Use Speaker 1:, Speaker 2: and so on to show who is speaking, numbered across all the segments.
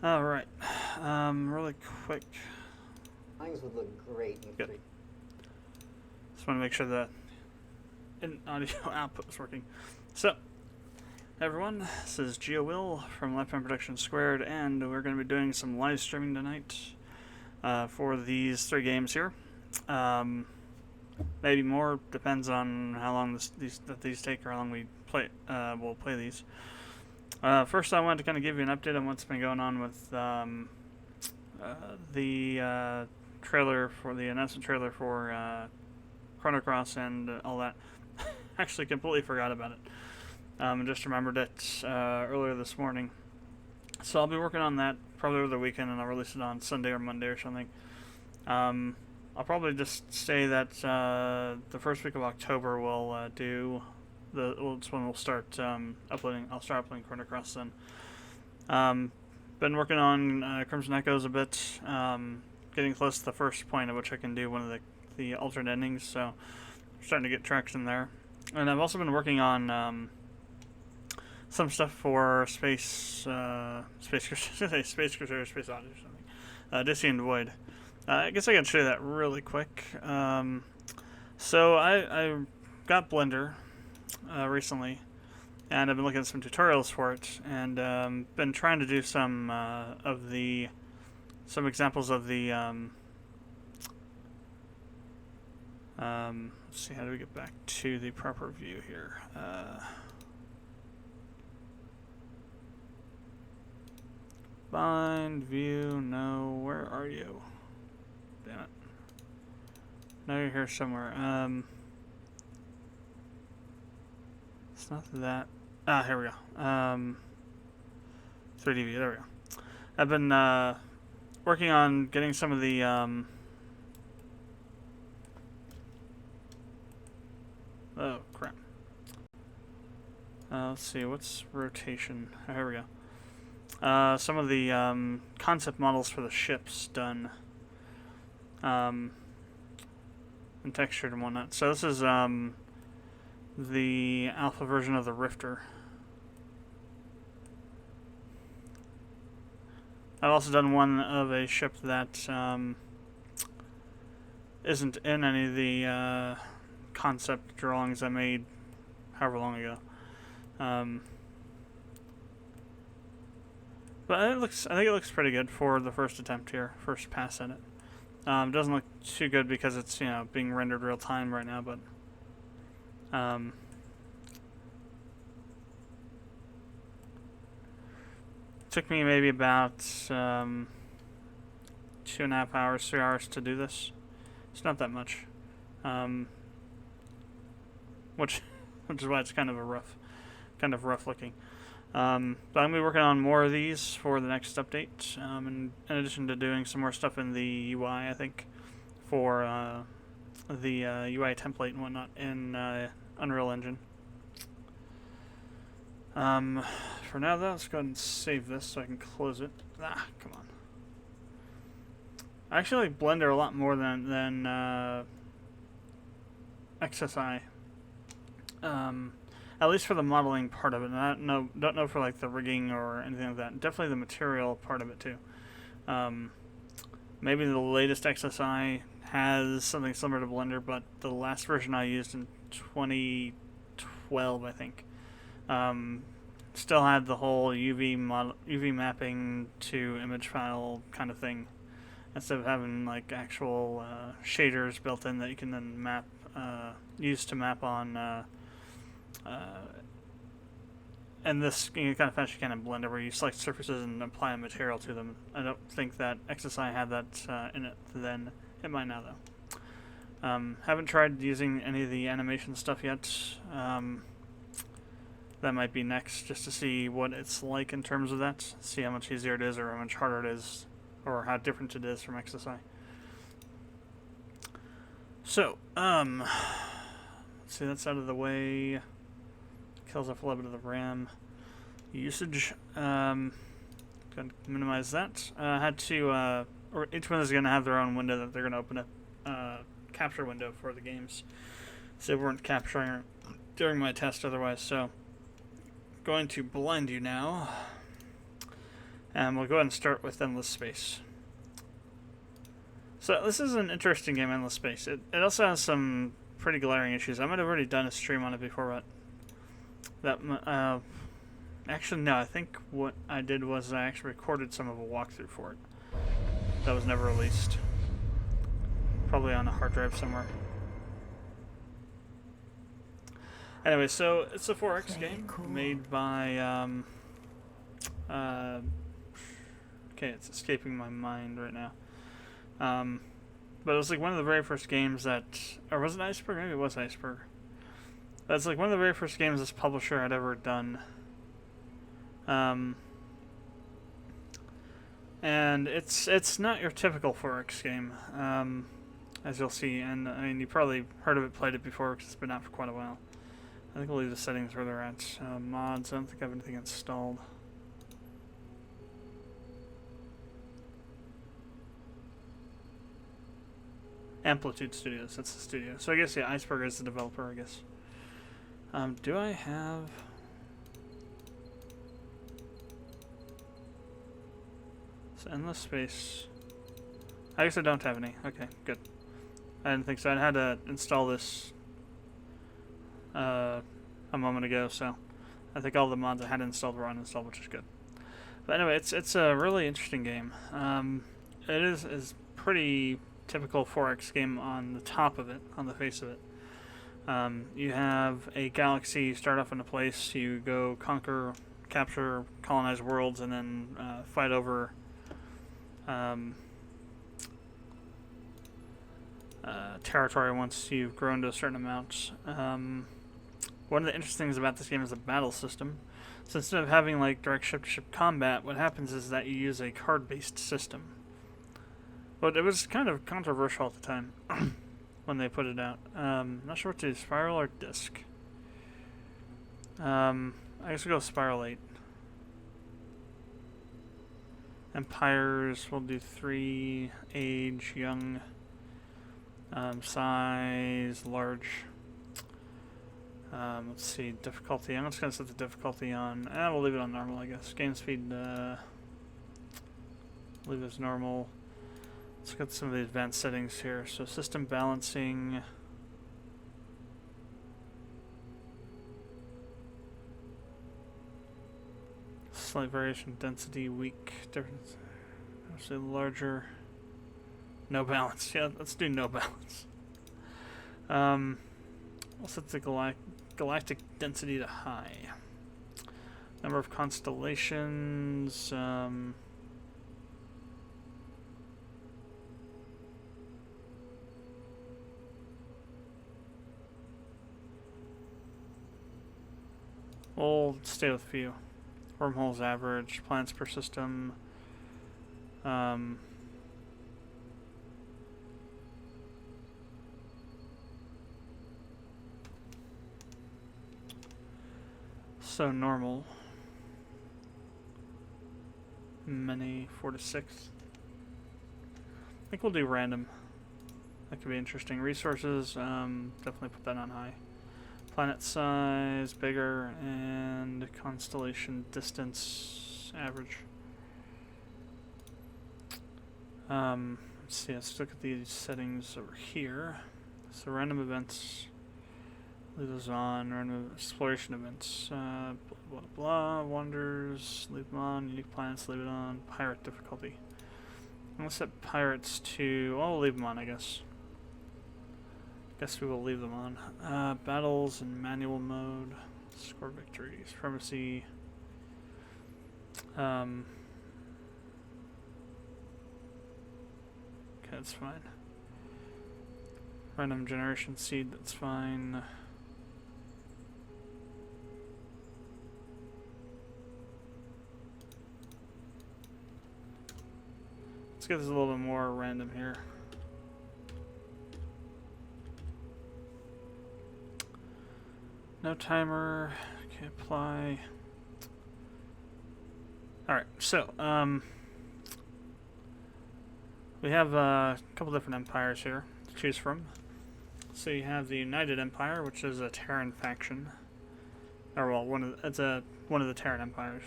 Speaker 1: Alright. Really quick.
Speaker 2: Things would look great in
Speaker 1: Good.
Speaker 2: three.
Speaker 1: Just want to make sure that audio output is working. So, everyone, this is GeoWill from Productions², and we're going to be doing some live streaming tonight for these 3 games here. Maybe more, depends on how long these take or how long we play. We'll play these. First, I wanted to kind of give you an update on what's been going on with the trailer for the announcement trailer for Chrono Cross and all that. Actually, completely forgot about it. Just remembered it earlier this morning. So I'll be working on that probably over the weekend, and I'll release it on Sunday or Monday or something. I'll probably just say that the first week of October we'll do it's when we'll start uploading. I'll start uploading Chrono Cross then. Been working on Crimson Echoes a bit, getting close to the first point at which I can do one of the alternate endings, so I'm starting to get traction there. And I've also been working on some stuff for Space Crusader, Space Odyssey or something. Odyssey and Void. I guess I can show you that really quick. So I got Blender recently, and I've been looking at some tutorials for it, and been trying to do some examples of the let's see, how do we get back to the proper view here? Bind view, no, where are you? Damn it. Now you're here somewhere. It's not that. Here we go. 3D view, there we go. I've been working on getting some of the oh crap. Let's see, what's rotation? Oh, here we go. Some of the concept models for the ships done, and textured and whatnot. So this is the alpha version of the Rifter. I've also done one of a ship that isn't in any of the concept drawings I made however long ago. But I think it looks pretty good for the first attempt here, first pass at it. Doesn't look too good because it's being rendered real time right now, but took me maybe about 2.5 hours, 3 hours to do this. It's not that much, which is why it's kind of rough looking. But I'm gonna be working on more of these for the next update. In addition to doing some more stuff in the UI, I think, for the UI template and whatnot in Unreal Engine. For now, though, let's go ahead and save this so I can close it. Come on. I actually like Blender a lot more than XSI. At least for the modeling part of it. And I don't know for like the rigging or anything like that. Definitely the material part of it too. Maybe the latest XSI has something similar to Blender, but the last version I used in 2012, I think, still had the whole UV mapping to image file kind of thing, instead of having like actual shaders built in that you can then use to map on. And this kind of fashion you can in Blender, where you select surfaces and apply a material to them. I don't think that XSI had that in it then. It might now, though. Haven't tried using any of the animation stuff yet. That might be next, just to see what it's like in terms of that. See how much easier it is, or how much harder it is, or how different it is from XSI. So, let's see, that's out of the way. Kills off a little bit of the RAM usage. Gonna minimize that. Had to, or each one is going to have their own window that they're going to open up, capture window for the games. So they weren't capturing during my test otherwise. So, going to blind you now. And we'll go ahead and start with Endless Space. So this is an interesting game, Endless Space. It also has some pretty glaring issues. I might have already done a stream on it before, but that actually no. I think what I did was I actually recorded some of a walkthrough for it. That was never released. Probably on a hard drive somewhere. Anyway, so it's a 4X game made by okay, it's escaping my mind right now. But it was like one of the very first games that, or was it Iceberg? Maybe it was Iceberg. That's like one of the very first games this publisher had ever done. And it's not your typical 4X game, as you'll see. And I mean, you probably heard of it, played it before, because it's been out for quite a while. I think we'll leave the settings where they're at. Mods, I don't think I have anything installed. Amplitude Studios, that's the studio. So I guess, yeah, Iceberg is the developer, I guess. Do I have... So Endless Space... I guess I don't have any. Okay, good. I didn't think so. I had to install this a moment ago, so I think all the mods I had installed were uninstalled, which is good. But anyway, it's a really interesting game. It is pretty typical 4X game on the top of it, on the face of it. You have a galaxy, you start off in a place, you go conquer, capture, colonize worlds, and then fight over territory once you've grown to a certain amount. One of the interesting things about this game is the battle system. So instead of having like direct ship-to-ship combat, what happens is that you use a card-based system. But it was kind of controversial at the time when they put it out. Not sure what to do, Spiral or Disc. I guess we'll go Spiral 8. Empires, we'll do 3. Age, young. Size, large. Let's see, difficulty. I'm just going to set the difficulty on... we'll leave it on normal, I guess. Game speed, leave it as normal. Let's look at some of the advanced settings here. So system balancing. Slight variation, density, weak, difference. Actually larger. No balance. Yeah, let's do no balance. We'll set the galactic density to high. Number of constellations. We'll stay with a few. Wormholes average, planets per system. So normal. Many 4 to 6. I think we'll do random. That could be interesting. Resources, definitely put that on high. Planet size, bigger, and constellation distance, average. Let's see, let's look at these settings over here. So random events, leave those on. Random exploration events, blah, blah, blah. Wonders, leave them on. Unique planets, leave it on. Pirate difficulty. I'm going to set pirates to, well, we'll leave them on, I guess. Guess we will leave them on. Battles in manual mode. Score victories. Supremacy. Okay, that's fine. Random generation seed, that's fine. Let's get this a little bit more random here. No timer. Okay, apply. Alright, so, we have a couple different empires here to choose from. So you have the United Empire, which is a Terran faction. Or, well, one of the Terran empires.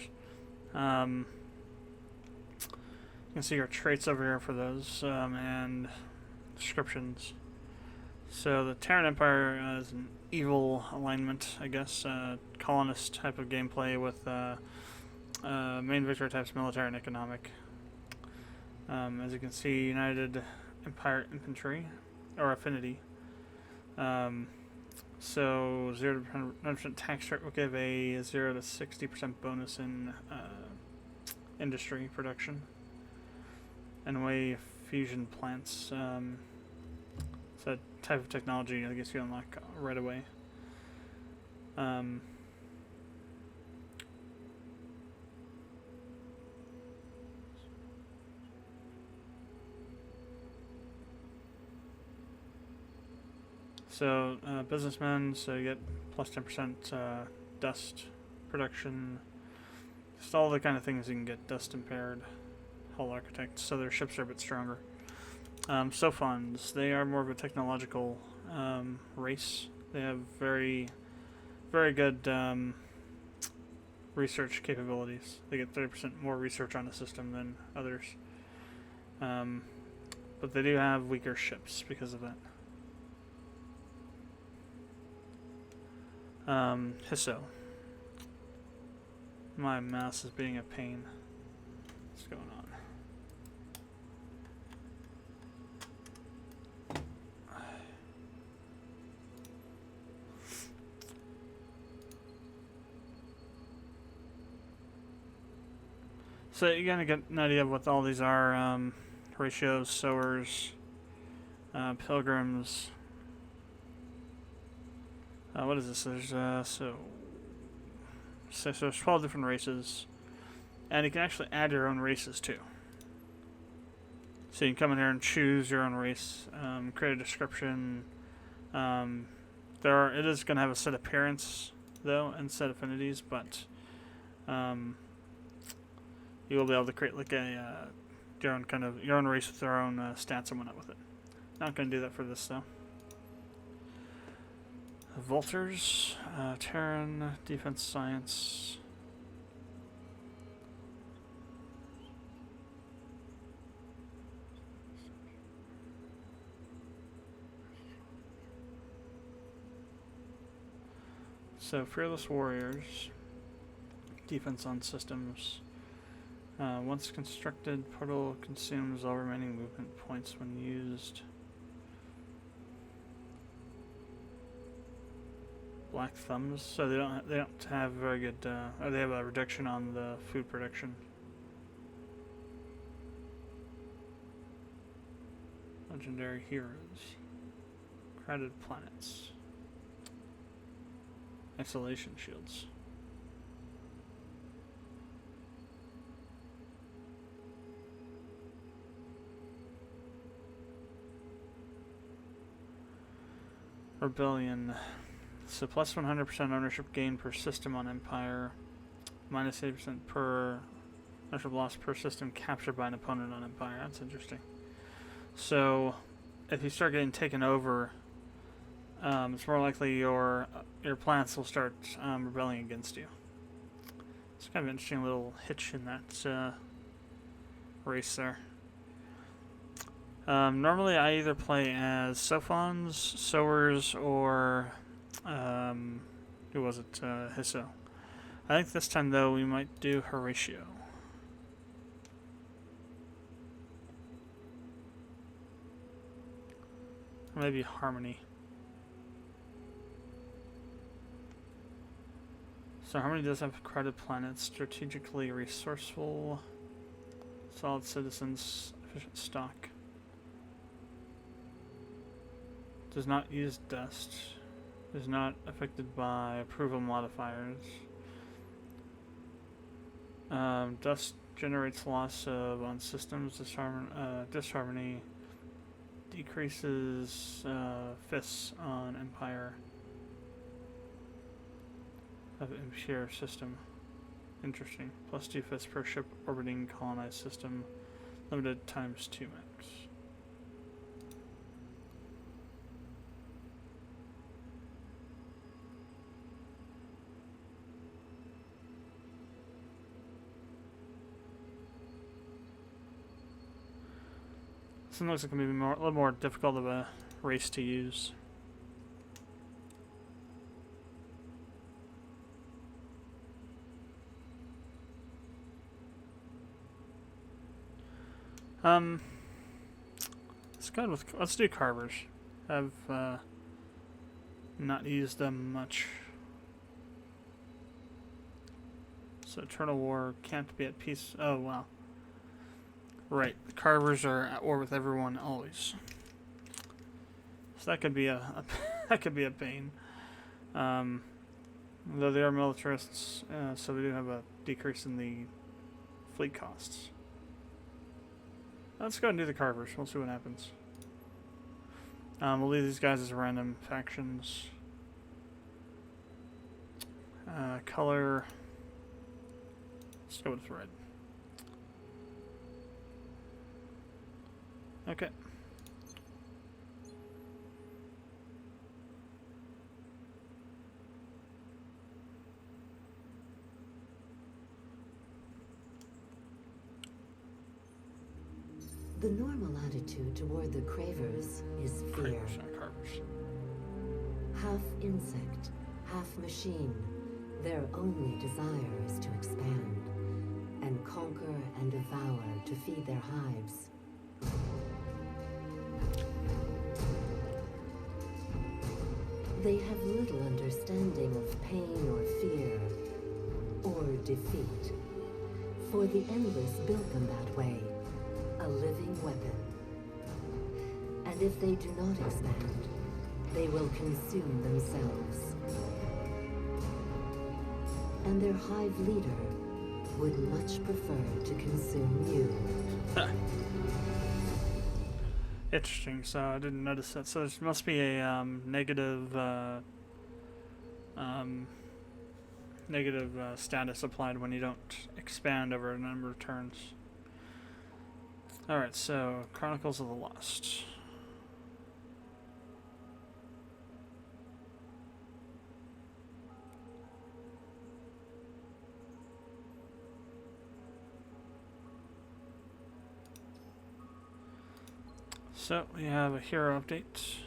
Speaker 1: can see your traits over here for those, and descriptions. So the Terran Empire is an evil alignment, I guess, colonist type of gameplay with main victory types military and economic. As you can see, United Empire Infantry, or Affinity. So 0 to 100% tax rate will give a 0 to 60% bonus in industry production. And way fusion plants. It's a type of technology I guess you unlock right away. So businessmen, so you get plus 10% dust production. Just all the kind of things you can get dust impaired. Hull architects, so their ships are a bit stronger. Sophons, they are more of a technological race. They have very, very good research capabilities. They get 30% more research on the system than others. But they do have weaker ships because of that. Hisso. My mouse is being a pain. What's going on? So you're gonna get an idea of what all these are. Ratios, sowers, pilgrims. What is this? There's so there's 12 different races, and you can actually add your own races too. So you can come in here and choose your own race, create a description. It is going to have a set appearance though and set affinities, but you will be able to create like a your own race with their own stats and whatnot with it. Not going to do that for this though. Vultures, Terran, Defense Science. So, Fearless Warriors, Defense on Systems. Once constructed, portal consumes all remaining movement points when used. Black thumbs, so they don't have very good, or they have a reduction on the food production. Legendary heroes, crowded planets, isolation shields. Rebellion. So plus 100% ownership gain per system on Empire, minus 80% per ownership loss per system captured by an opponent on Empire. That's interesting. So if you start getting taken over, it's more likely your planets will start rebelling against you. It's kind of an interesting little hitch in that race there. Normally I either play as Sophons, Sowers, or who was it? Hisso. I think this time though we might do Horatio. Or maybe Harmony. So Harmony does have crowded planets, strategically resourceful, solid citizens, efficient stock. Does not use dust. Is not affected by approval modifiers. Dust generates loss of on systems disharmony. Decreases fists on Empire of impure system. Interesting. Plus 2 fists per ship orbiting colonized system. Limited times 2 max. This one looks like it can be a little more difficult of a race to use. Let's do carvers. I've not used them much. So Eternal War can't be at peace. Oh wow. Right, the carvers are at war with everyone always. So that could be a that could be a pain. Though they are militarists, so we do have a decrease in the fleet costs. Let's go and do the carvers. We'll see what happens. We'll leave these guys as random factions. Color. Let's go with red. Okay.
Speaker 3: The normal attitude toward the cravers is fear.
Speaker 1: Cravers, not carvers.
Speaker 3: Half insect, half machine, their only desire is to expand and conquer and devour to feed their hives. They have little understanding of pain or fear, or defeat, for the Endless built them that way, a living weapon. And if they do not expand, they will consume themselves. And their hive leader would much prefer to consume you.
Speaker 1: Interesting, so I didn't notice that. So there must be a negative status applied when you don't expand over a number of turns. Alright, so Chronicles of the Lost. So we have a hero update.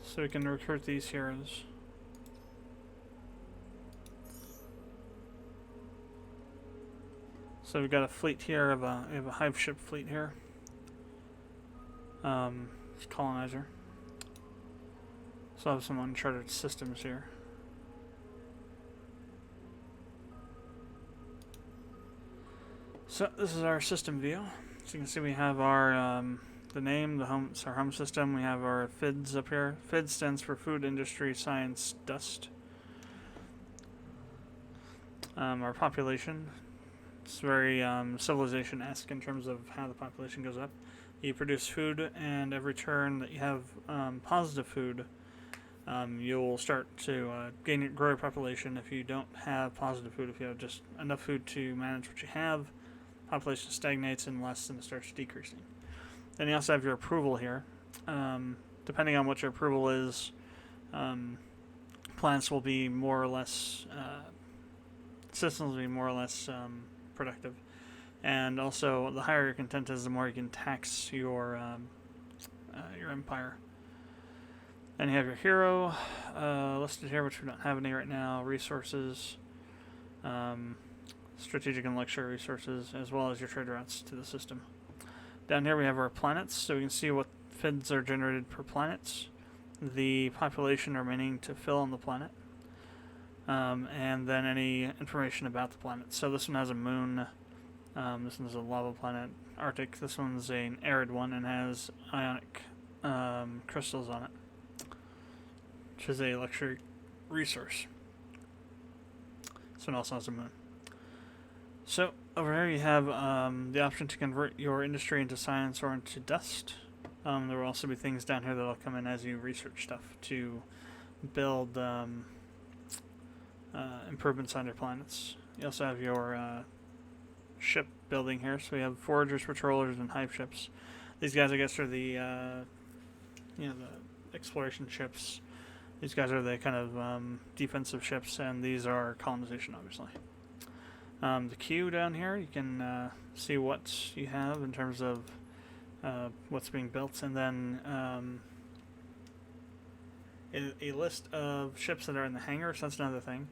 Speaker 1: So we can recruit these heroes. So we've got a fleet here, we have a hive ship fleet here. Colonizer. So I have some uncharted systems here. So this is our system view. So you can see we have our the name, it's our home system. We have our FIDS up here. FIDS stands for Food Industry Science Dust. Our population. It's very civilization-esque in terms of how the population goes up. You produce food, and every turn that you have positive food, you'll start to grow your population. If you don't have positive food, if you have just enough food to manage what you have, population stagnates unless it starts decreasing. Then you also have your approval here. Depending on what your approval is, plants will be more or less, systems will be more or less productive. And also, the higher your content is, the more you can tax your empire. Then you have your hero listed here, which we don't have any right now. Resources. Strategic and luxury resources, as well as your trade routes to the system. Down here we have our planets, so we can see what FIDs are generated per planet, the population remaining to fill on the planet, and then any information about the planet. So this one has a moon, this one's a lava planet, Arctic, this one's an arid one and has ionic crystals on it, which is a luxury resource. This one also has a moon. So, over here you have the option to convert your industry into science or into dust. There will also be things down here that will come in as you research stuff to build improvements on your planets. You also have your ship building here. So we have foragers, patrollers, and hive ships. These guys, I guess, are the the exploration ships. These guys are the kind of defensive ships, and these are colonization, obviously. The queue down here, you can see what you have in terms of what's being built, and then a list of ships that are in the hangar. So that's another thing.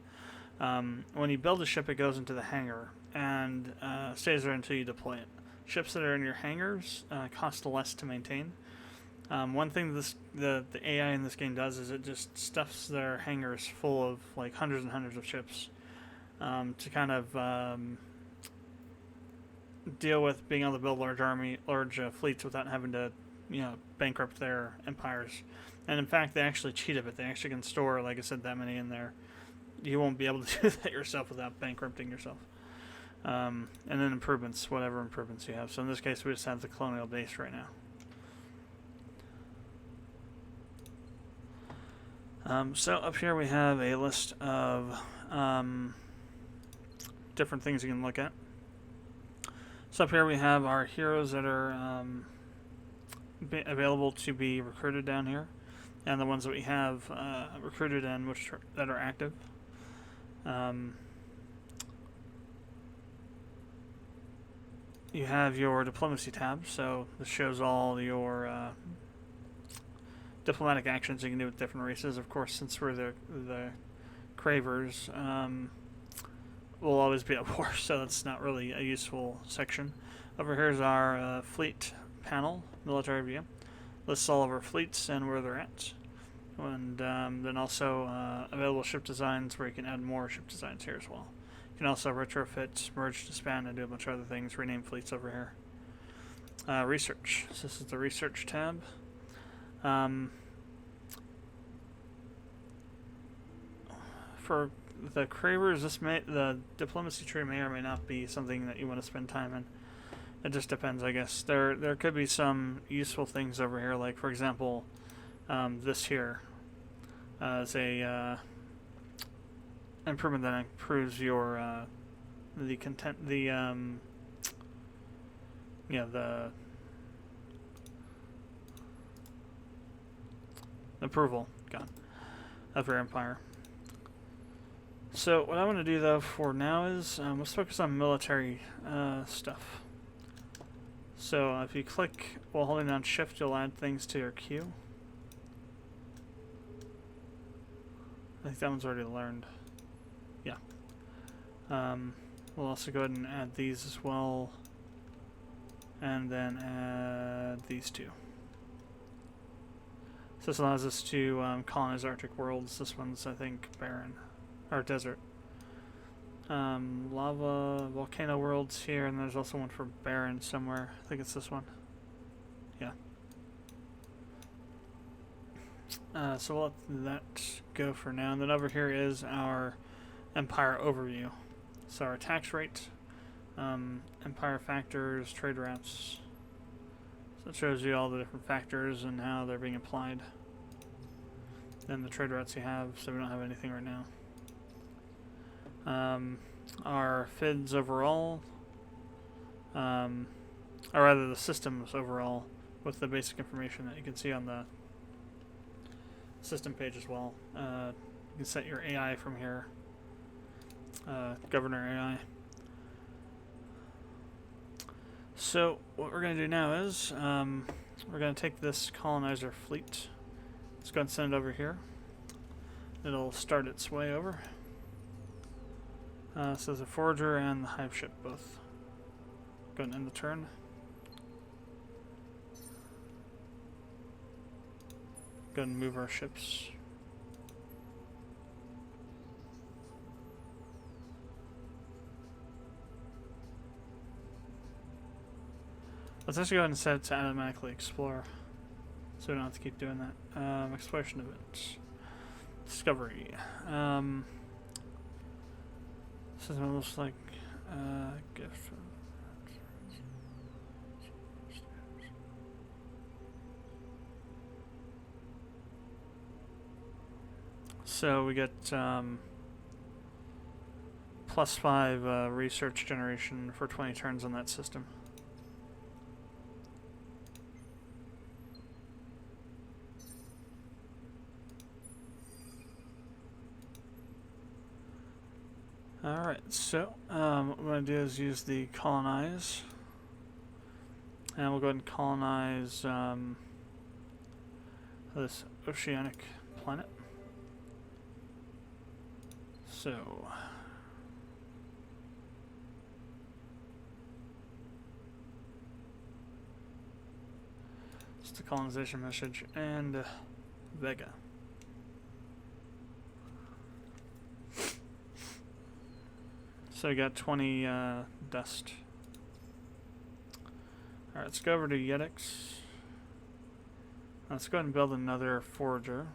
Speaker 1: When you build a ship, it goes into the hangar and stays there until you deploy it. Ships that are in your hangars cost less to maintain. One thing the AI in this game does is it just stuffs their hangars full of like hundreds and hundreds of ships to kind of deal with being able to build large fleets without having to, bankrupt their empires. And in fact, they actually cheat a bit. They actually can store, like I said, that many in there. You won't be able to do that yourself without bankrupting yourself. And then improvements, whatever improvements you have. So in this case, we just have the colonial base right now. So up here we have a list of different things you can look at. So up here we have our heroes that are available to be recruited down here, and the ones that we have recruited and that are active. You have your diplomacy tab, so this shows all your diplomatic actions you can do with different races. Of course, since we're the cravers, we'll always be at war, so that's not really a useful section. Over here is our fleet panel, military view. Lists all of our fleets and where they're at. And then also available ship designs, where you can add more ship designs here as well. You can also retrofit, merge, disband, and do a bunch of other things, rename fleets over here. Research. So this is the research tab. For the cravers, the diplomacy tree may or may not be something that you want to spend time in. It just depends, I guess. There could be some useful things over here, like for example, this here is a improvement that improves your the approval of your empire. So what I want to do though for now is let's focus on military stuff. So if you click while holding down shift, you'll add things to your queue. I think that one's already learned. Yeah. We'll also go ahead and add these as well, and then add these two. So this allows us to colonize Arctic worlds. This one's, I think, barren. Or desert. Lava, volcano worlds here, and there's also one for barren somewhere. I think it's this one. Yeah. So we'll let that go for now. And then over here is our empire overview. So our tax rate, empire factors, trade routes. So it shows you all the different factors and how they're being applied. Then the trade routes you have, so we don't have anything right now. Our FIDs overall, or rather the systems overall, with the basic information that you can see on the system page as well. You can set your AI from here, governor AI. So what we're going to do now is we're going to take this colonizer fleet. Let's go and send it over here. It'll start its way over. So the Forager and the Hive ship both. Go and end the turn. Go and move our ships. Let's actually go ahead and set it to automatically explore, so we don't have to keep doing that. Exploration event. Discovery. This is almost like gift. So we get +5 research generation for 20 turns on that system. Alright, so what I'm going to do is use the colonize. And we'll go ahead and colonize this oceanic planet. So it's the colonization message and Vega. So we got 20 dust. Alright, let's go over to Yetix. Let's go ahead and build another forager.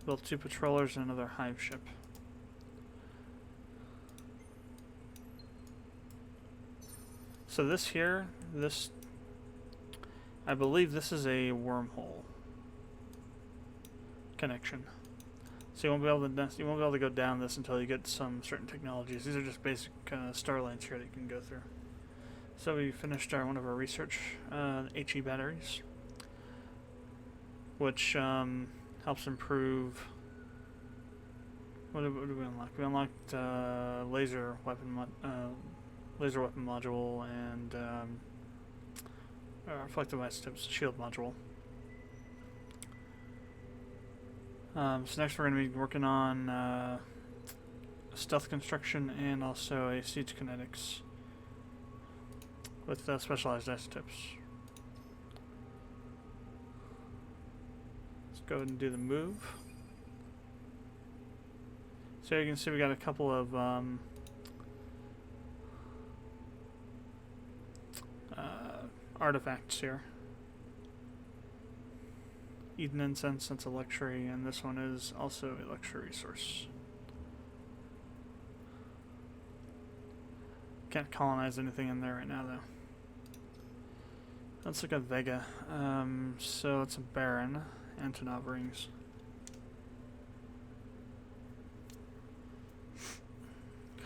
Speaker 1: Build 2 patrollers and another hive ship. So this here, I believe this is a wormhole connection. So you won't be able to go down this until you get some certain technologies. These are just basic star lines here that you can go through. So we finished one of our research, HE batteries, which helps improve. What did we unlock? We unlocked laser weapon module and reflective isotopes shield module. So next we're going to be working on stealth construction and also a siege kinetics with specialized isotopes. Let's go ahead and do the move. So you can see we got a couple of artifacts here. Eden Incense, that's a luxury, and this one is also a luxury resource. Can't colonize anything in there right now, though. Let's look at Vega. So it's a barren. Antonov rings.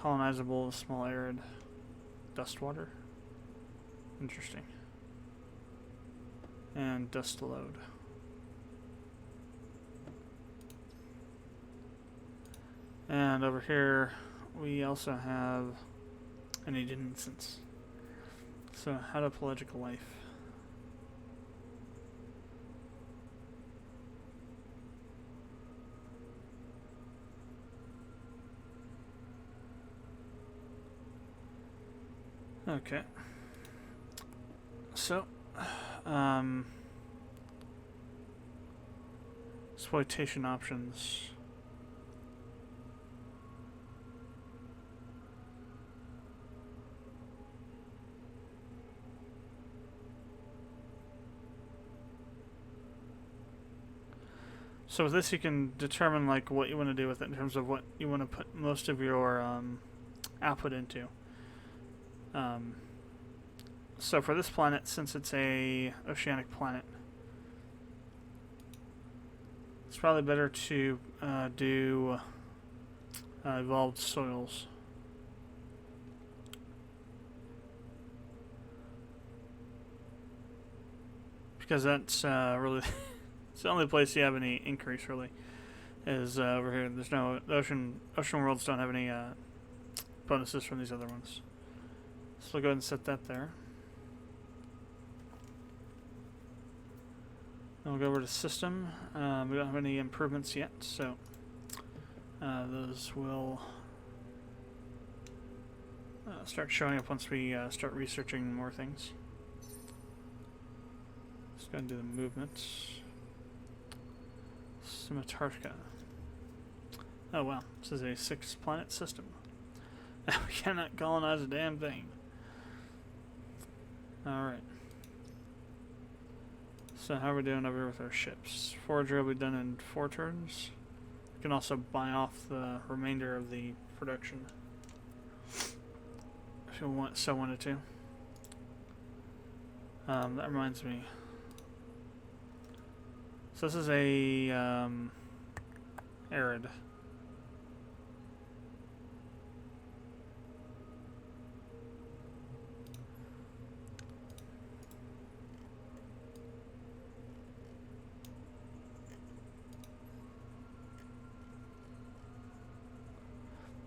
Speaker 1: Colonizable, small arid dust water. Interesting. And dust load. And over here, we also have an Eden Instance. So, how to political life. Okay. So, exploitation options. So with this, you can determine like what you want to do with it in terms of what you want to put most of your output into. So for this planet, since it's a oceanic planet, it's probably better to do evolved soils. Because that's really it's the only place you have any increase really is over here. There's no ocean worlds don't have any bonuses from these other ones. So we'll go ahead and set that there. Then we'll go over to system. We don't have any improvements yet, so those will start showing up once we start researching more things. Just go and do the movements. Scimitarca. Oh wow, this is a 6-planet system. We cannot colonize a damn thing. Alright. So how are we doing over here with our ships? Forager will be done in 4 turns. We can also buy off the remainder of the production if you wanted to. That reminds me. So this is a arid.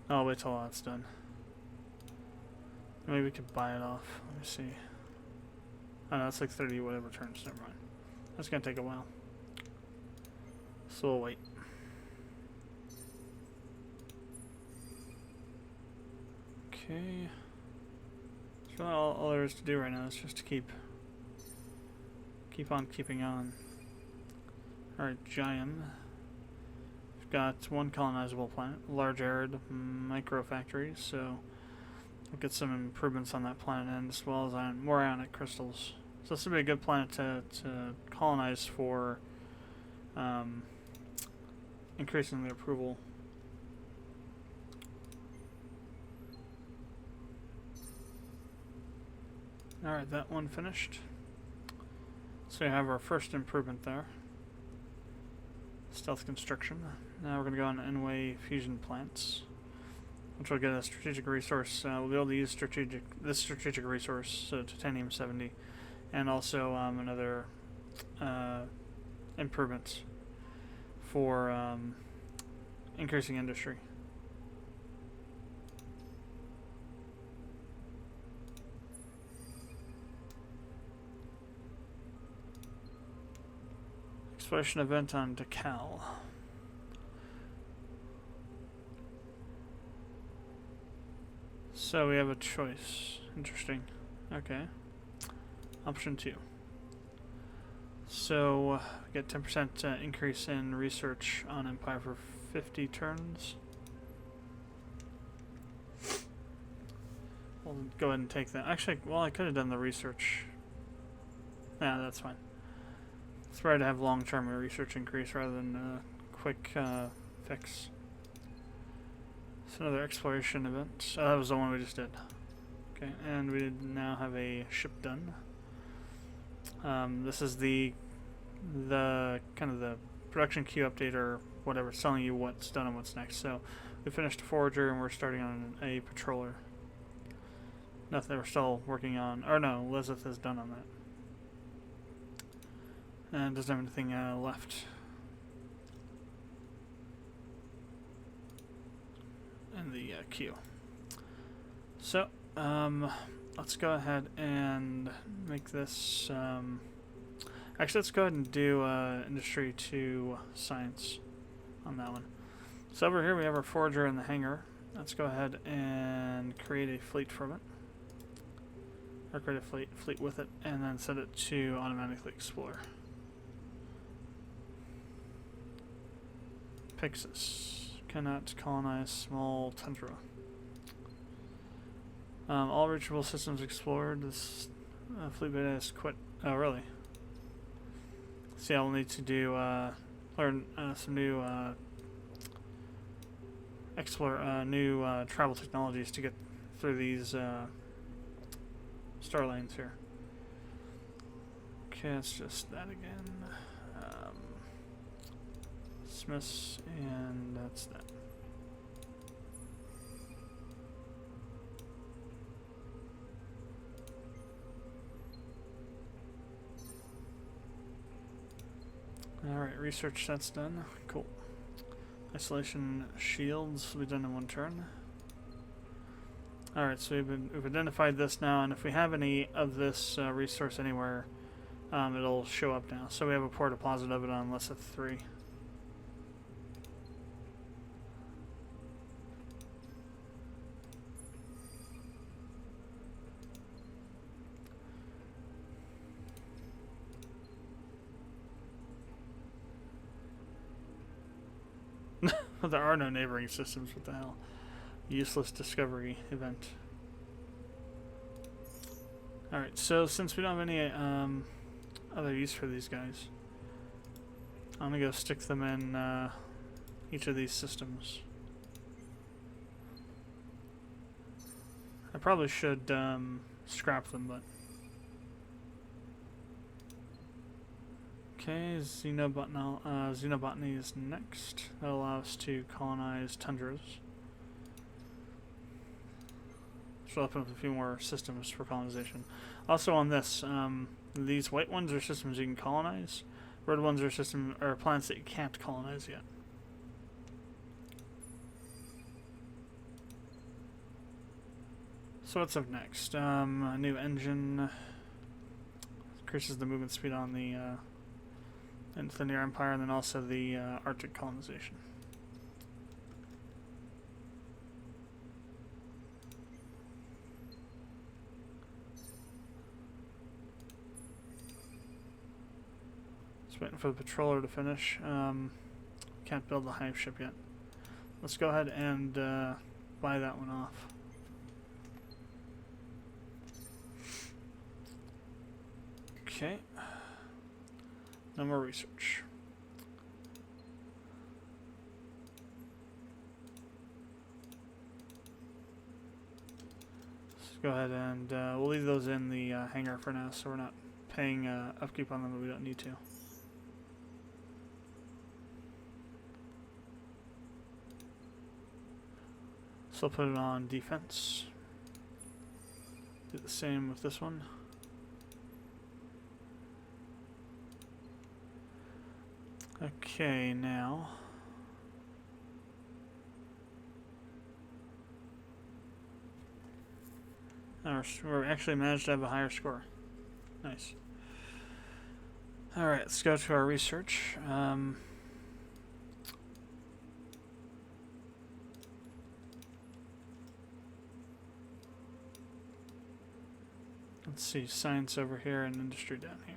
Speaker 1: I'll wait till that's done. Maybe we could buy it off. Let me see. Oh no, it's like 30 whatever turns. Never mind. That's gonna take a while. So we'll wait. Okay. So all there is to do right now is just to keep on keeping on. Alright, Giant. We've got one colonizable planet, large arid micro factories, so we'll get some improvements on that planet end, as well as more ionic crystals. So this would be a good planet to colonize for increasing the approval. Alright, that one finished. So we have our first improvement there. Stealth construction. Now we're going to go on N-way fusion plants, which will get a strategic resource. We'll be able to use this strategic resource, so titanium-70, and also another improvement for increasing industry. Exploration event on Decal. So we have a choice. Interesting. Okay. Option 2. So we get 10% increase in research on Empire for 50 turns. We'll go ahead and take that. Actually, well, I could have done the research. Yeah, that's fine. It's better to have long-term research increase rather than a quick fix. It's another exploration event. Oh, that was the one we just did. Okay, and we now have a ship done. This is the kind of the production queue update or whatever, it's telling you what's done and what's next. So we finished a forager and we're starting on a patroller. Nothing, we're still working on. Or no, Elizabeth is done on that. And doesn't have anything left. In the queue. So, let's go ahead and make this. Actually, let's go ahead and do industry to science on that one. So over here we have our forager in the hangar. Let's go ahead and create a fleet from it. Or create a fleet with it, and then set it to automatically explore. Pixis cannot colonize small tundra. All reachable systems explored. This fleet beta has quit. Oh, really? So yeah, we'll need to do learn some new new travel technologies to get through these star lanes here. Okay, it's just that again. Smiths, and that's that. Alright, research that's done. Cool. Isolation shields will be done in one turn. Alright, so we've identified this now, and if we have any of this resource anywhere, it'll show up now. So we have a port deposit of it on Lissa 3. There are no neighboring systems. What the hell? Useless discovery event. Alright, so since we don't have any other use for these guys, I'm gonna go stick them in each of these systems. I probably should scrap them, but okay, xenobotany is next. That'll allow us to colonize tundras. So I'll open up a few more systems for colonization. Also on this, these white ones are systems you can colonize. Red ones are planets that you can't colonize yet. So what's up next? A new engine increases the movement speed on the into the Near Empire, and then also the Arctic colonization. Just waiting for the patroller to finish. Can't build the hive ship yet. Let's go ahead and buy that one off. Okay. No more research. Let's go ahead and we'll leave those in the hangar for now, so we're not paying upkeep on them that we don't need to. So I'll put it on defense. Do the same with this one. Okay, now we actually managed to have a higher score. Nice. Alright, let's go to our research. Let's see, science over here and industry down here.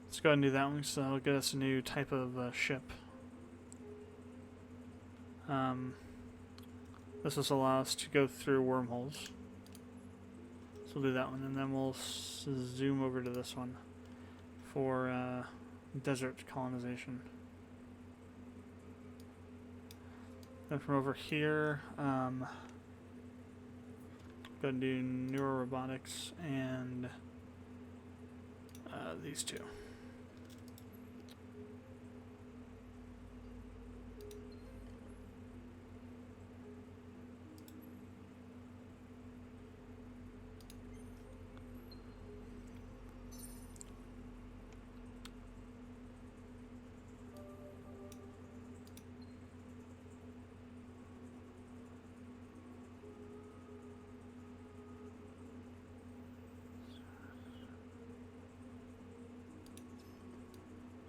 Speaker 1: Let's go ahead and do that one, so that'll get us a new type of ship. This will allow us to go through wormholes. So we'll do that one, and then we'll zoom over to this one for desert colonization. Then from over here, go and do neurorobotics and these two.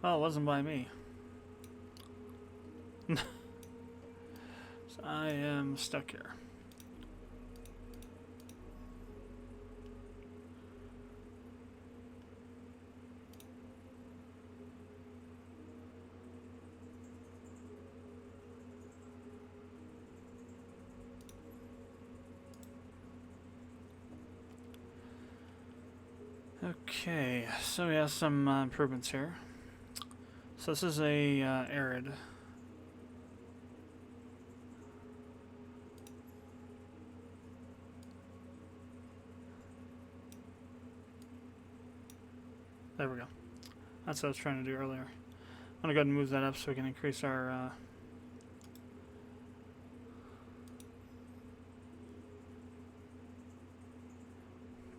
Speaker 1: Oh, it wasn't by me. So I am stuck here. Okay, so we have some improvements here. So this is a arid. There we go. That's what I was trying to do earlier. I'm gonna go ahead and move that up so we can increase our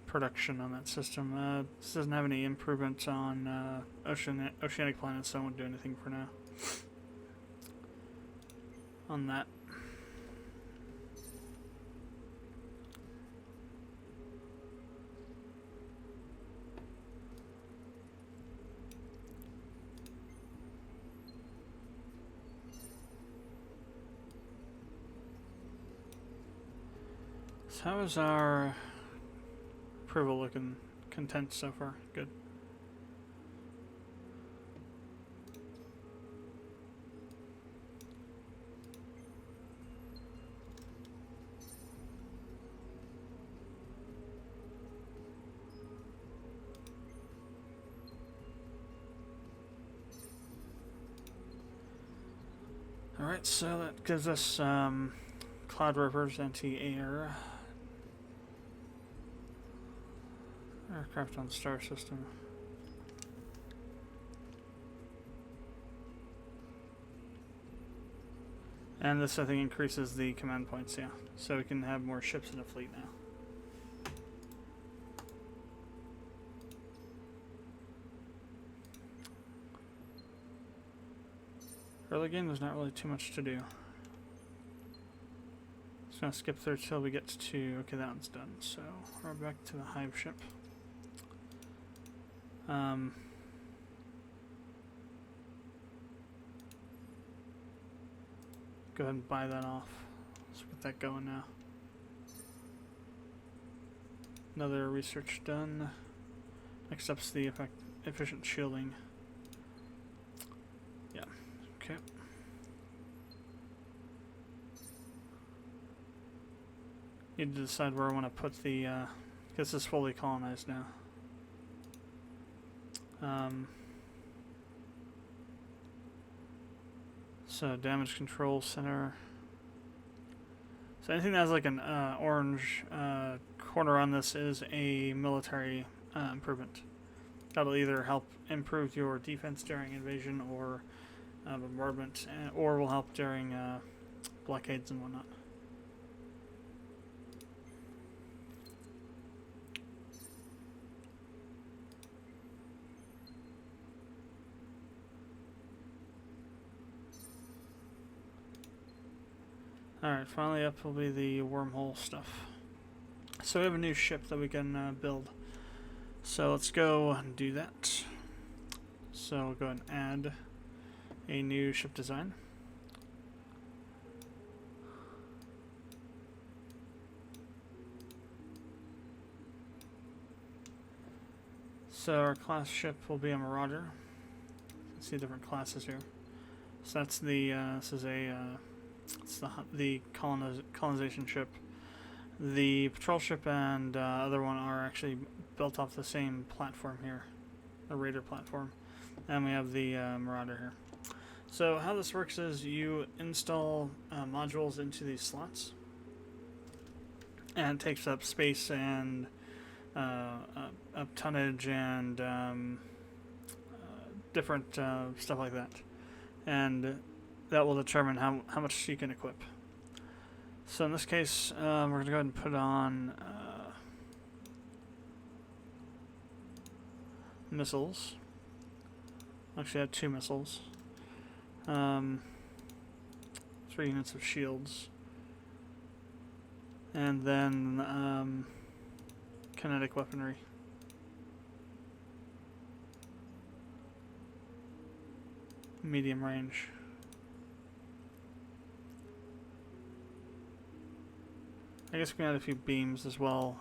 Speaker 1: production on that system. This doesn't have any improvement on oceanic planets, so I won't do anything for now on that. So how is our approval looking? Content so far? Good. Alright, so that gives us cloud rovers, anti-air, aircraft on star system. And this, I think, increases the command points, yeah. So we can have more ships in the fleet now. Early game, there's not really too much to do. Just gonna skip through till we get to, okay, that one's done. So we're back to the hive ship. Go ahead and buy that off. Let's get that going now. Another research done. Next up's the efficient shielding. Yeah, okay. Need to decide where I want to put the, this is fully colonized now. So damage control center. So anything that has like an orange corner on this is a military improvement. That'll either help improve your defense during invasion or bombardment, or will help during blockades and whatnot. Alright, finally up will be the wormhole stuff. So we have a new ship that we can build. So let's go and do that. So we'll go and add a new ship design. So our class ship will be a Marauder. Let's see different classes here. So that's the this is a it's the colonization ship. The patrol ship and other one are actually built off the same platform here, the Raider platform, and we have the Marauder here. So how this works is you install modules into these slots, and it takes up space and up tonnage and different stuff like that, and that will determine how much you can equip. So in this case, we're going to go ahead and put on missiles. Actually, I have 2 missiles. 3 units of shields. And then kinetic weaponry. Medium range. I guess we can add a few beams as well.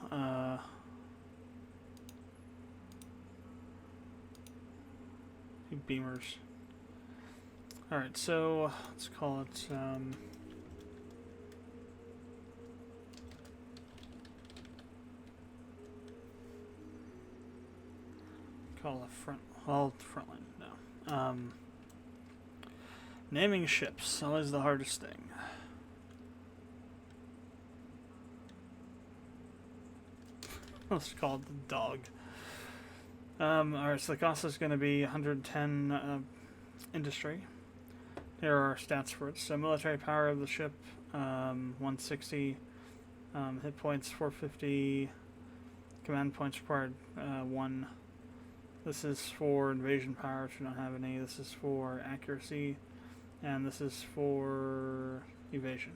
Speaker 1: Few beamers. Alright, so let's call it call it front line now. Naming ships, always the hardest thing. Let's call it the dog. Alright, so the cost is going to be 110 industry. Here are our stats for it. So military power of the ship, 160. Hit points, 450. Command points required, 1. This is for invasion power, which we don't have any. This is for accuracy. And this is for evasion.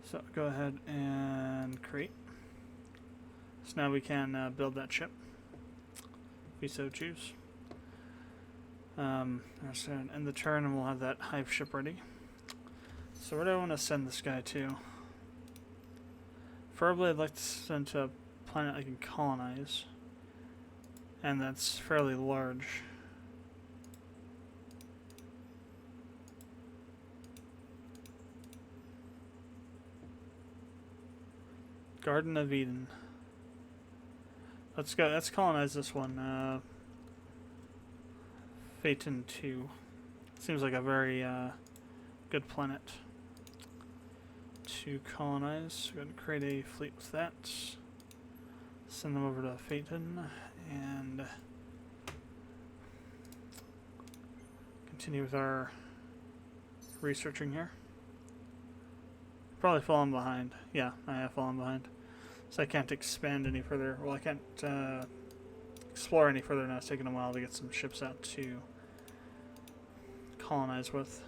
Speaker 1: So go ahead and create. So now we can build that ship, if we so choose. So end the turn and we'll have that hive ship ready. So where do I want to send this guy to? Preferably I'd like to send to a planet I can colonize, and that's fairly large. Garden of Eden. Let's go. Let's colonize this one. Phaeton 2. Seems like a very good planet to colonize. We're going to create a fleet with that. Send them over to Phaeton and continue with our researching here. Probably fallen behind. Yeah, I have fallen behind. So I can't expand any further. Well, I can't explore any further now. It's taken a while to get some ships out to colonize with.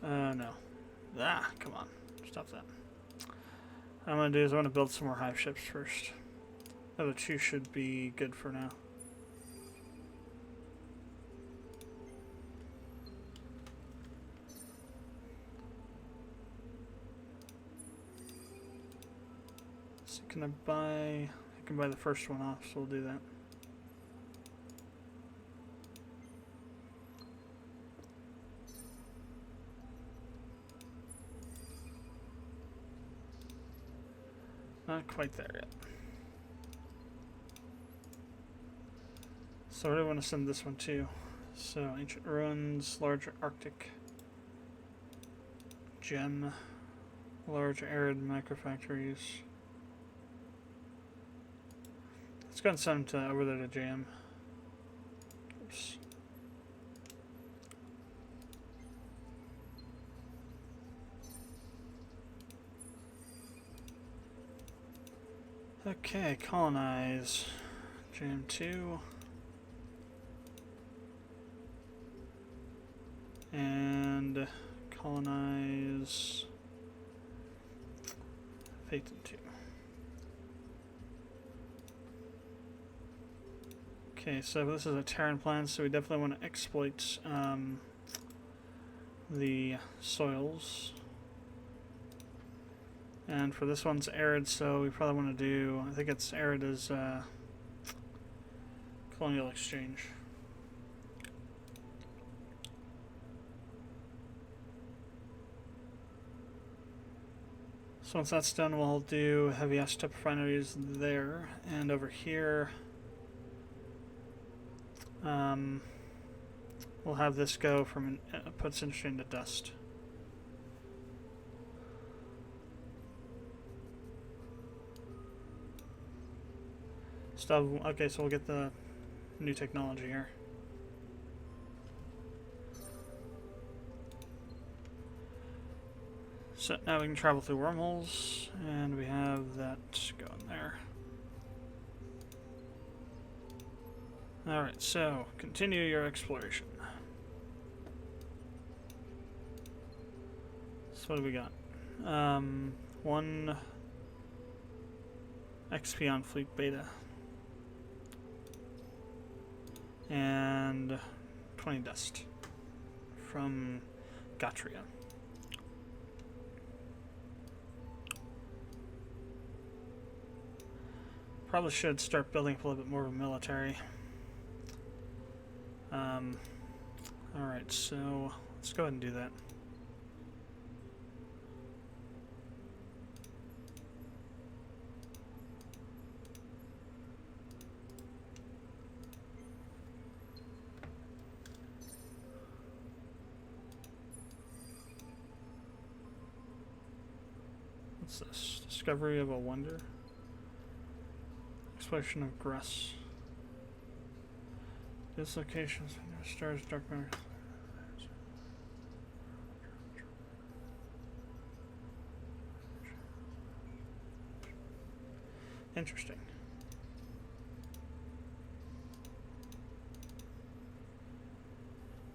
Speaker 1: No. Ah, come on. Stop that. What I'm going to do is I want to build some more hive ships first. The other two should be good for now. So can I buy... I can buy the first one off, so we'll do that. Not quite there yet. So where do I want to send this one to? So ancient ruins, large Arctic gem, large arid microfactories. Let's go and send them to over there to jam. Oops. Okay, colonize. Jam 2. And colonize Phaeton 2. Okay, so this is a Terran plan, so we definitely want to exploit the soils. And for this one's arid, so we probably want to do, I think it's arid as colonial exchange. So once that's done, we'll do heavy isotope refineries there, and over here we'll have this go from puts industry into dust. Okay, so we'll get the new technology here. So now we can travel through wormholes, and we have that going there. Alright, so continue your exploration. So what do we got? 1 XP on fleet beta. And 20 dust from Gatria. Probably should start building up a little bit more of a military. Alright, so let's go ahead and do that. What's this? Discovery of a wonder? Exploration of Gress. Dislocations, stars, dark matter. Interesting.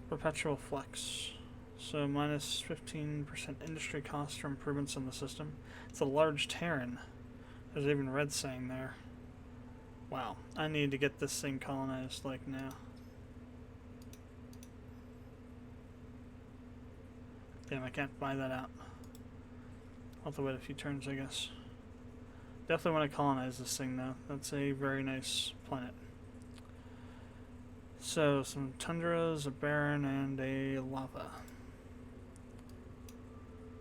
Speaker 1: Perpetual flex. So minus 15% industry cost for improvements in the system. It's a large Terran. There's even red saying there. Wow, I need to get this thing colonized like now. Damn, I can't buy that out. I'll have to wait a few turns, I guess. Definitely want to colonize this thing though. That's a very nice planet. So, some tundras, a barren, and a lava.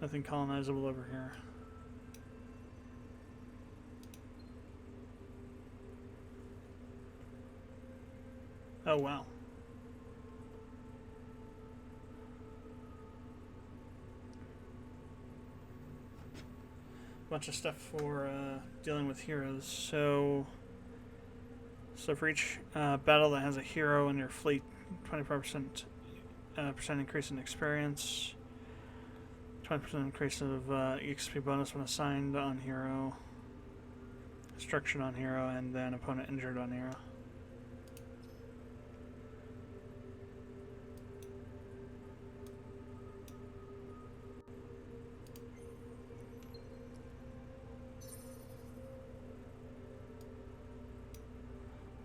Speaker 1: Nothing colonizable over here. Oh wow. Bunch of stuff for dealing with heroes. So for each battle that has a hero in your fleet, 25% percent increase in experience, 20% increase of EXP bonus when assigned on hero, destruction on hero, and then opponent injured on hero.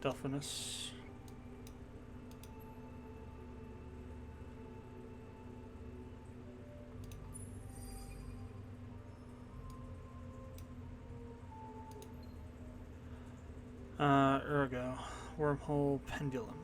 Speaker 1: Delphinus. Ergo. Wormhole pendulum.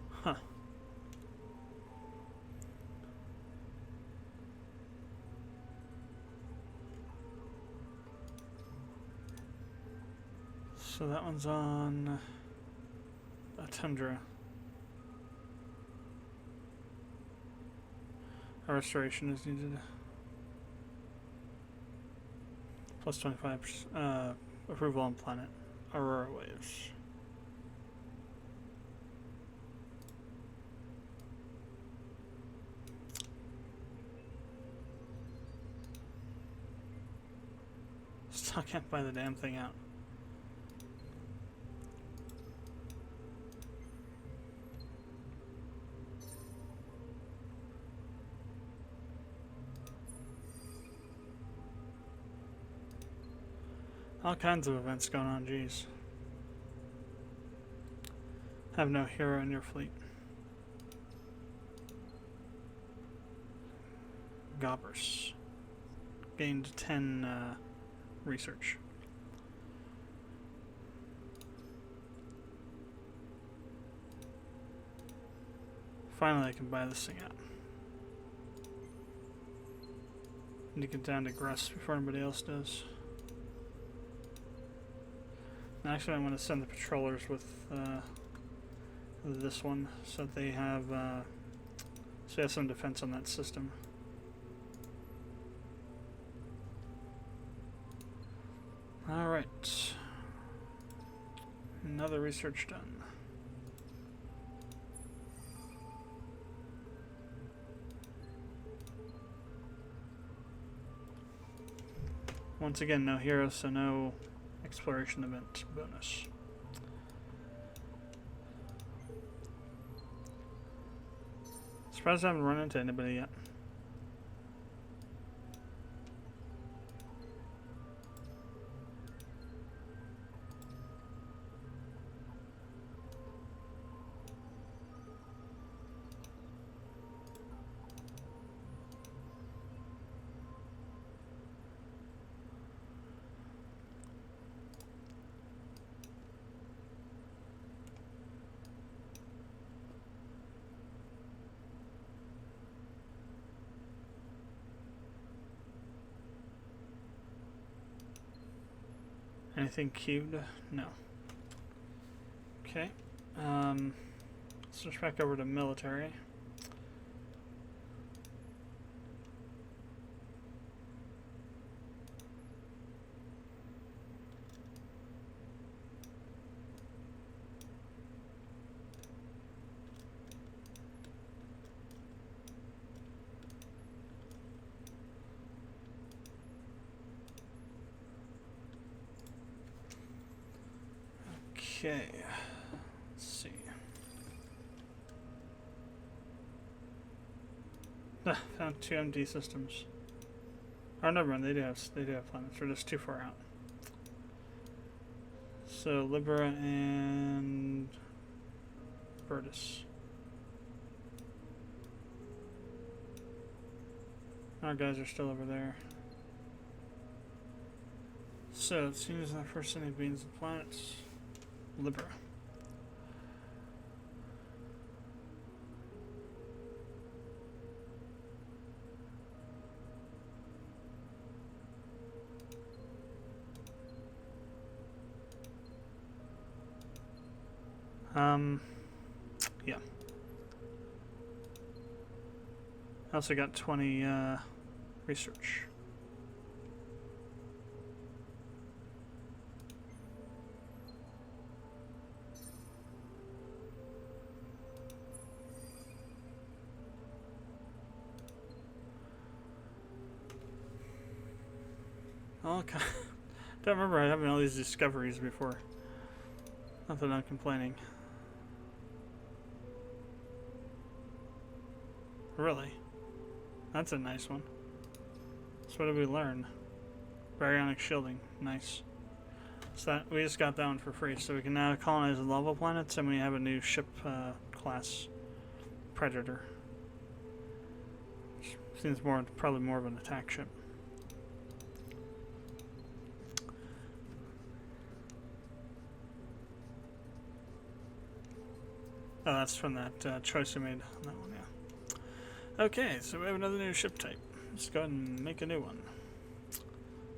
Speaker 1: Huh. So that one's on a tundra. A restoration is needed. Plus 25% approval on planet. Aurora waves. Still can't buy the damn thing out. All kinds of events going on, geez. Have no hero in your fleet. Gobbers. Gained 10 research. Finally I can buy this thing out. Need to get down to Gruss before anybody else does. Actually, I'm going to send the patrollers with this one, so that they have some defense on that system. All right, another research done. Once again, no hero, so no exploration event bonus. Surprised I haven't run into anybody yet. Anything cubed? No. Okay. Switch back over to military. Okay, let's see. Found 2 MD systems. Oh, never mind. They do have planets. We're just too far out. So Libera and Virtus. Our guys are still over there. So it seems our first city beings and planets. Libera. Yeah. I also got 20 research. Okay. Don't remember having all these discoveries before. Not that I'm complaining. Really? That's a nice one. So what did we learn? Baryonic shielding. Nice. So that we just got that one for free. So we can now colonize the lava planets, and we have a new ship class, Predator. Seems probably more of an attack ship. Oh, that's from that choice we made on that one, yeah. Okay, so we have another new ship type. Let's go ahead and make a new one.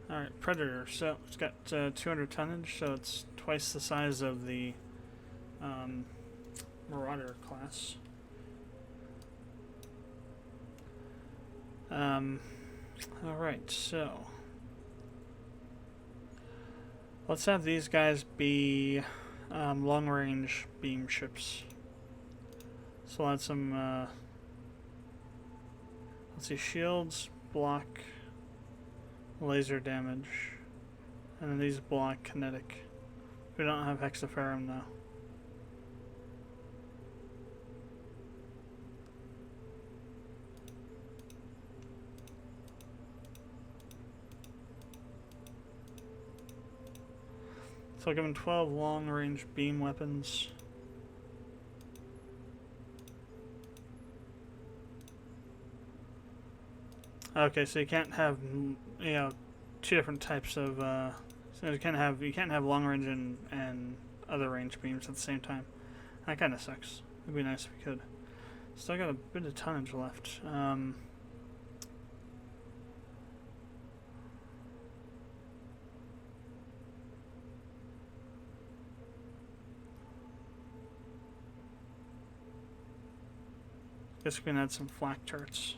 Speaker 1: Alright, Predator. So it's got 200 tonnage, so it's twice the size of the Marauder class. Alright, so let's have these guys be long-range beam ships. So I'll add some, let's see, shields, block, laser damage, and then these block kinetic. We don't have hexaferrum though. So I'll give him 12 long-range beam weapons. Okay, so you can't have, two different types of. So you can't have long-range and other range beams at the same time. That kind of sucks. It'd be nice if we could. Still got a bit of tonnage left. Guess we can add some flak turrets.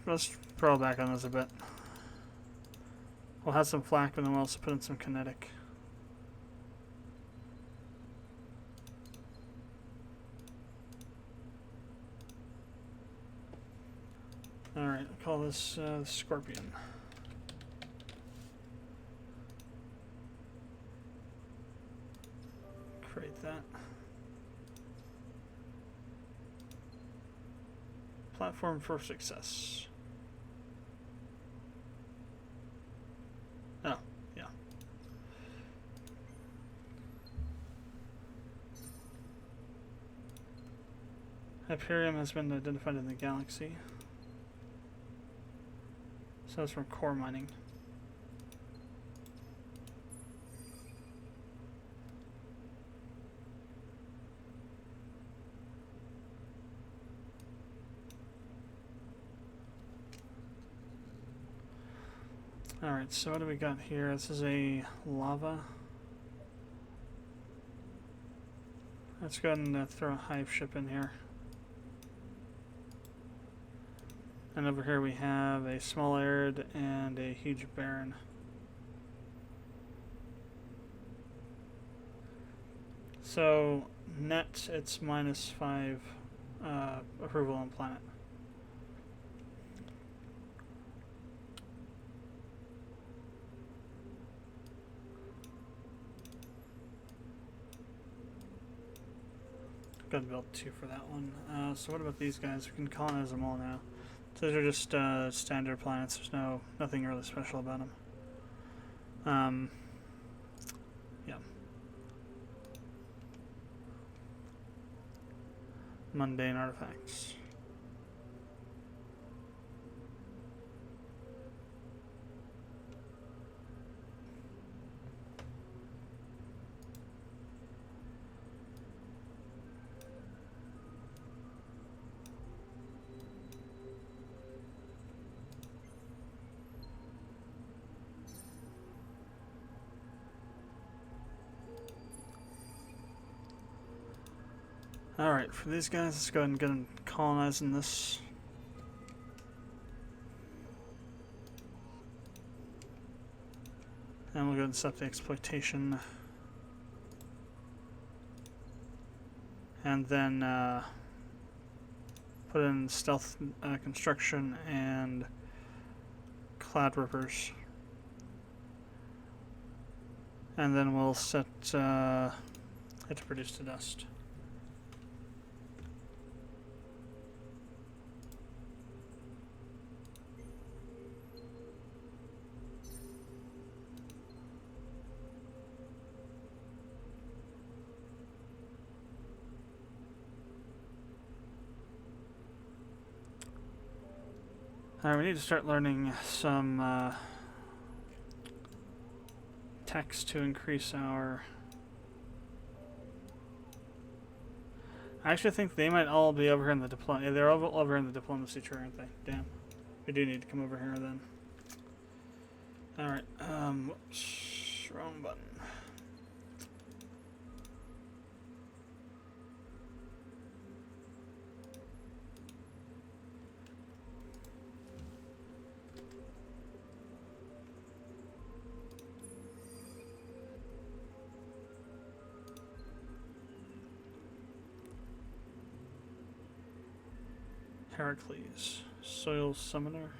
Speaker 1: Let's throw back on this a bit. We'll have some flak, but then we'll also put in some kinetic. Alright, I'll call this Scorpion. Create that. Platform for success. Oh, yeah. Hyperium has been identified in the galaxy. So it's from core mining. Alright, so what do we got here? This is a lava. Let's go ahead and throw a hive ship in here. And over here we have a small arid and a huge barren. So net it's -5 approval on planet. Go ahead and build 2 for that one. So what about these guys? We can colonize them all now. So these are just standard planets. There's nothing really special about them. Yeah. Mundane artifacts. Alright, for these guys, let's go ahead and get them colonizing this. And we'll go and set the exploitation. and then put in stealth construction and cloud rippers. And then we'll set it to produce to dust. Alright, we need to start learning some text to increase our... I actually think they might all be over here in the diplomacy. Yeah, they're all over here in the diplomacy tree, aren't they? Damn. We do need to come over here then. Alright, whoops, wrong button. Heracles, Soil Summoner.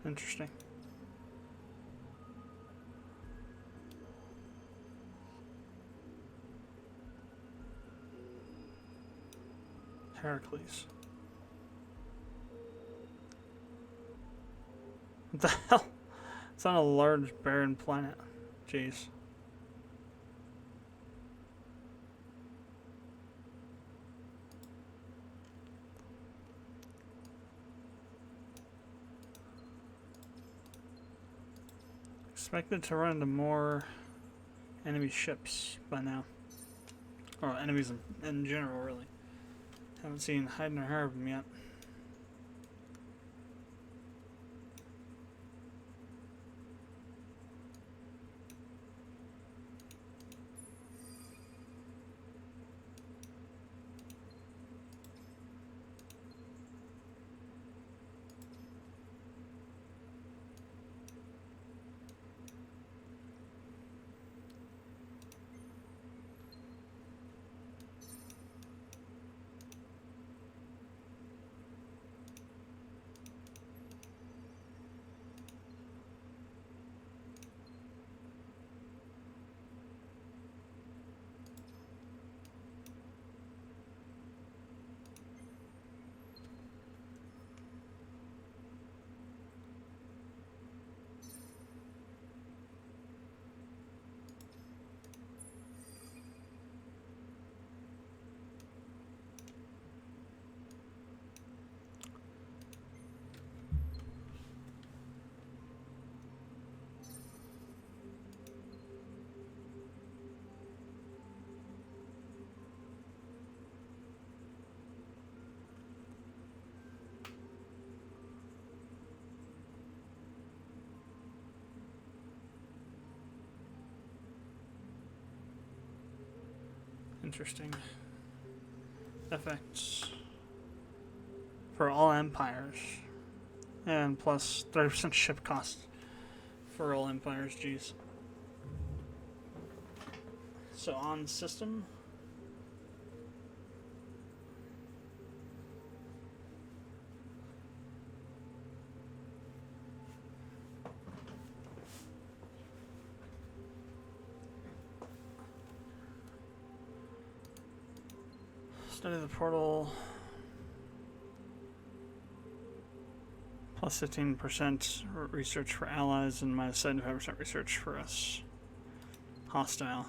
Speaker 1: Interesting. Heracles. What the hell? It's on a large barren planet. Jeez. Expected to run into more enemy ships by now. Or enemies in general, really. Haven't seen hide nor hair of them yet. Interesting. Effects for all empires. And plus 30% ship cost for all empires, geez. So on system. Study the portal. Plus 15% research for allies and minus 75% research for us. Hostile.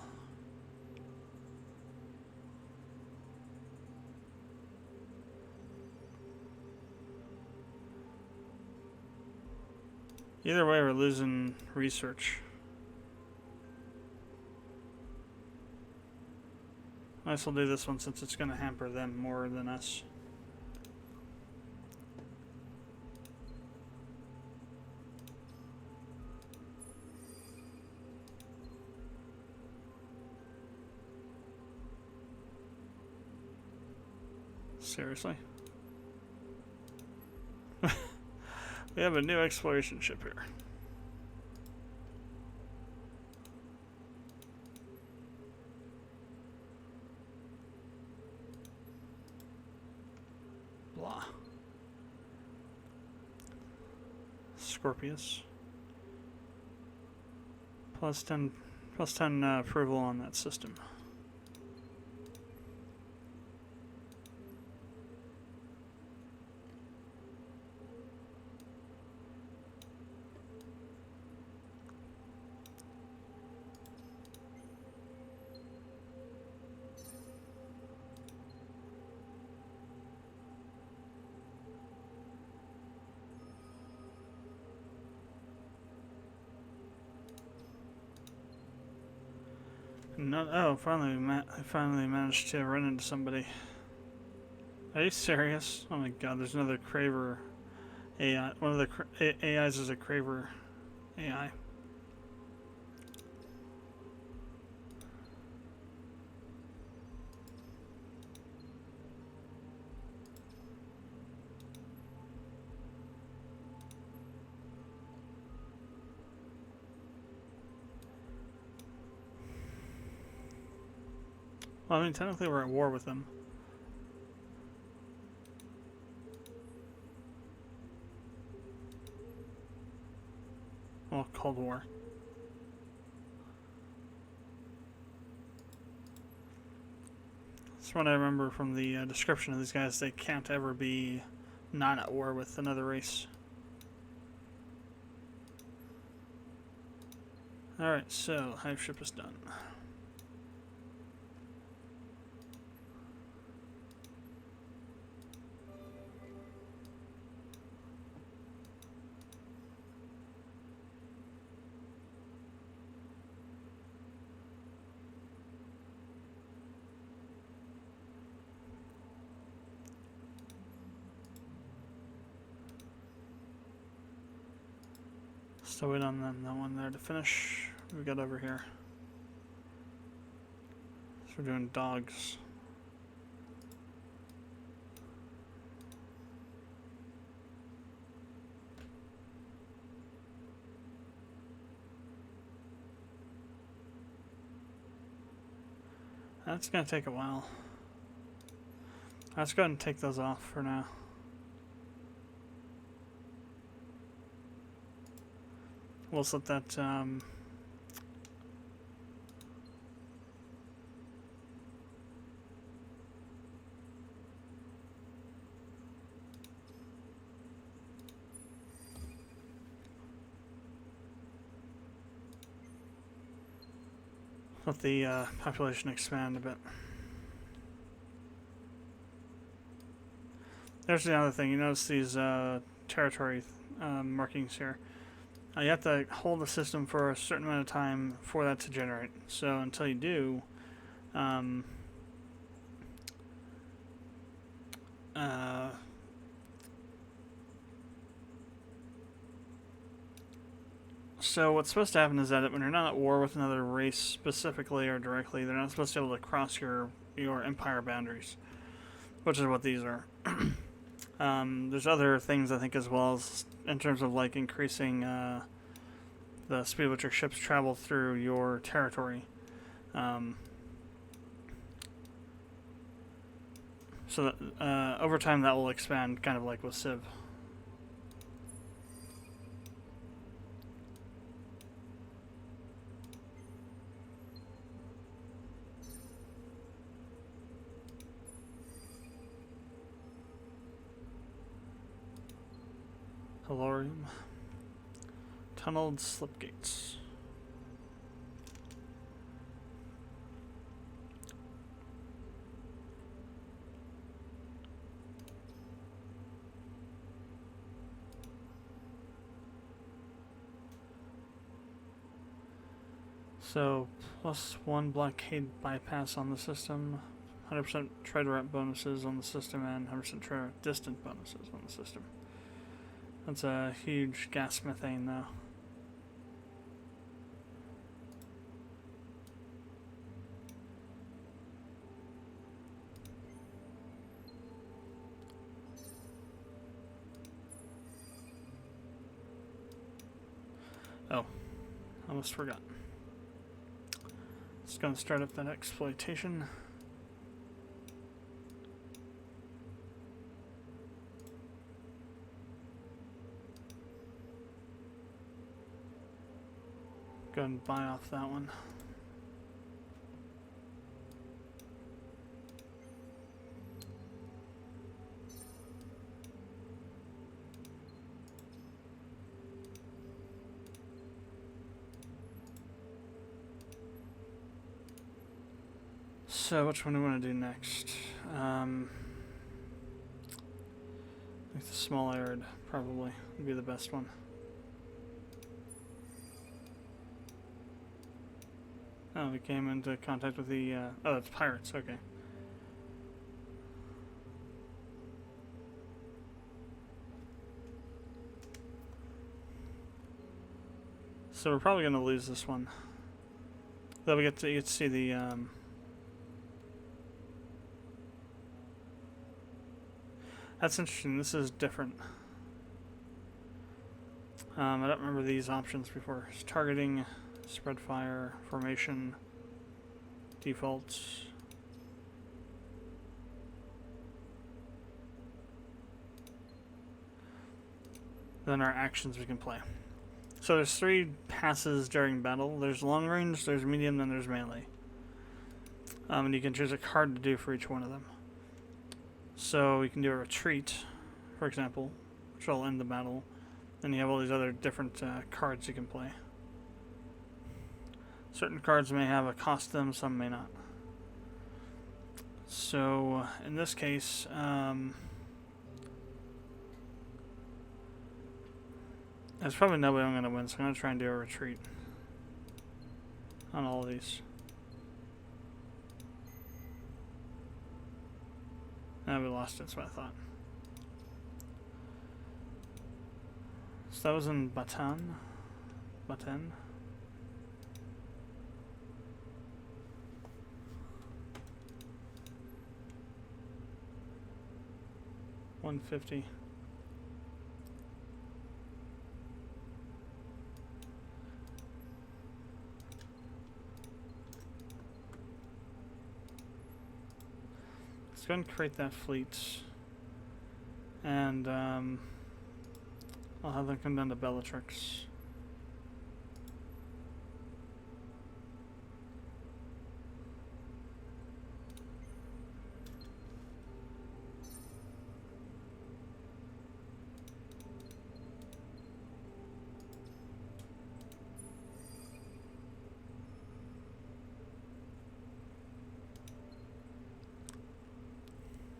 Speaker 1: Either way, we're losing research. Might as well do this one since it's going to hamper them more than us. Seriously? We have a new exploration ship here. Blah. Scorpius. Plus 10 approval on that system. No, oh, I finally managed to run into somebody. Are you serious? Oh my god, there's another Craver AI. One of the AIs is a Craver AI. Well, I mean, technically we're at war with them. Well, Cold War. That's what I remember from the description of these guys. They can't ever be not at war with another race. Alright, so Hive ship is done. Still wait on that one there to finish. What we got over here? So we're doing dogs. That's gonna take a while. Let's go ahead and take those off for now. We'll set that let the population expand a bit. There's the other thing. You notice these territory markings here. You have to hold the system for a certain amount of time for that to generate. So until you do, so what's supposed to happen is that when you're not at war with another race specifically or directly, they're not supposed to be able to cross your empire boundaries, which is what these are. There's other things I think as well, as in terms of like increasing the speed at which your ships travel through your territory. So that over time that will expand, kind of like with Civ. Halorium. Tunneled slip gates. So, +1 blockade bypass on the system, 100% trade route bonuses on the system, and 100% trade route distant bonuses on the system. That's a huge gas methane, though. Oh, almost forgot. Just gonna start up that exploitation. Go ahead and buy off that one. So, which one do we want to do next? I think the small arid probably would be the best one. Oh, we came into contact with the, oh, it's pirates, okay. So we're probably going to lose this one. Though you get to see the, that's interesting, this is different. I don't remember these options before. It's targeting, spread fire, formation, defaults. Then our actions we can play. So there's 3 passes during battle. There's long range, there's medium, then there's melee. And you can choose a card to do for each one of them. So you can do a retreat, for example, which will end the battle. Then you have all these other different cards you can play. Certain cards may have a cost to them, some may not. So in this case, there's probably no way I'm going to win, so I'm going to try and do a retreat on all of these. And we lost it, that's what I thought. So that was in Baten. 150. Let's go and create that fleet. And I'll have them come down to Bellatrix.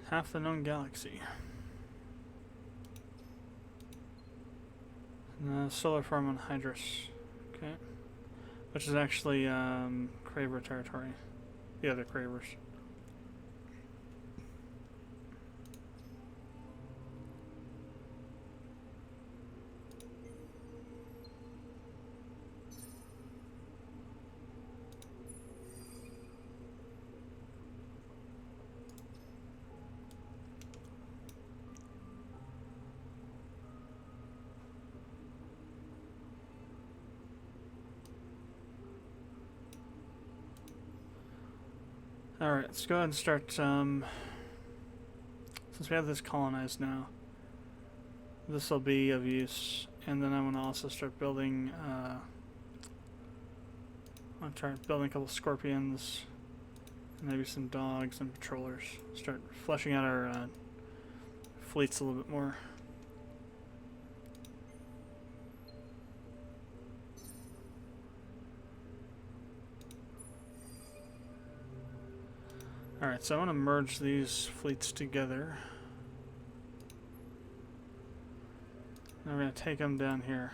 Speaker 1: Half the known galaxy. Solar farm on Hydrus. Okay. Which is actually Craver territory. The other Cravers. Alright, let's go ahead and start, since we have this colonized now, this will be of use, and then I want to also start building, I'll try building a couple scorpions, and maybe some dogs and patrollers. Start fleshing out our fleets a little bit more. Alright, so I want to merge these fleets together. Now we're going to take them down here.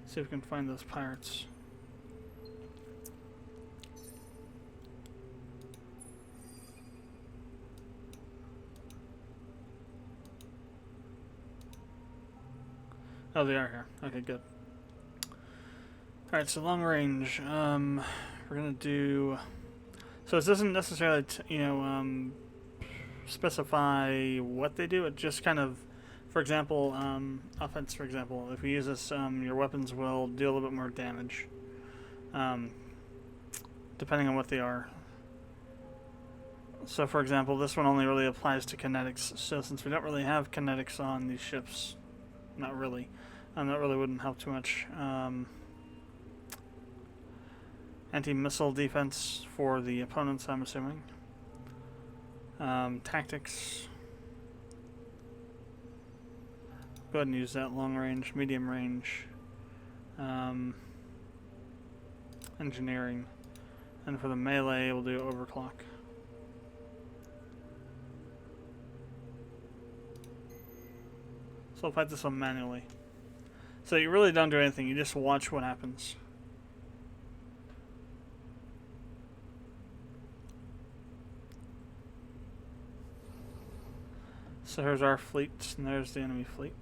Speaker 1: See if we can find those pirates. Oh, they are here. Okay, good. Alright, so long range, we're gonna do, so it doesn't necessarily, specify what they do, it just kind of For example, offense, for example, if you use this, your weapons will deal a little bit more damage, depending on what they are. So, for example, this one only really applies to kinetics. So, since we don't really have kinetics on these ships, not really, that really wouldn't help too much. Anti-missile defense for the opponents, I'm assuming. Tactics. Go ahead and use that. Long range, medium range. Engineering. And for the melee, we'll do overclock. So I'll fight this one manually. So you really don't do anything, you just watch what happens. So here's our fleet, and there's the enemy fleet.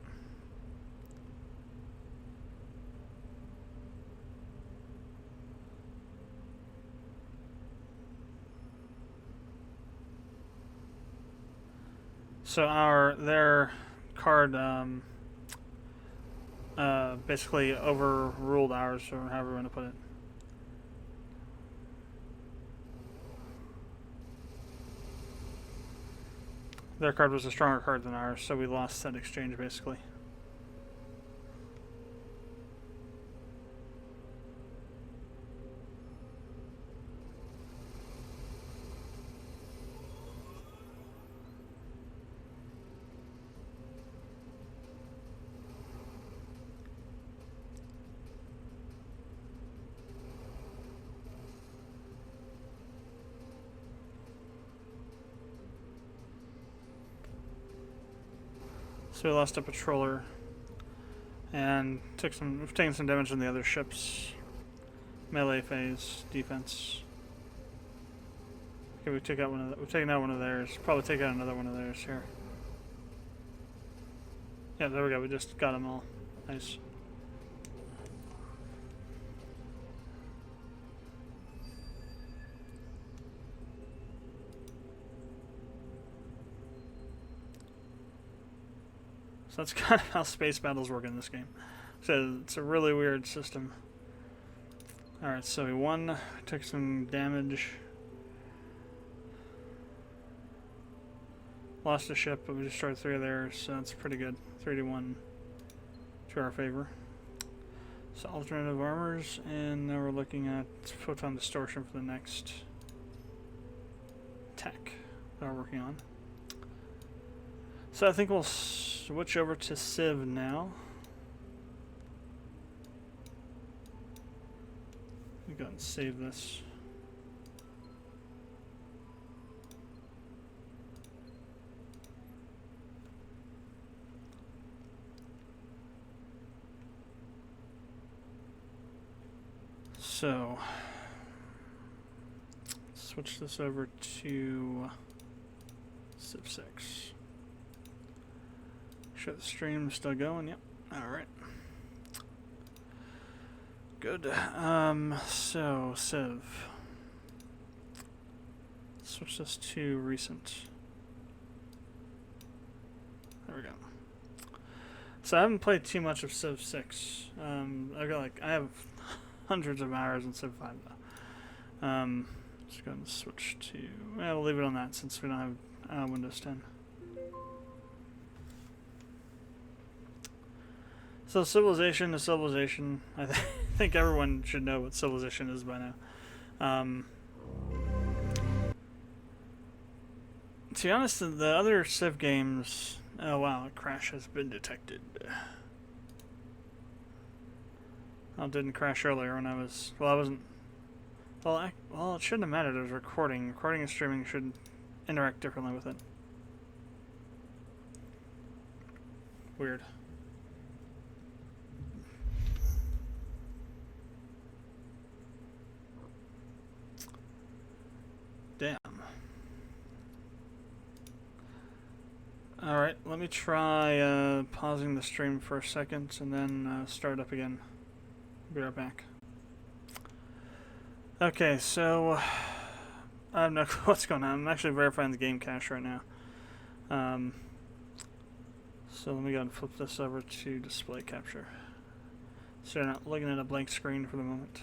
Speaker 1: So their card basically overruled ours, or however you want to put it. Their card was a stronger card than ours, so we lost that exchange basically. So we lost a patroller, and we've taken some damage on the other ships. Melee phase, defense. Okay, we've taken out one of theirs. Probably take out another one of theirs here. Yeah, there we go. We just got them all. Nice. So that's kind of how space battles work in this game. So it's a really weird system. Alright, so we won, took some damage. Lost a ship, but we destroyed 3 of theirs, so that's pretty good. 3-1 to our favor. So alternative armors, and now we're looking at photon distortion for the next tech that we're working on. So I think we'll switch over to Civ now. Let me go and save this. So, switch this over to Civ 6. Sure the stream's still going, yep. Alright. Good. So, Civ. Switch this to recent. There we go. So I haven't played too much of Civ 6. I have hundreds of hours in Civ 5 though. Just go and switch to, we'll leave it on that since we don't have Windows 10. So Civilization is Civilization. I think everyone should know what Civilization is by now. To be honest, the other Civ games... Oh wow, a crash has been detected. It didn't crash earlier when I was... Well, I wasn't... Well, it shouldn't have mattered. It was recording. Recording and streaming should interact differently with it. Weird. Damn. Alright, let me try pausing the stream for a second and then start up again. Be right back. Okay, so I have no clue what's going on. I'm actually verifying the game cache right now. So let me go and flip this over to display capture. So you're not looking at a blank screen for the moment.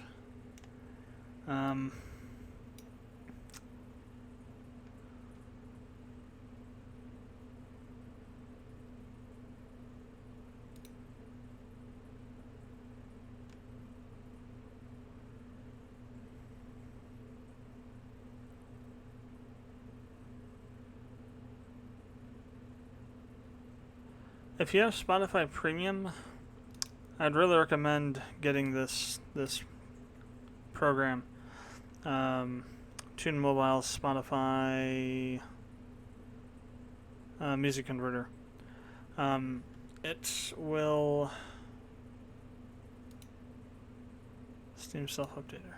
Speaker 1: If you have Spotify Premium, I'd really recommend getting this program. Tune Mobile Spotify Music Converter. It will Steam Self Updater.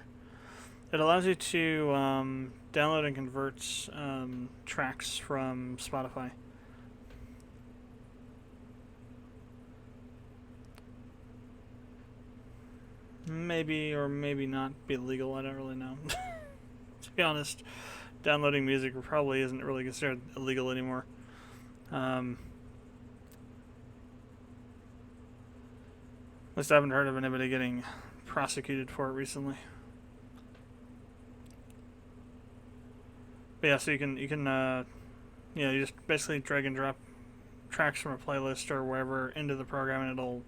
Speaker 1: It allows you to download and convert tracks from Spotify. Maybe or maybe not be legal. I don't really know. To be honest, downloading music probably isn't really considered illegal anymore. At least I haven't heard of anybody getting prosecuted for it recently. But yeah, so you just basically drag and drop tracks from a playlist or wherever into the program, and it'll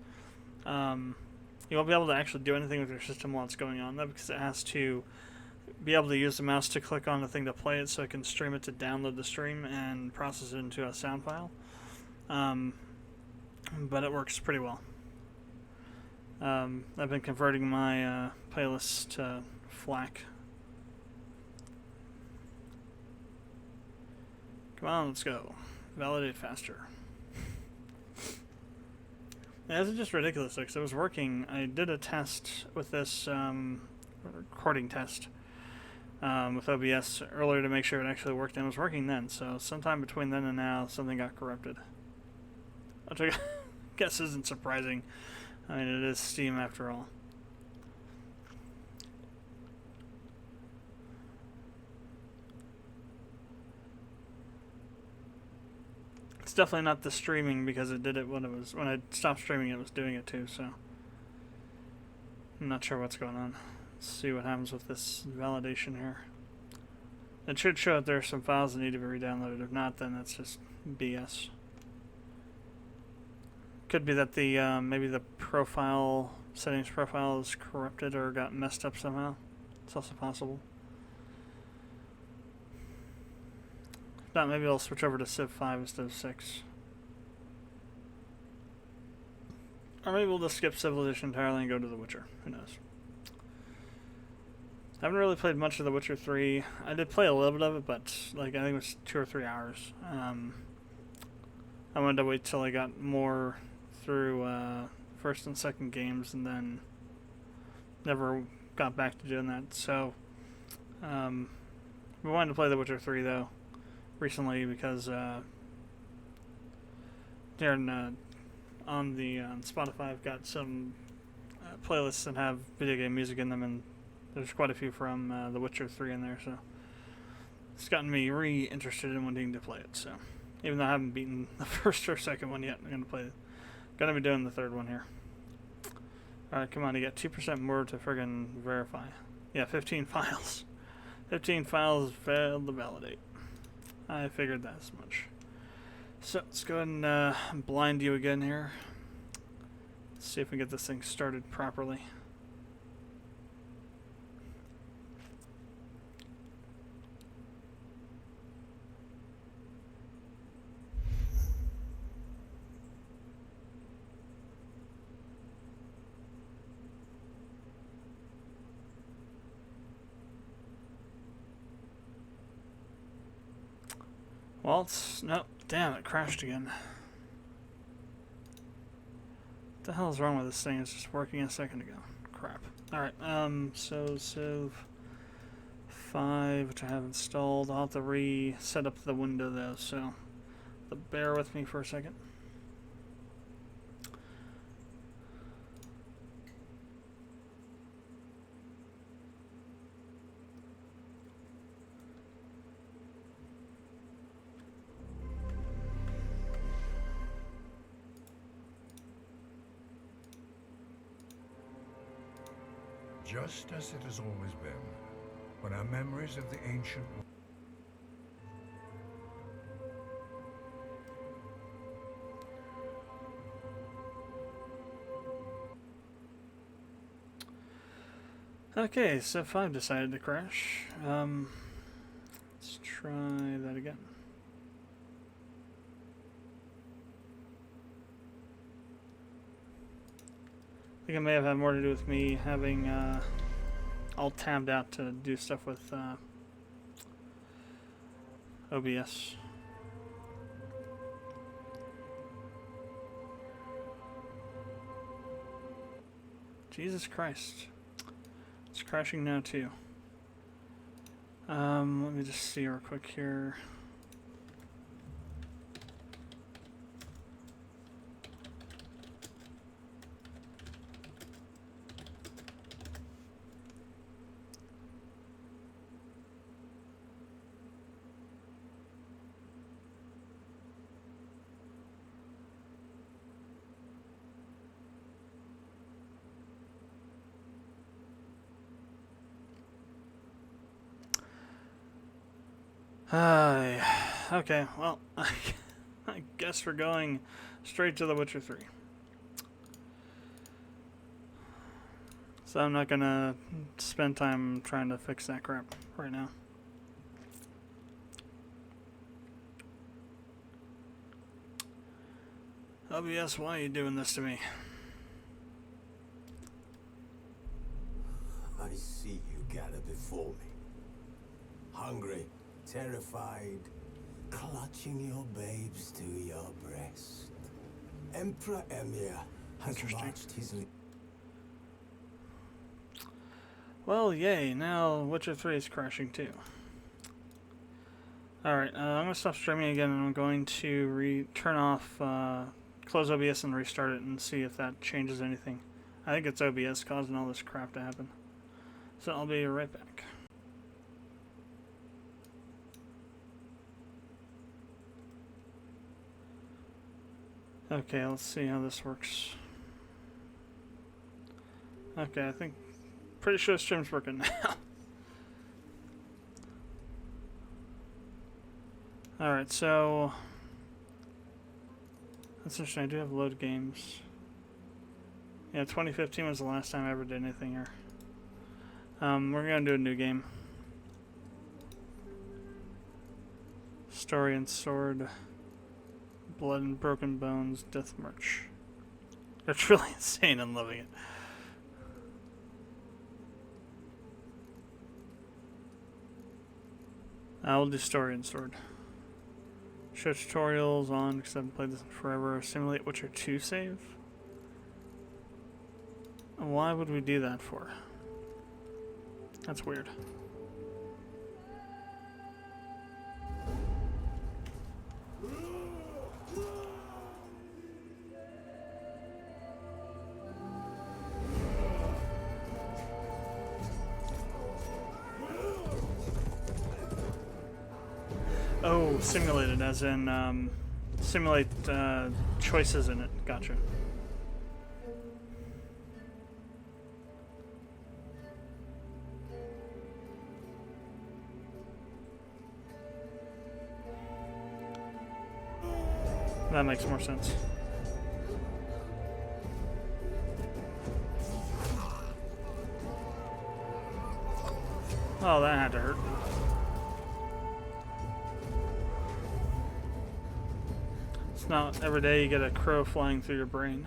Speaker 1: you won't be able to actually do anything with your system while it's going on, though, because it has to be able to use the mouse to click on the thing to play it, so it can stream it to download the stream and process it into a sound file. But it works pretty well. I've been converting my playlists to FLAC. Come on, let's go. Validate faster. This is just ridiculous, because it was working. I did a test with this recording test with OBS earlier to make sure it actually worked, and it was working then. So sometime between then and now, something got corrupted. Which I guess isn't surprising. I mean, it is Steam after all. It's definitely not the streaming, because it did it when I stopped streaming, it was doing it too, so I'm not sure what's going on. Let's see what happens with this validation here. It should show that there are some files that need to be re-downloaded. If not, then that's just BS. Could be that the maybe the settings profile is corrupted or got messed up somehow. It's also possible. If not, maybe I'll switch over to Civ 5 instead of 6. Or maybe we'll just skip Civilization entirely and go to The Witcher. Who knows? I haven't really played much of The Witcher 3. I did play a little bit of it, but I think it was 2 or 3 hours. I wanted to wait till I got more through first and second games, and then never got back to doing that. So we wanted to play The Witcher 3 though recently, because here on Spotify I've got some playlists that have video game music in them, and there's quite a few from The Witcher 3 in there, so it's gotten me re-interested in wanting to play it. So even though I haven't beaten the first or second one yet, I'm gonna be doing the third one here. Alright, come on, you got 2% more to friggin' verify. Yeah, 15 files. 15 files failed to validate. I figured that as much. So let's go ahead and blind you again here. Let's see if we get this thing started properly. Well, nope, damn, it crashed again. What the hell is wrong with this thing? It's just working a second ago. Crap. Alright, so Civ 5, which I have installed. I'll have to reset up the window though, so bear with me for a second.
Speaker 4: just as it has always been, when our memories of the ancient
Speaker 1: Okay, so 5 decided to crash. Let's try that again. I think it may have had more to do with me having all tabbed out to do stuff with OBS. Jesus Christ. It's crashing now too. Let me just see real quick here. Okay, well, I guess we're going straight to The Witcher 3. So I'm not gonna spend time trying to fix that crap right now. OBS, why are you doing this to me?
Speaker 5: I see you gather before me. Hungry, terrified, clutching your babes to your breast. Emperor Emir has marched his...
Speaker 1: Well, yay, now Witcher 3 is crashing too. Alright, I'm going to stop streaming again and I'm going to turn off, close OBS and restart it and see if that changes anything. I think it's OBS causing all this crap to happen. So I'll be right back. Okay, let's see how this works. Okay, I think... Pretty sure the stream's working now. Alright, so... That's interesting, I do have load games. Yeah, 2015 was the last time I ever did anything here. We're gonna do a new game. Story and Sword. Blood and Broken Bones, Death March. It's really insane, I'm loving it. I'll do Story and Sword. Show tutorials on, because I haven't played this in forever. Simulate Witcher 2 save? Why would we do that for? That's weird. Oh, simulated, as in, simulate choices in it. Gotcha. That makes more sense. Oh, that had to hurt. It's not every day you get a crow flying through your brain.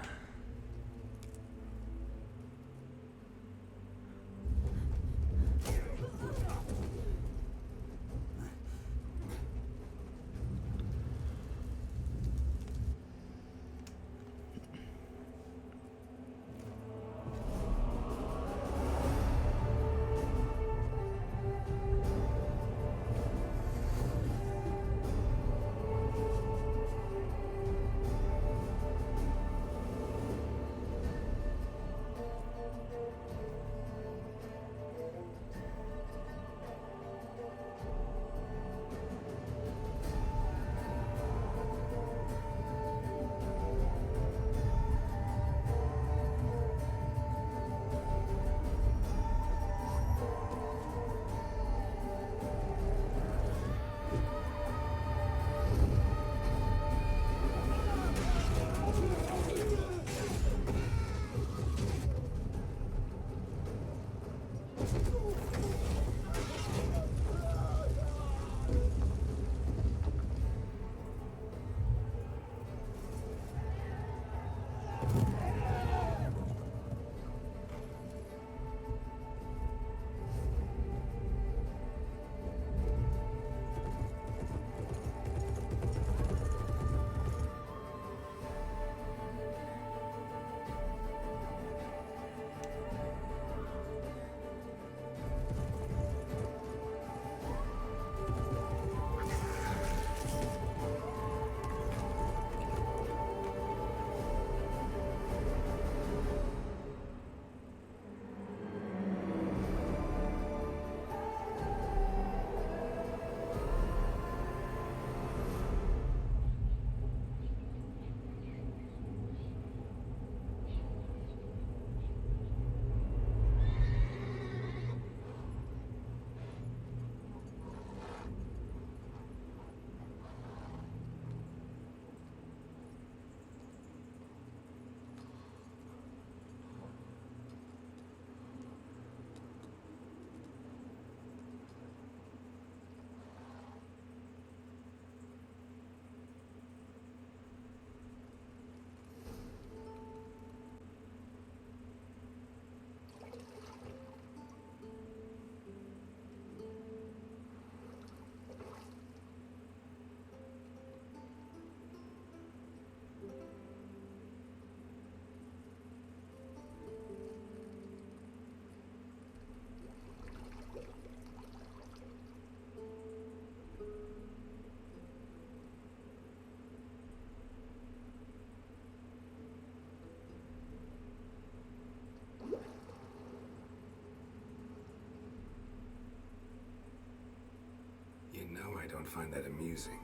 Speaker 5: know I don't find that amusing.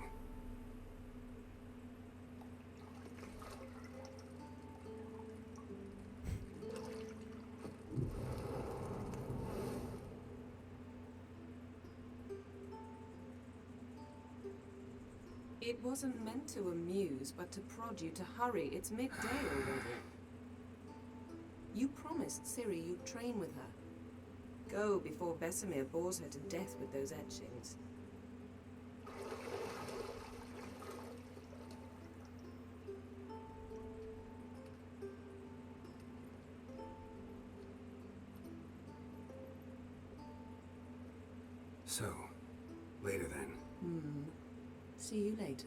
Speaker 6: It wasn't meant to amuse, but to prod you to hurry. It's midday already. You promised Ciri you'd train with her. Go before Vesemir bores her to death with those etchings.
Speaker 5: So, later then.
Speaker 6: See you later.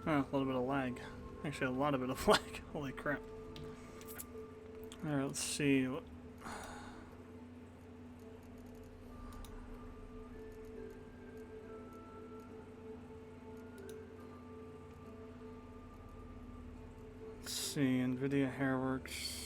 Speaker 1: Oh, a little bit of lag. Actually, a lot of bit of lag. Holy crap. Alright, let's see. Let's see, NVIDIA Hairworks.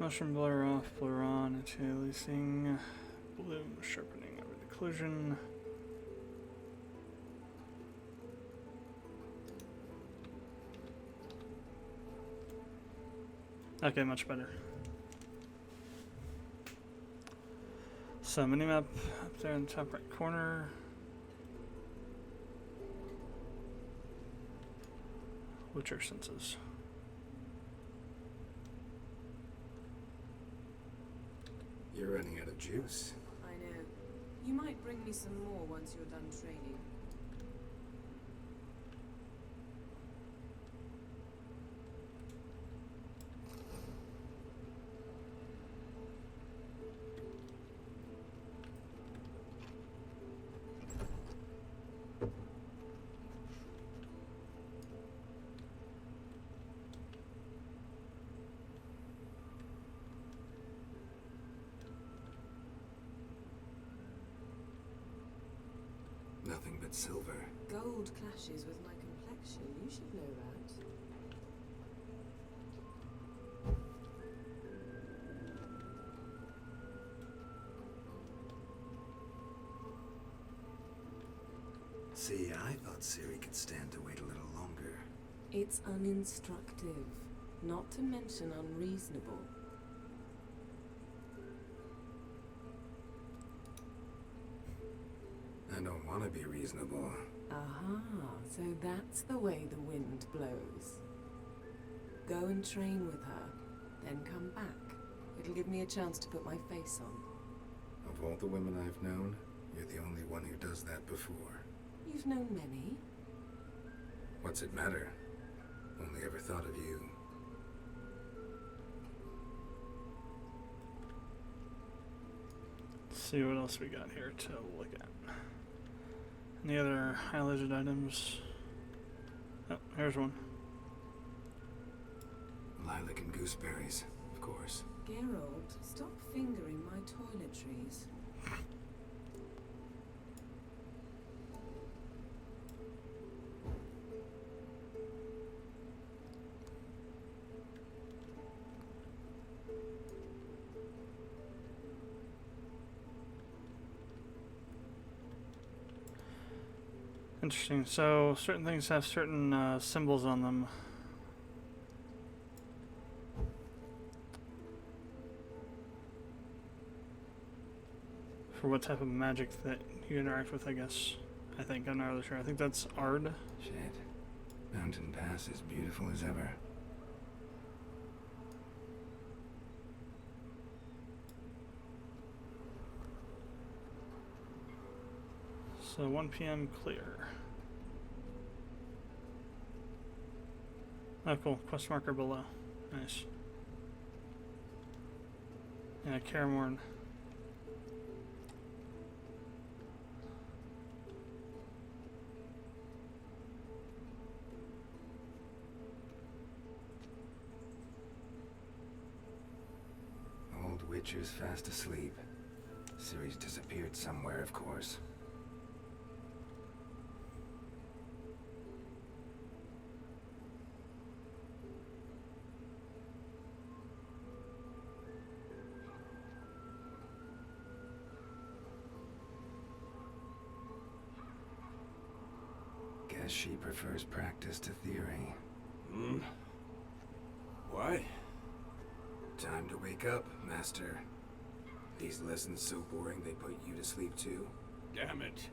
Speaker 1: Mushroom blur off, blur on, anti-aliasing, bloom, sharpening over the occlusion. Okay, much better. So minimap up there in the top right corner. Witcher senses.
Speaker 5: You're running out of juice.
Speaker 6: I know. You might bring me some more once you're done training.
Speaker 5: Nothing but silver.
Speaker 6: Gold clashes with my complexion. You should know that.
Speaker 5: See, I thought Ciri could stand to wait a little longer.
Speaker 6: It's uninstructive, not to mention unreasonable.
Speaker 5: I don't want to be reasonable.
Speaker 6: Aha, so that's the way the wind blows. Go and train with her, then come back. It'll give me a chance to put my face on.
Speaker 7: Of all the women I've known, you're the only one who does that before.
Speaker 6: You've known many.
Speaker 7: What's it matter? Only ever thought of you.
Speaker 1: Let's see what else we got here to look at. Any other highlighted items? Oh, here's one.
Speaker 7: Lilac and gooseberries, of course.
Speaker 6: Geralt, stop fingering my toiletries.
Speaker 1: Interesting. So certain things have certain symbols on them. For what type of magic that you interact with, I guess. I think, I'm not really sure. I think that's Ard.
Speaker 7: Shit. Mountain Pass is beautiful as ever.
Speaker 1: So 1 p.m. clear. Oh, cool. Quest marker below. Nice. Yeah, Karamorn.
Speaker 7: Old Witcher's fast asleep. Ciri's disappeared somewhere, of course. Guess she prefers practice to theory.
Speaker 5: Hmm? What?
Speaker 7: Time to wake up, Master. These lessons so boring they put you to sleep too.
Speaker 5: Damn it.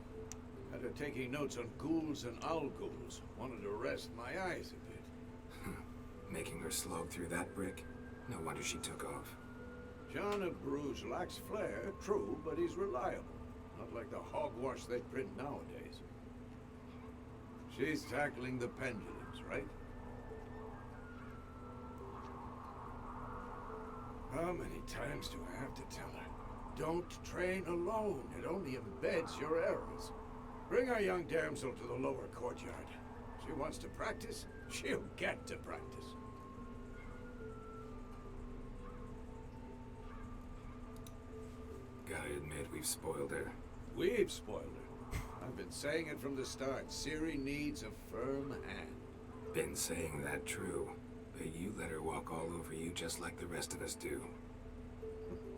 Speaker 5: After taking notes on ghouls and owl ghouls, wanted to rest my eyes a bit.
Speaker 7: Making her slog through that brick? No wonder she took off.
Speaker 5: John of Bruges lacks flair, true, but he's reliable. Not like the hogwash they print nowadays. She's tackling the pendulums, right? How many times do I have to tell her? Don't train alone. It only embeds your errors. Bring our young damsel to the lower courtyard. She wants to practice, she'll get to practice.
Speaker 7: Gotta admit, we've spoiled her.
Speaker 5: We've spoiled her. I've been saying it from the start. Ciri needs a firm hand.
Speaker 7: Been saying that true, but you let her walk all over you just like the rest of us do.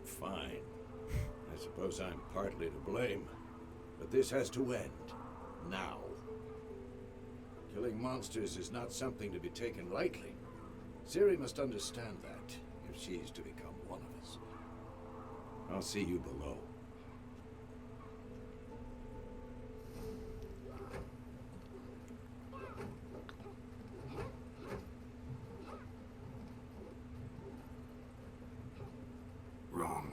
Speaker 5: Fine. I suppose I'm partly to blame. But this has to end. Now. Killing monsters is not something to be taken lightly. Ciri must understand that, if she is to become one of us. I'll see you below.
Speaker 7: Wrong.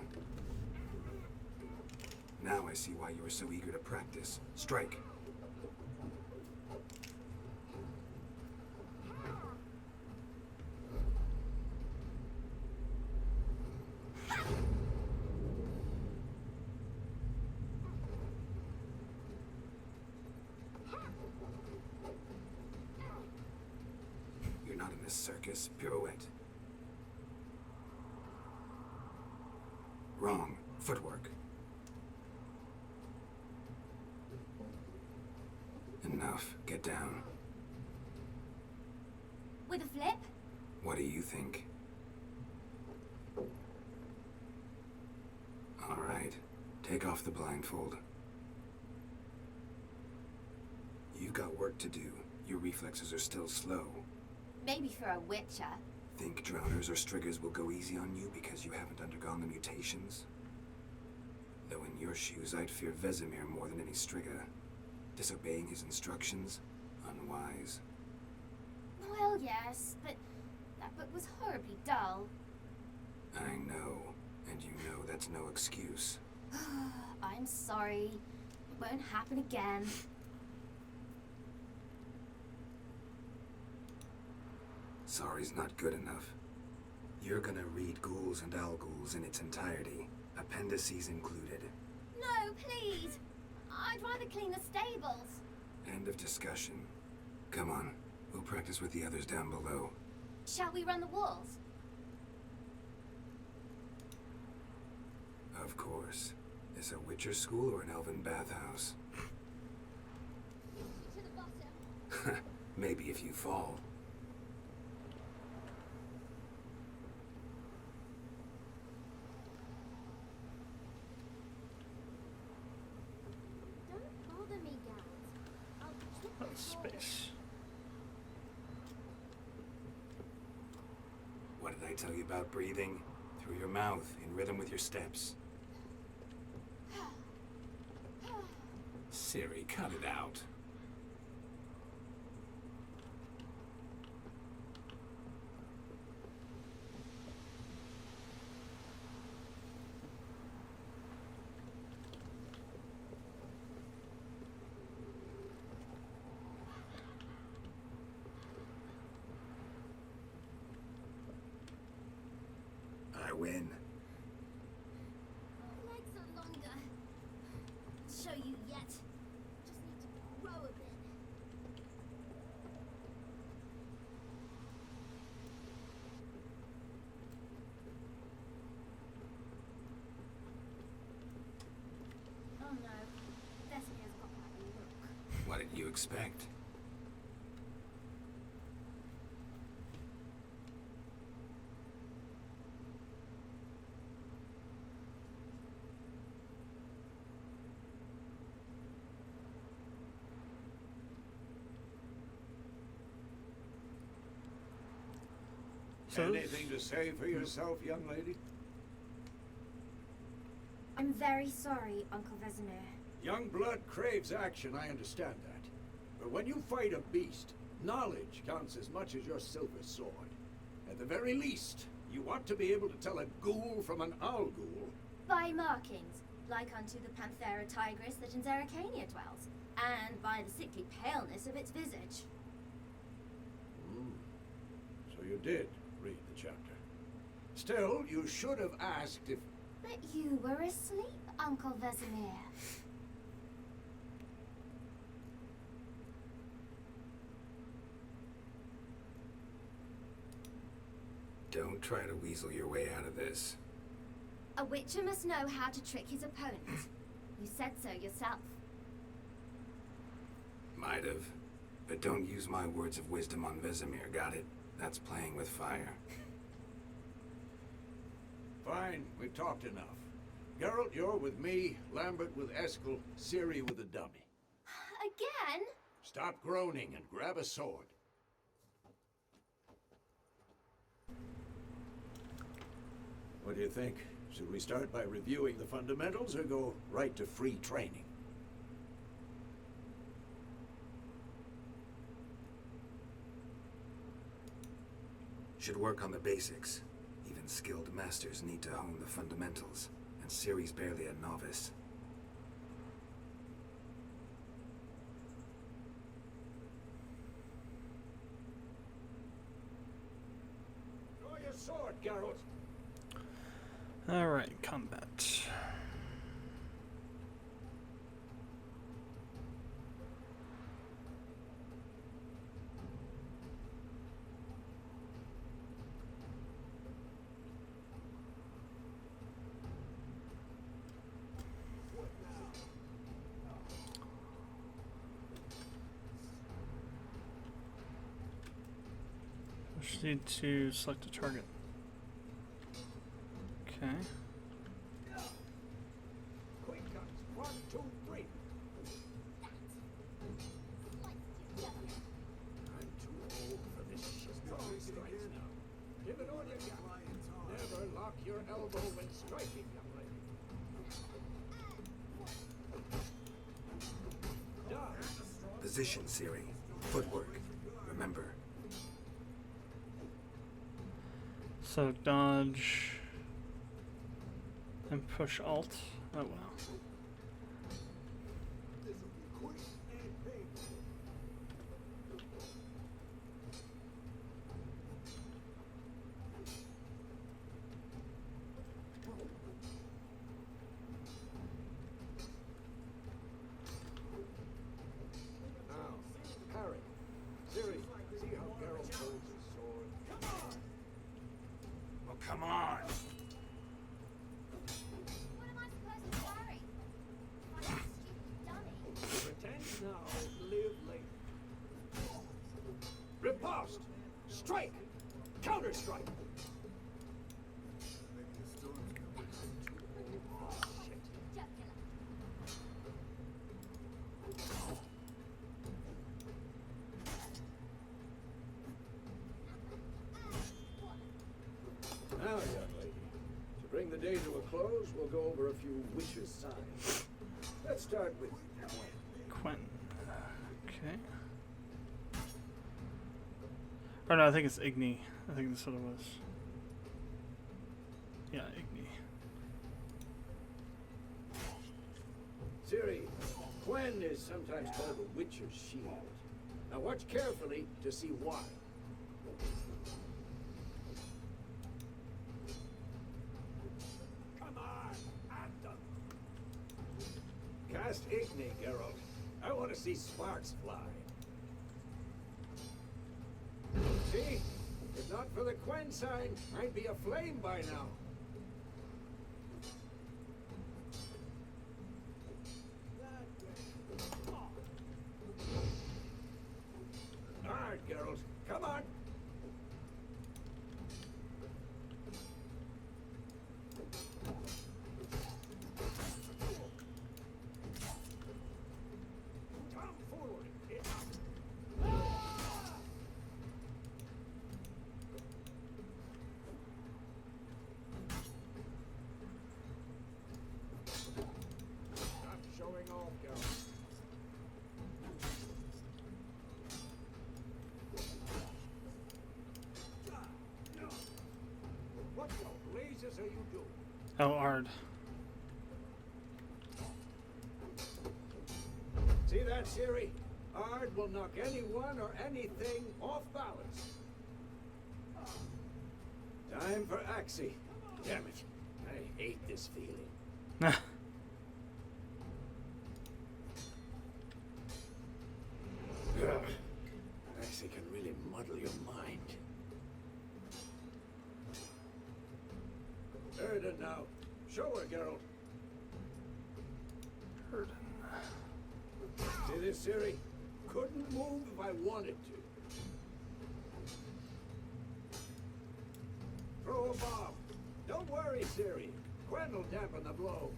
Speaker 7: Now I see why you were so eager to practice. Strike. You're not in this circus. Pirouette. Wrong. Footwork. Enough. Get down.
Speaker 8: With a flip?
Speaker 7: What do you think? All right. Take off the blindfold. You've got work to do. Your reflexes are still slow.
Speaker 8: Maybe for a witcher.
Speaker 7: Think drowners or striggers will go easy on you because you haven't undergone the mutations? Though in your shoes, I'd fear Vesemir more than any strigger. Disobeying his instructions? Unwise.
Speaker 8: Well, yes, but that book was horribly dull.
Speaker 7: I know. that's no excuse.
Speaker 8: I'm sorry. It won't happen again.
Speaker 7: Sorry's not good enough. You're gonna read Ghouls and Al-Ghouls in its entirety, appendices included.
Speaker 8: No, please. I'd rather clean the stables.
Speaker 7: End of discussion. Come on, we'll practice with the others down below.
Speaker 8: Shall we run the walls?
Speaker 7: Of course. Is a Witcher school or an elven bathhouse?
Speaker 8: To the bottom.
Speaker 7: Maybe if you fall.
Speaker 8: Don't bother me, Gals. I'll trip
Speaker 1: Oh,
Speaker 8: the floor.
Speaker 1: space.
Speaker 7: What did I tell you about breathing? Through your mouth, in rhythm with your steps. Siri, cut it out. I win.
Speaker 8: My legs are longer. I'll show you yet. Just need to grow a bit. Oh no. Vesimir's got that look.
Speaker 7: What did you expect?
Speaker 1: So
Speaker 4: Anything to say for yourself, young lady?
Speaker 8: I'm very sorry, Uncle Vesemir.
Speaker 9: Young blood craves action, I understand that. But when you fight a beast, knowledge counts as much as your silver sword. At the very least, you want to be able to tell a ghoul from an owl ghoul.
Speaker 8: By markings, like unto the Panthera tigris that in Zeracania dwells, and by the sickly paleness of its visage.
Speaker 9: So you did read the chapter. Still, you should have asked if...
Speaker 8: But you were asleep, Uncle Vesemir.
Speaker 7: Don't try to weasel your way out of this.
Speaker 8: A witcher must know how to trick his opponent. You said so yourself.
Speaker 7: Might have. But don't use my words of wisdom on Vesemir, got it? That's playing with fire.
Speaker 9: Fine, we've talked enough. Geralt, you're with me, Lambert with Eskel, Ciri with the dummy.
Speaker 8: Again?
Speaker 9: Stop groaning and grab a sword. What do you think? Should we start by reviewing the fundamentals or go right to free training?
Speaker 7: Should work on the basics. Even skilled masters need to hone the fundamentals, and Ciri's barely a novice.
Speaker 9: Draw your sword, Geralt.
Speaker 1: alright, combat. Just need to select a target. Okay.
Speaker 9: Quick guns. 1, 2, 3. I'm too old for this shit. Strikes now. Give it all you got. Never lock your elbow when striking, young lady. Dodge.
Speaker 7: Position, Ciri. Footwork. Remember.
Speaker 1: So dodge. And push Alt. Oh wow.
Speaker 9: Now, Harry, Siri, see how Geralt holds his sword?
Speaker 7: Well, come on!
Speaker 8: What am I supposed to worry? Like a stupid dummy.
Speaker 9: Pretend now, live later. Riposte! Strike! Counter-strike!
Speaker 8: Jocular.
Speaker 9: Now, young lady, to bring the day to a close, we'll go over a few witches' signs. Let's start with
Speaker 1: Quentin. Okay. Or no, I think it's Igni. I think that's what it was. Yeah, Igni.
Speaker 9: Ciri. Quen is sometimes called the Witcher's Shield. Now watch carefully to see why. Come on, at them. Cast Igni, Geralt. I want to see sparks fly. See? If not for the Quen sign, I'd be aflame by now. All right, Geralt. Come on. Come forward. Not showing off, Geralt. What the blazes are you doing?
Speaker 1: Oh, Ard.
Speaker 9: See that, Ciri? Ard will knock anyone or anything off balance. Time for Axie. Damn it. I hate this feeling. Ugh. Axie can really muddle your mind. Erden now. Show her, Geralt. See this, Ciri? Couldn't move if I wanted to. Throw a bomb. Don't worry, Ciri. Quen will dampen the blow.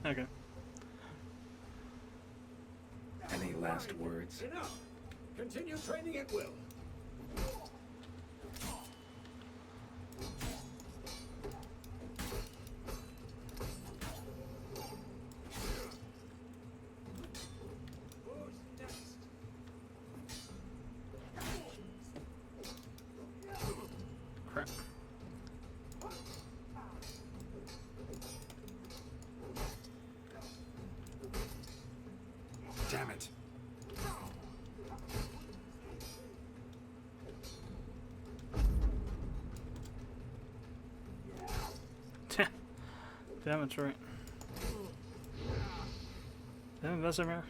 Speaker 1: Okay.
Speaker 7: Any last words?
Speaker 9: Enough. Continue training at will. Who's next?
Speaker 1: Crap.
Speaker 7: Damn it.
Speaker 1: Damn, it's right. Damn, Vesemir.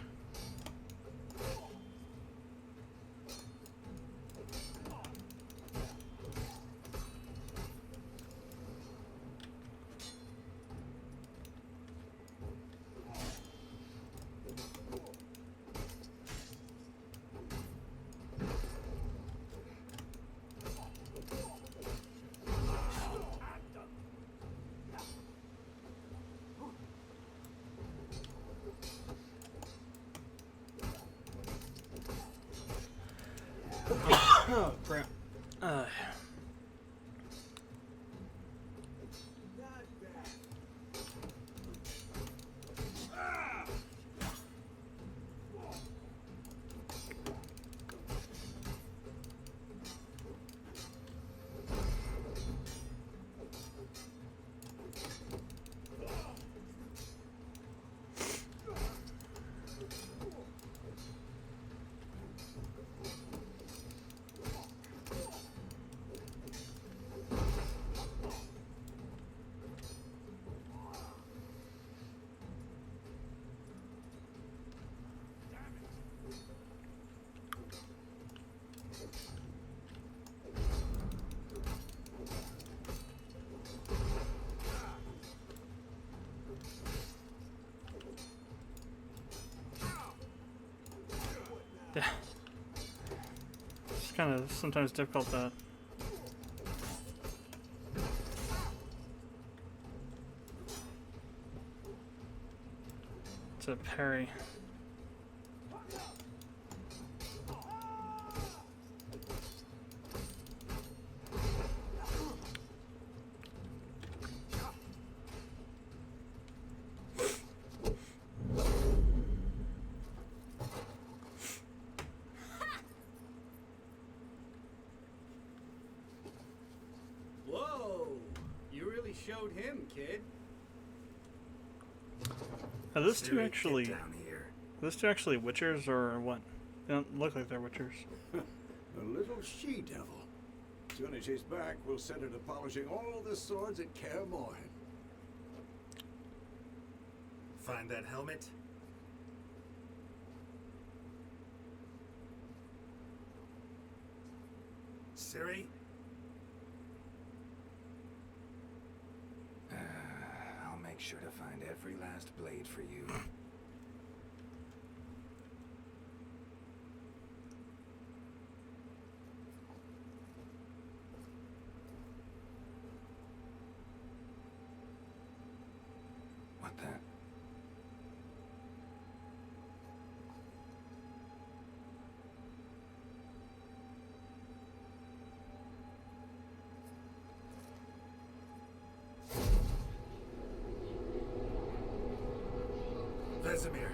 Speaker 1: Yeah. It's kind of sometimes difficult to parry.
Speaker 10: Whoa! You really showed him, kid.
Speaker 1: Are those two
Speaker 7: Siri,
Speaker 1: actually?
Speaker 7: get down here.
Speaker 1: Are those two actually witchers or what? They don't look like they're witchers.
Speaker 9: A little she-devil. Soon as she's back, we'll set her to polishing all the swords at Kaer Morhen.
Speaker 7: Find that helmet? Siri? I'll make sure to find every last blade for you. What the? Vesemir.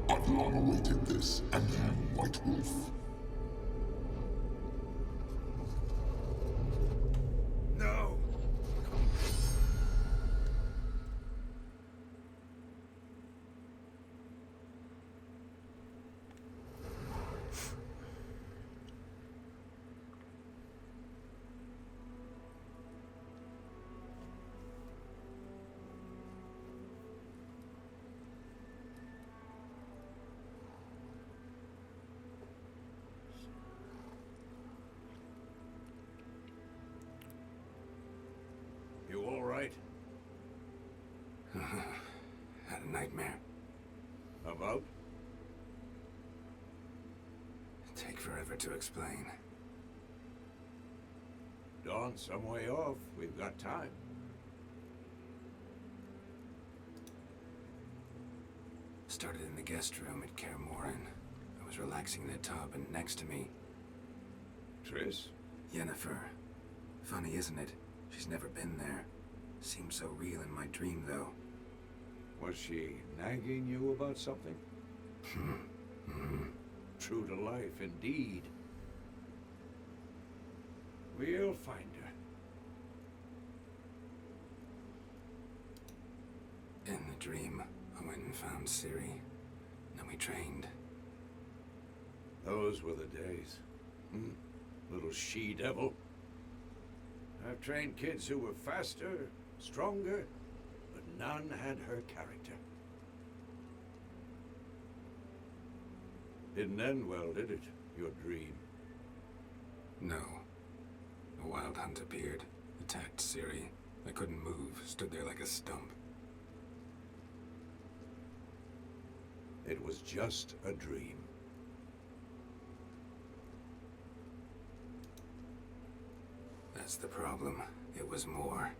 Speaker 11: I've long awaited this, and am White Wolf.
Speaker 7: No!
Speaker 9: You all right?
Speaker 7: Had a nightmare.
Speaker 9: About?
Speaker 7: Take forever to explain.
Speaker 9: Dawn's some way off. We've got time.
Speaker 7: Started in the guest room at Kaer Morhen. I was relaxing in a tub, and next to me,
Speaker 9: Triss?
Speaker 7: Yennefer. Funny, isn't it? She's never been there. Seemed so real in my dream, though.
Speaker 9: Was she nagging you about something? True to life, indeed. We'll find her.
Speaker 7: In the dream, I went and found Ciri. Then we trained.
Speaker 9: Those were the days. Little she-devil. I've trained kids who were faster, stronger, but none had her character. Didn't end well, did it? Your dream?
Speaker 7: No. A wild hunt appeared, attacked Ciri. I couldn't move, stood there like a stump.
Speaker 9: It was just a dream.
Speaker 7: That's the problem. It was more.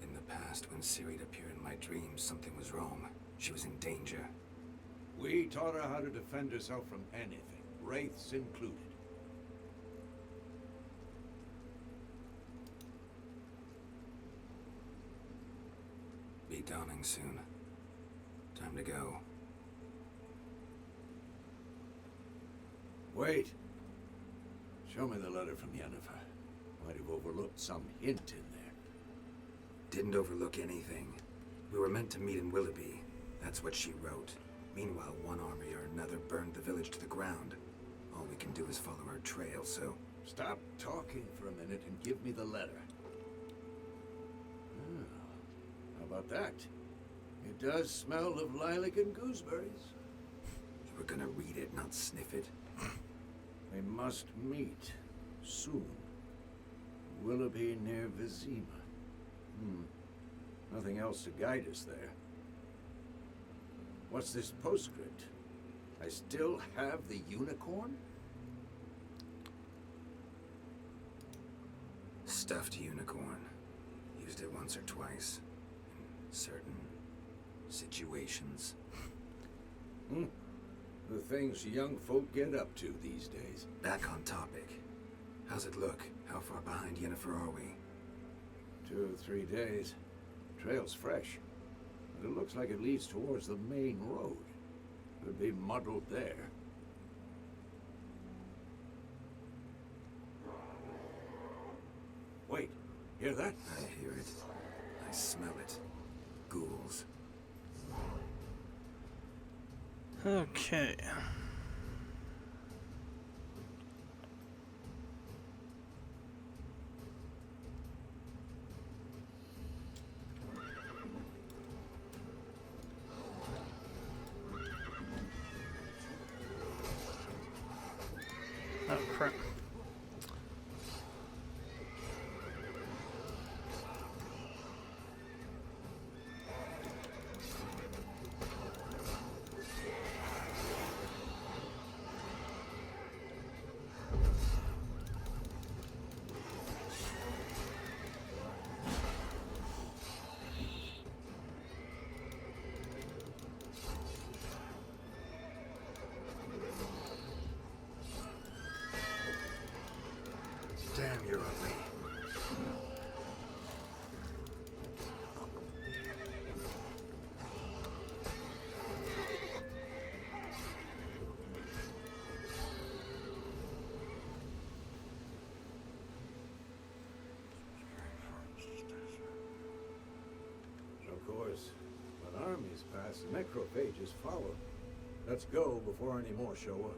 Speaker 7: In the past, when Ciri'd appear in my dreams, something was wrong. She was in danger.
Speaker 9: We taught her how to defend herself from anything, wraiths included.
Speaker 7: Be dawning soon. Time to go.
Speaker 9: Wait. Show me the letter from Yennefer. Might have overlooked some hint in there.
Speaker 7: Didn't overlook anything. We were meant to meet in Willoughby. That's what she wrote. Meanwhile, one army or another burned the village to the ground. All we can do is follow her trail, so...
Speaker 9: Stop talking for a minute and give me the letter. How about that? It does smell of lilac and gooseberries.
Speaker 7: You were gonna read it, not sniff it?
Speaker 9: We must meet soon. Willoughby near Vizima. Nothing else to guide us there. What's this postscript? I still have the unicorn?
Speaker 7: Stuffed unicorn. Used it once or twice. In certain situations.
Speaker 9: The things young folk get up to these days.
Speaker 7: Back on topic. How's it look? How far behind Yennefer are we?
Speaker 9: 2 or 3 days. Trail's fresh. But it looks like it leads towards the main road. Could be muddled there. Wait, hear that?
Speaker 7: I hear it. I smell it. Ghouls.
Speaker 1: Okay. Oh, crap.
Speaker 7: Damn, you're ugly.
Speaker 9: Of course, when armies pass, necrophages follow. Let's go before any more show up.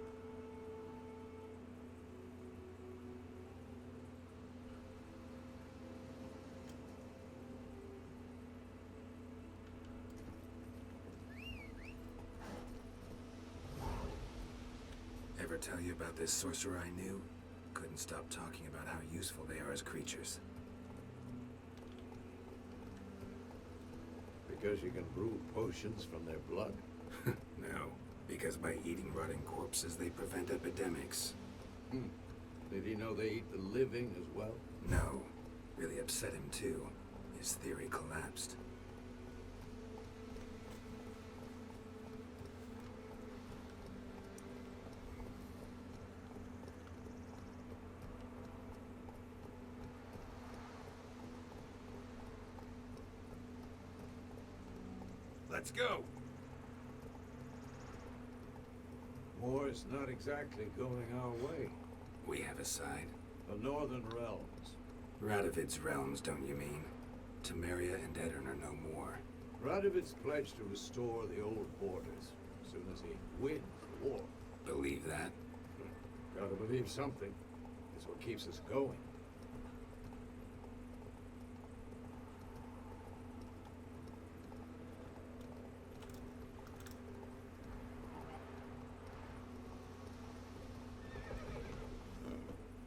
Speaker 7: Ever tell you about this sorcerer I knew? Couldn't stop talking about how useful they are as creatures.
Speaker 9: Because you can brew potions from their blood.
Speaker 7: No, because by eating rotting corpses, they prevent epidemics.
Speaker 9: Did he know they eat the living as well?
Speaker 7: No, really upset him too. His theory collapsed. Let's go!
Speaker 9: War's not exactly going our way.
Speaker 7: We have a side.
Speaker 9: The Northern Realms.
Speaker 7: Radovid's realms, don't you mean? Temeria and Edirn are no more.
Speaker 9: Radovid's pledged to restore the old borders as soon as he wins the war.
Speaker 7: Believe that?
Speaker 9: Gotta believe something. It's what keeps us going.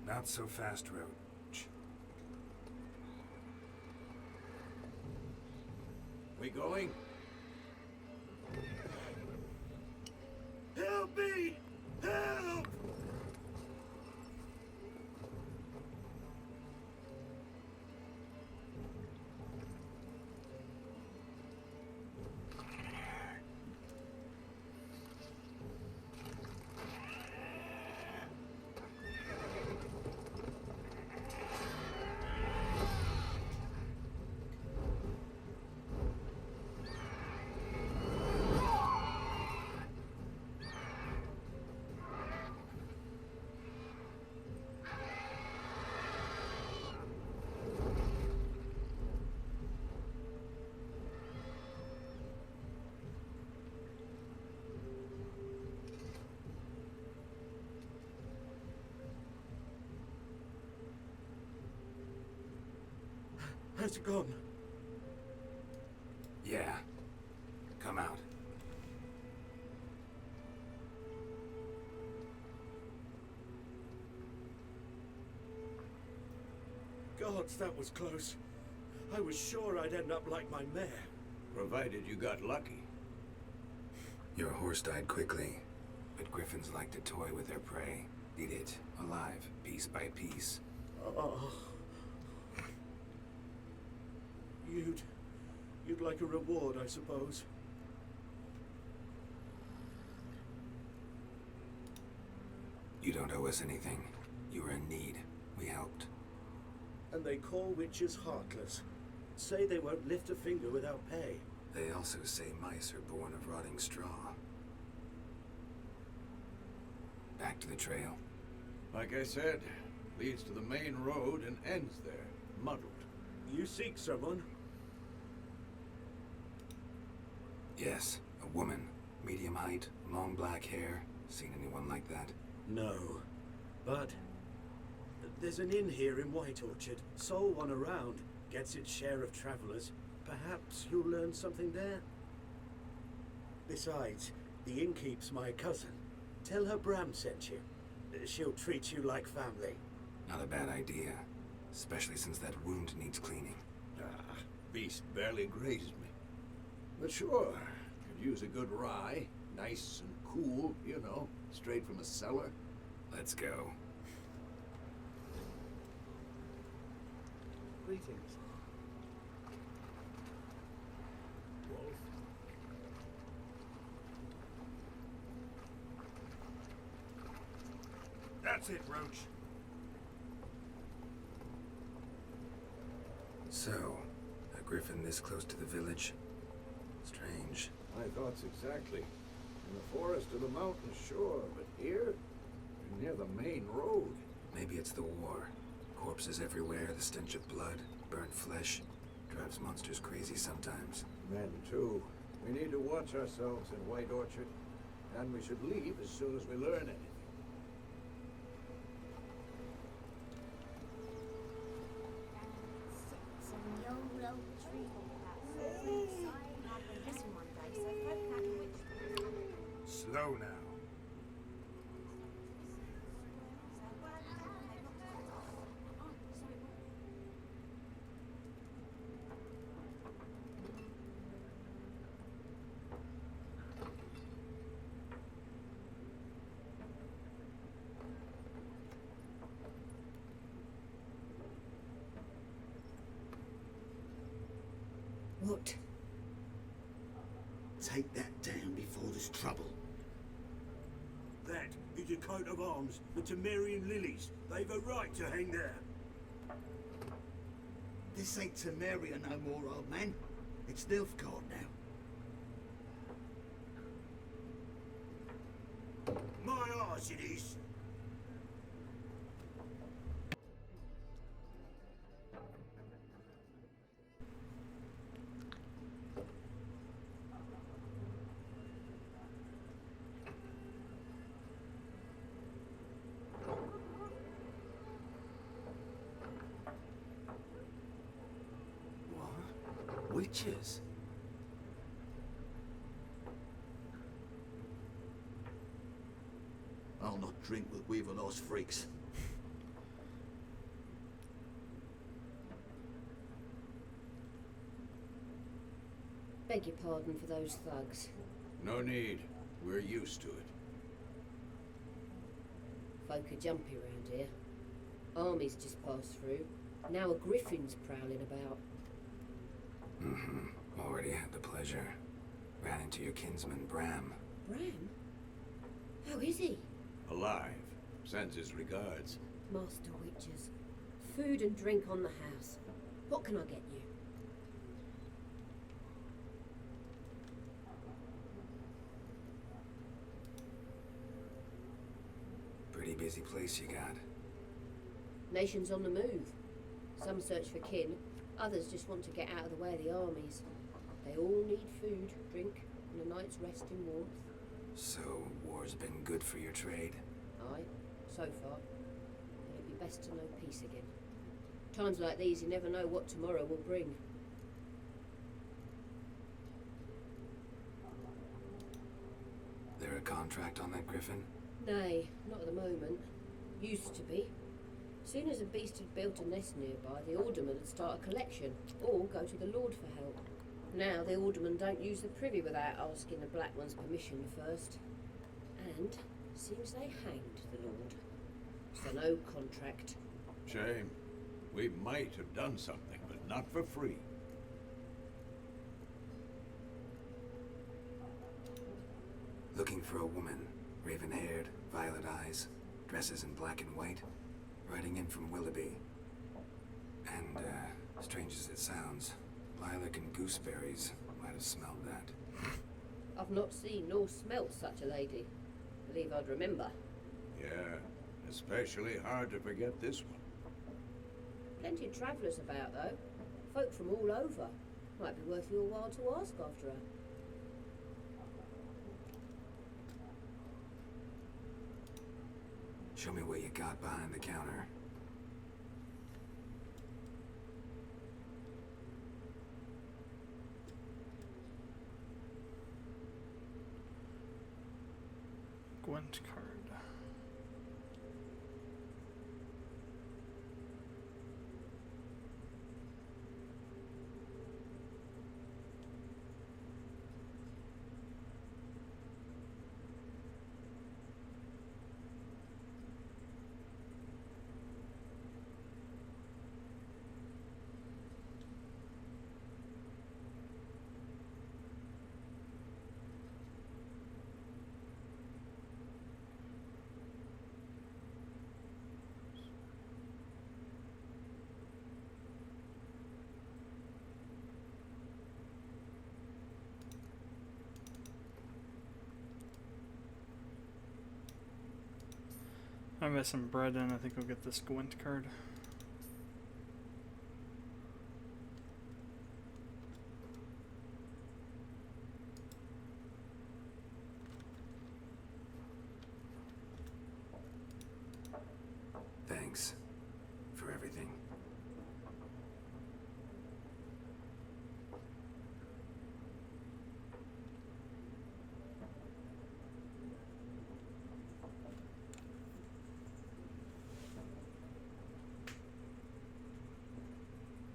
Speaker 7: Not so fast, Roach.
Speaker 9: We going? Help me! Help! It's gone.
Speaker 7: Yeah. Come out.
Speaker 10: gods, that was close. I was sure I'd end up like my mare.
Speaker 9: Provided you got lucky.
Speaker 7: Your horse died quickly, but griffins like to toy with their prey. Eat it, alive, piece by piece.
Speaker 10: Oh. You'd like a reward, I suppose.
Speaker 7: You don't owe us anything. You were in need. We helped.
Speaker 10: And they call witches heartless. Say they won't lift a finger without pay.
Speaker 7: They also say mice are born of rotting straw. Back to the trail.
Speaker 9: Like I said, leads to the main road and ends there, muddled.
Speaker 10: You seek someone?
Speaker 7: Yes, a woman. Medium height, long black hair. Seen anyone like that?
Speaker 10: No. But there's an inn here in White Orchard. Sole one around. Gets its share of travelers. Perhaps you'll learn something there? Besides, the innkeep's my cousin. Tell her Bram sent you. She'll treat you like family.
Speaker 7: Not a bad idea. Especially since that wound needs cleaning.
Speaker 9: Ah, beast barely grazed me. But sure, could use a good rye. Nice and cool, you know, straight from a cellar.
Speaker 7: Let's go.
Speaker 2: Greetings.
Speaker 10: Wolf.
Speaker 4: That's it, Roach.
Speaker 7: So, a griffin this close to the village? Strange.
Speaker 9: My thoughts exactly. In the forest or the mountains, sure, but here, near the main road.
Speaker 7: Maybe it's the war. Corpses everywhere, the stench of blood, burnt flesh. Drives monsters crazy sometimes.
Speaker 9: Men, too. We need to watch ourselves in White Orchard, and we should leave as soon as we learn anything.
Speaker 4: Slow now.
Speaker 5: What? Take that down before there's trouble.
Speaker 10: That is a coat of arms, the Temerian lilies. They've a right to hang there.
Speaker 5: This ain't Temeria no more, old man. It's Nilfgaard now.
Speaker 10: My arse it is.
Speaker 5: Witches? I'll not drink with Weaverlost freaks.
Speaker 12: Beg your pardon for those thugs.
Speaker 9: No need. We're used to it.
Speaker 12: Folk are jumpy round here. Armies just passed through. Now a griffin's prowling about.
Speaker 7: Already had the pleasure. Ran into your kinsman, Bram.
Speaker 12: Bram? How is he?
Speaker 9: Alive. Sends his regards.
Speaker 12: Master Witches. Food and drink on the house. What can I get you?
Speaker 7: Pretty busy place you got.
Speaker 12: Nations on the move. Some search for kin, others just want to get out of the way of the armies. They all need food, drink, and a night's rest in warmth.
Speaker 7: So, war's been good for your trade?
Speaker 12: Aye, so far. But it'd be best to know peace again. Times like these, you never know what tomorrow will bring.
Speaker 7: There a contract on that griffin?
Speaker 12: Nay, not at the moment. Used to be. Soon as a beast had built a nest nearby, the alderman would start a collection, or go to the Lord for help. Now the aldermen don't use the privy without asking the Black One's permission first. And seems they hanged the Lord. So no contract.
Speaker 9: Shame. We might have done something, but not for free.
Speaker 7: Looking for a woman. Raven-haired, violet eyes, dresses in black and white. Riding in from Willoughby. And, strange as it sounds, lilac and gooseberries might have smelled that.
Speaker 12: I've not seen nor smelt such a lady. Believe I'd remember.
Speaker 9: Yeah, especially hard to forget this one.
Speaker 12: Plenty of travellers about, though. Folk from all over. Might be worth your while to ask after her.
Speaker 7: Show me what you got behind the counter.
Speaker 1: Gwent card. I'm missing bread in. I think we'll get this Gwent card.
Speaker 7: Thanks for everything.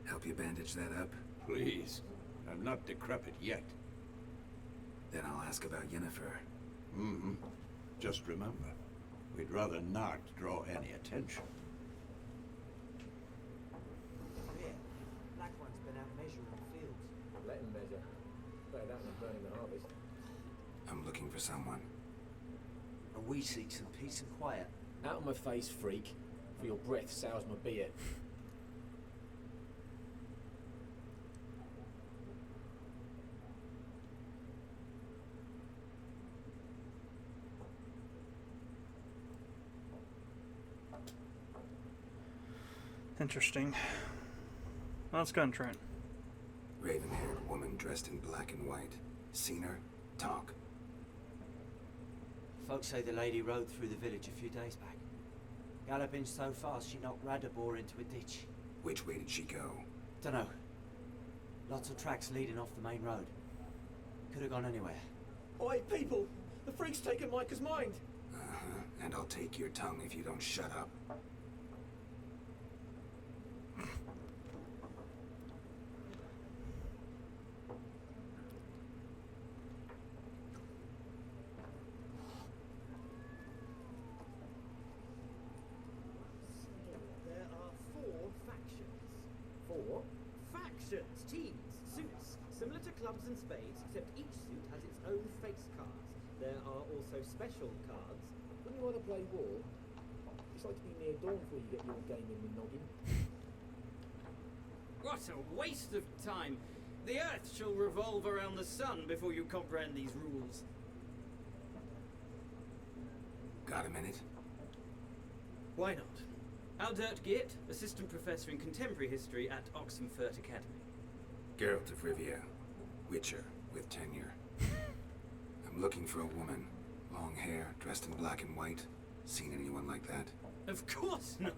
Speaker 7: Help you bandage that up?
Speaker 9: Please. I'm not decrepit yet.
Speaker 7: Then I'll ask about Yennefer.
Speaker 9: Mm-hmm. Just remember, we'd rather not draw any attention.
Speaker 13: Here, Black One's been out measuring the fields. Let him measure. Better that than burning the harvest.
Speaker 7: I'm looking for someone.
Speaker 13: And we seek some peace and quiet. Out of my face, freak. For your breath sours my beard.
Speaker 1: Interesting. Let's go and try it.
Speaker 7: Raven-haired woman dressed in black and white. Seen her? Talk.
Speaker 13: Folks say the lady rode through the village a few days back. Galloping so fast she knocked Radabor into a ditch.
Speaker 7: Which way did she go?
Speaker 13: Dunno. Lots of tracks leading off the main road. Could have gone anywhere.
Speaker 14: Oi, people! The freak's taken Micah's mind!
Speaker 7: Uh-huh. And I'll take your tongue if you don't shut up.
Speaker 14: There are 4 factions. 4 factions! Teams, suits, similar to clubs and spades, except each suit has its own face cards. There are also special cards. When you want to play war, it's like to be near dawn before you get your game in the noggin.
Speaker 15: What a waste of time! The Earth shall revolve around the sun before you comprehend these rules.
Speaker 7: Got a minute?
Speaker 15: Why not? Aldert Geert, Assistant Professor in Contemporary History at Oxenfurt Academy.
Speaker 7: Geralt of Rivia. Witcher with tenure. I'm looking for a woman. Long hair, dressed in black and white. Seen anyone like that?
Speaker 15: Of course not!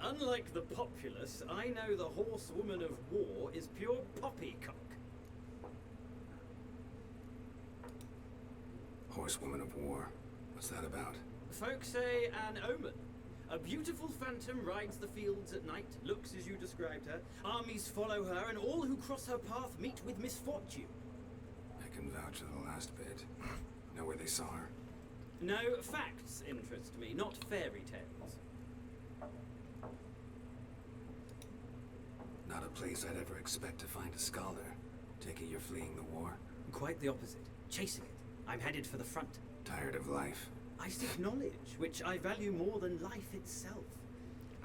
Speaker 15: Unlike the populace, I know the horsewoman of war is pure poppycock.
Speaker 7: Horsewoman of war. What's that about?
Speaker 15: Folks say an omen. A beautiful phantom rides the fields at night, looks as you described her. Armies follow her, and all who cross her path meet with misfortune.
Speaker 7: I can vouch for the last bit. Know where they saw her?
Speaker 15: No, facts interest me, not fairy tales.
Speaker 7: Not a place I'd ever expect to find a scholar. Take it you're fleeing the war?
Speaker 15: Quite the opposite. Chasing it. I'm headed for the front.
Speaker 7: Tired of life?
Speaker 15: I seek knowledge, which I value more than life itself.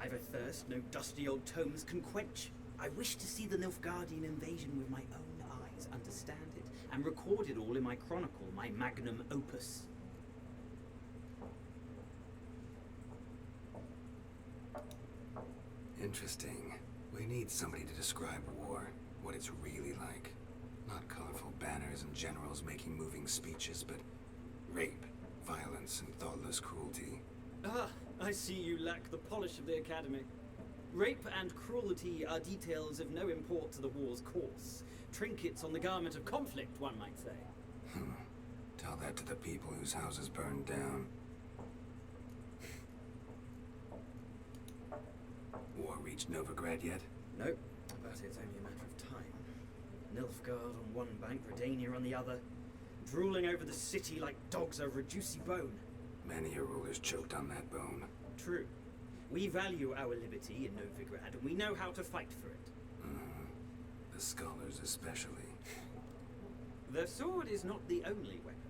Speaker 15: I've a thirst no dusty old tomes can quench. I wish to see the Nilfgaardian invasion with my own eyes, understand it, and record it all in my chronicle, my magnum opus.
Speaker 7: Interesting. We need somebody to describe war, what it's really like. Not colorful banners and generals making moving speeches, but rape, violence, and thoughtless cruelty.
Speaker 15: Ah, I see you lack the polish of the Academy. Rape and cruelty are details of no import to the war's course. Trinkets on the garment of conflict, one might say.
Speaker 7: Tell that to the people whose houses burned down. War reached Novigrad yet?
Speaker 15: Nope, but it's only a matter of time. Nilfgaard on one bank, Redania on the other, drooling over the city like dogs over a juicy bone.
Speaker 7: Many a ruler's choked on that bone.
Speaker 15: True. We value our liberty in Novigrad, and we know how to fight for it.
Speaker 7: The scholars especially.
Speaker 15: The sword is not the only weapon.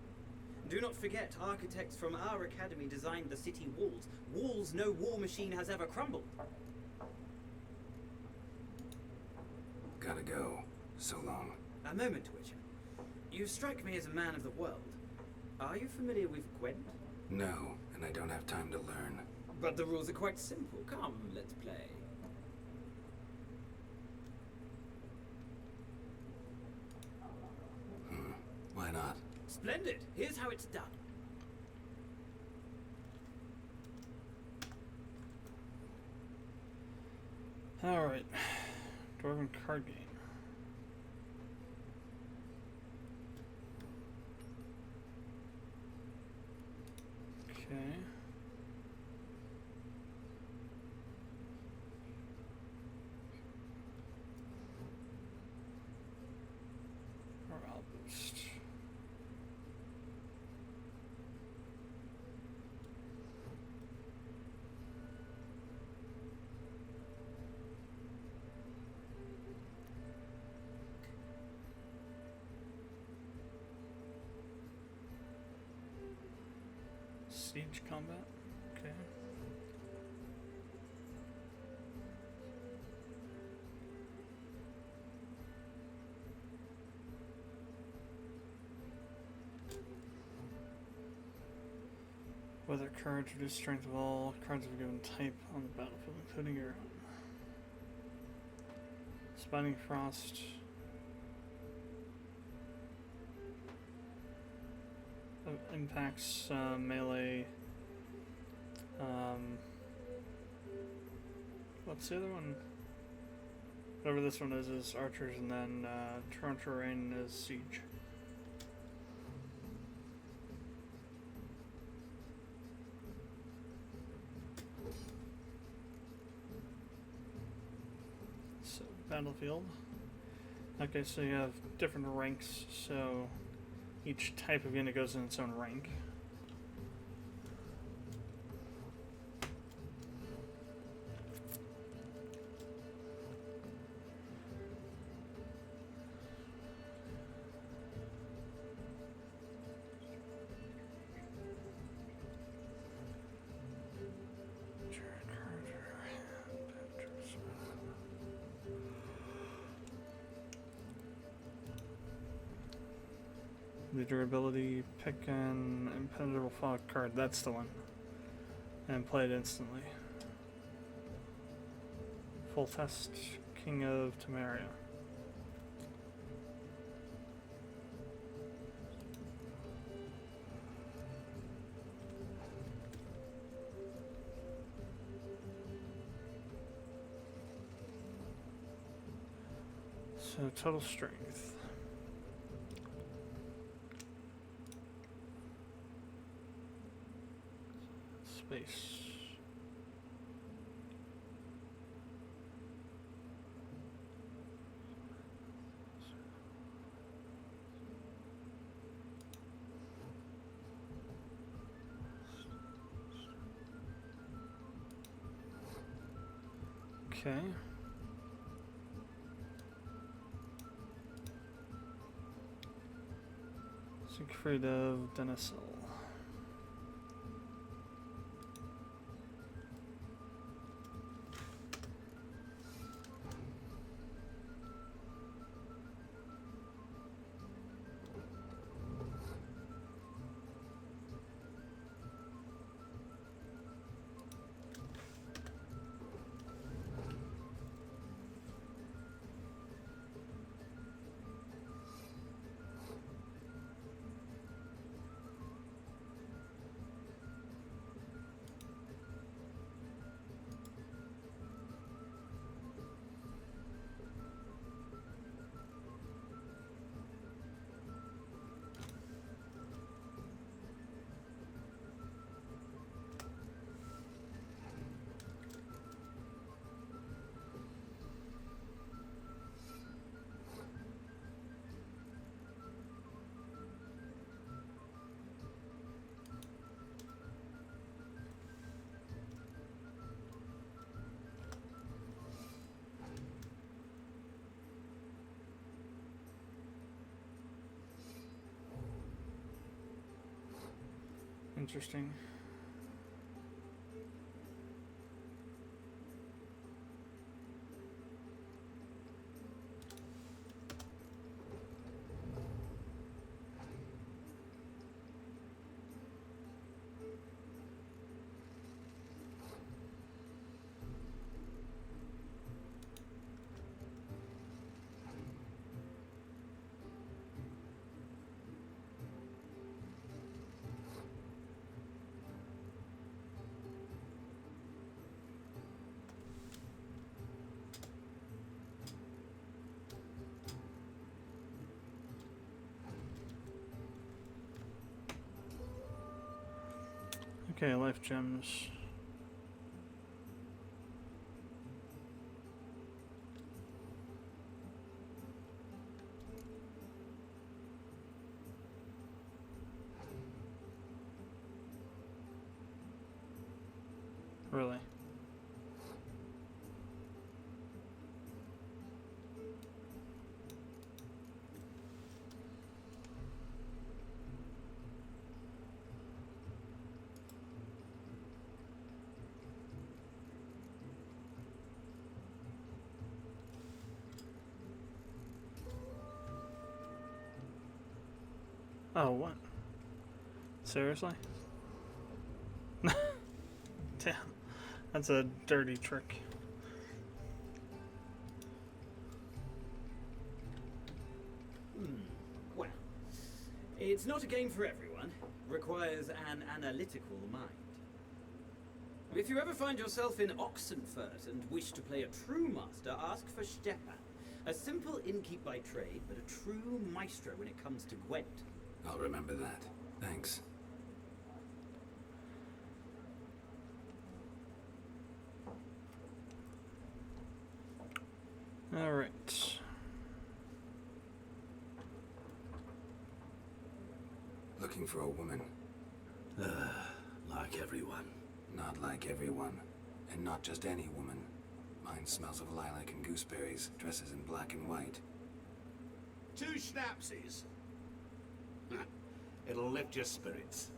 Speaker 15: Do not forget, architects from our academy designed the city walls. Walls no war machine has ever crumbled.
Speaker 7: Gotta go. So long.
Speaker 15: A moment, Witcher. You strike me as a man of the world. Are you familiar with Gwent?
Speaker 7: No, and I don't have time to learn.
Speaker 15: But the rules are quite simple. Come, let's play.
Speaker 7: Why not?
Speaker 15: Splendid. Here's how it's done.
Speaker 1: Alright. Dwarven card game. Okay. Morale boost. Siege combat? Okay. Weather cards reduce strength of all cards of a given type on the battlefield, including your own. Spining Frost. Impacts melee. What's the other one? Whatever this one is archers, and then torrential rain is siege. So battlefield. Okay, so you have different ranks. So each type of unit goes in its own rank. The durability, pick an impenetrable fog card, that's the one. And play it instantly. Full test, King of Temeria. So total strength. Space. Okay. Siegfried of Denisel. Interesting. Okay, life gems. Really? Oh, what? Seriously? Damn. That's a dirty trick.
Speaker 15: Well, it's not a game for everyone. Requires an analytical mind. If you ever find yourself in Oxenfurt and wish to play a true master, ask for Stepan. A simple innkeep by trade, but a true maestro when it comes to Gwent.
Speaker 7: I'll remember that. Thanks.
Speaker 1: All right.
Speaker 7: Looking for a woman.
Speaker 10: Like everyone.
Speaker 7: Not like everyone. And not just any woman. Mine smells of lilac and gooseberries, dresses in black and white.
Speaker 9: 2 schnapsies. It'll lift your spirits.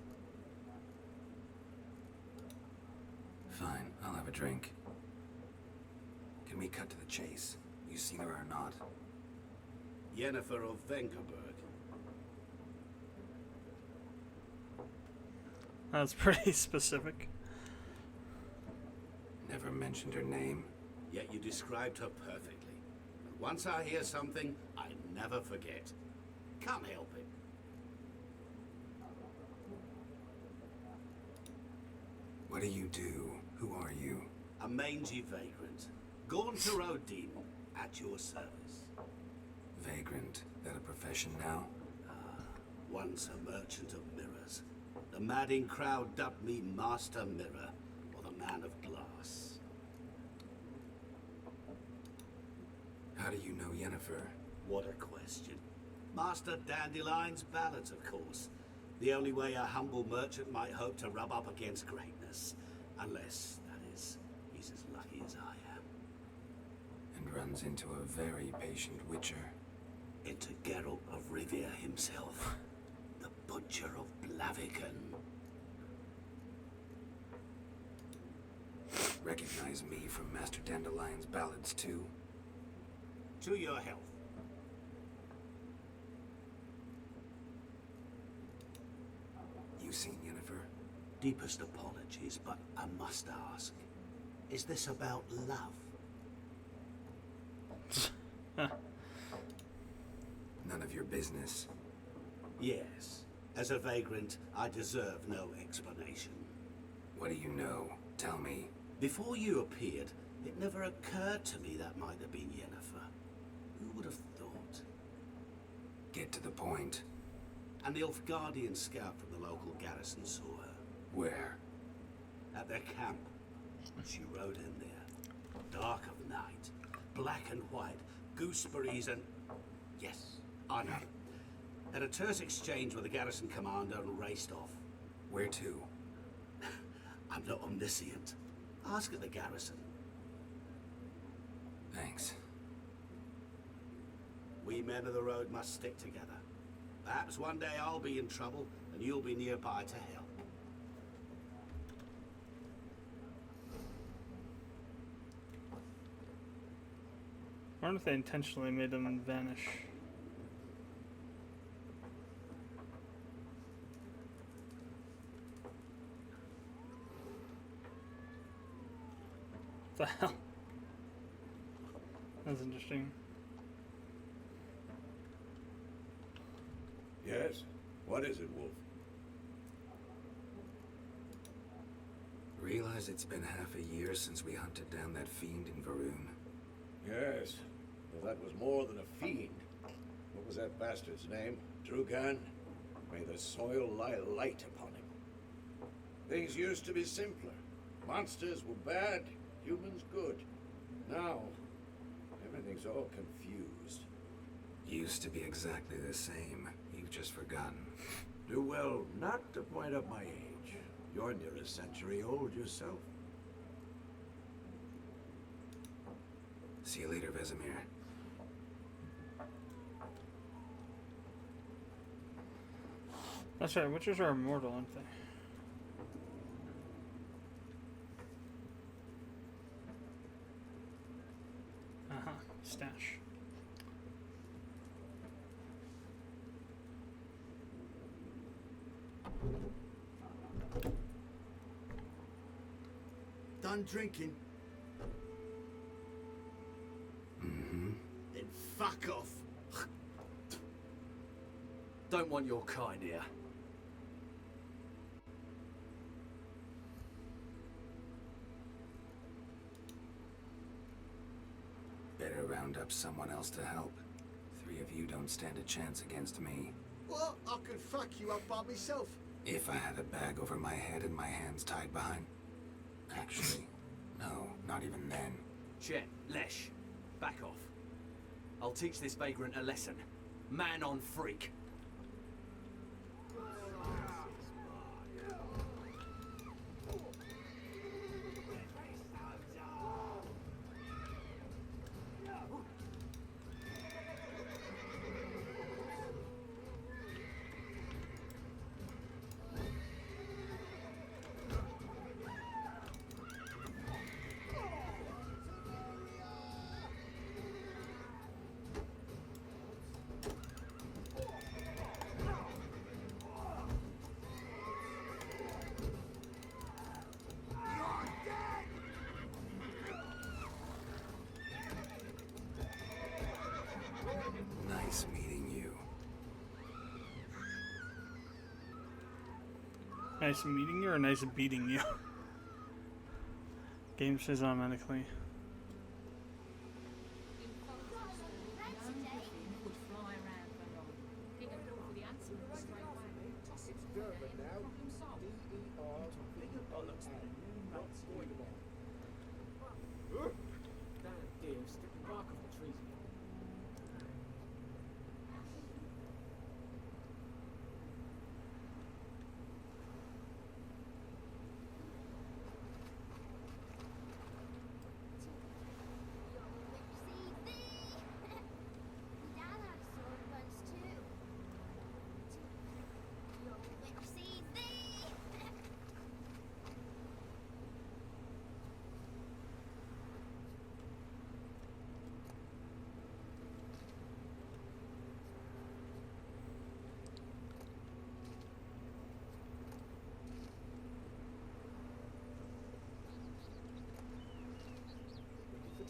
Speaker 7: Fine, I'll have a drink. Can we cut to the chase? You seen her or not?
Speaker 9: Yennefer of Vengerberg.
Speaker 1: That's pretty specific.
Speaker 7: Never mentioned her name.
Speaker 9: Yet you described her perfectly. And once I hear something, I never forget. Can't help it.
Speaker 7: What do you do? Who are you?
Speaker 9: A mangy vagrant. Gaunter Odin, at your service.
Speaker 7: Vagrant. That a profession now?
Speaker 9: Once a merchant of mirrors. The madding crowd dubbed me Master Mirror, or the Man of Glass.
Speaker 7: How do you know Yennefer?
Speaker 9: What a question. Master Dandelion's ballads, of course. The only way a humble merchant might hope to rub up against greatness. Unless, that is, he's as lucky as I am.
Speaker 7: runs into a very patient witcher.
Speaker 10: Into Geralt of Rivia himself, the Butcher of Blaviken.
Speaker 7: Recognize me from Master Dandelion's ballads too?
Speaker 10: To your health.
Speaker 7: You seen Yennefer?
Speaker 10: Deepest apologies, but I must ask. Is this about love?
Speaker 7: None of your business.
Speaker 10: Yes. As a vagrant, I deserve no explanation.
Speaker 7: What do you know? Tell me.
Speaker 10: Before you appeared, it never occurred to me that might have been Yennefer. Who would have thought?
Speaker 7: Get to the point.
Speaker 10: An Nilfgaardian scout from the local garrison saw her.
Speaker 7: Where?
Speaker 10: At their camp. She rode in there. Dark of night. Black and white. Gooseberries and... Yes, I know. Had a terse exchange with the garrison commander and raced off.
Speaker 7: Where to?
Speaker 10: I'm not omniscient. Ask at the garrison.
Speaker 7: Thanks.
Speaker 10: We men of the road must stick together. Perhaps one day I'll be in trouble and you'll be nearby to help.
Speaker 1: I wonder if they intentionally made them vanish. What the hell? That's interesting.
Speaker 9: Yes? What is it, Wolf?
Speaker 7: Realize it's been half a year since we hunted down that fiend in Varun.
Speaker 9: Yes. Well, that was more than a fiend. What was that bastard's name? Drugan? May the soil lie light upon him. Things used to be simpler. Monsters were bad, humans good. Now, everything's all confused.
Speaker 7: Used to be exactly the same. You've just forgotten.
Speaker 9: Do well not to point up my age. You're near a century old yourself.
Speaker 7: See you later, Vesemir.
Speaker 1: That's right, witches are immortal, aren't they? Uh-huh, stash.
Speaker 10: Done drinking?
Speaker 7: Mm-hmm.
Speaker 10: Then fuck off.
Speaker 16: Don't want your kind here.
Speaker 7: Better round up someone else to help. Three of you don't stand a chance against me.
Speaker 10: What? I could fuck you up by myself.
Speaker 7: If I had a bag over my head and my hands tied behind... Actually, no, not even then.
Speaker 16: Chet, Lesh, back off. I'll teach this vagrant a lesson. Man on freak.
Speaker 7: Nice meeting you.
Speaker 1: Nice meeting you or nice beating you? Game says automatically.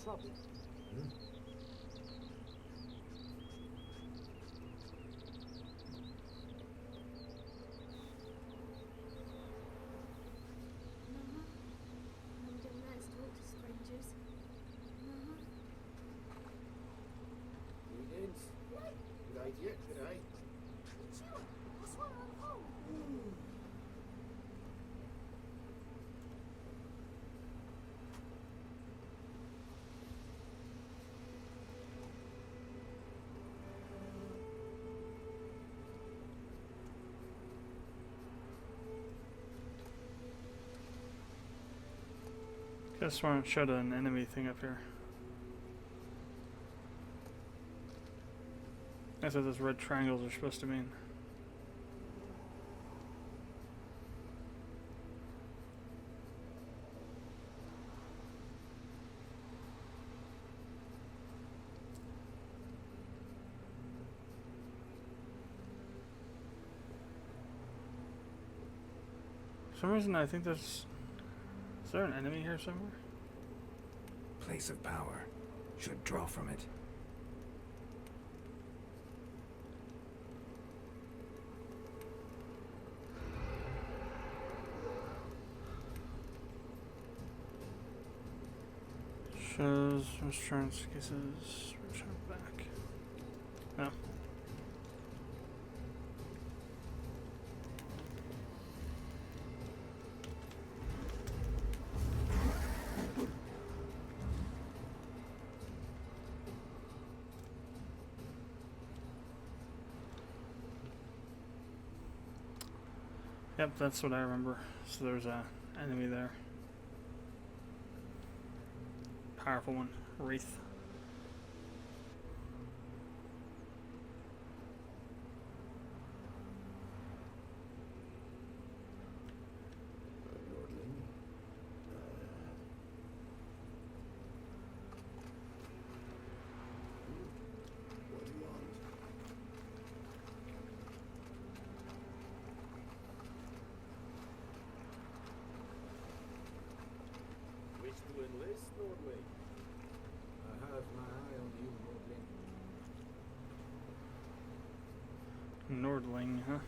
Speaker 13: trouble.
Speaker 8: Mama, Mum don't let us talk to strangers. Mama.
Speaker 13: Greetings. Good idea, good eye.
Speaker 8: Chill. What's wrong on home?
Speaker 1: Just want to show an enemy thing up here. That's what those red triangles are supposed to mean. For some reason I think there's... Is there an enemy here somewhere?
Speaker 7: Place of power. Should draw from it.
Speaker 1: Shows insurance cases. Return back. No. Yep, that's what I remember. So there's a enemy there. Powerful one. Wraith.
Speaker 13: Wish to enlist, Nordling? I have my eye on you, Nordling.
Speaker 1: Nordling, huh?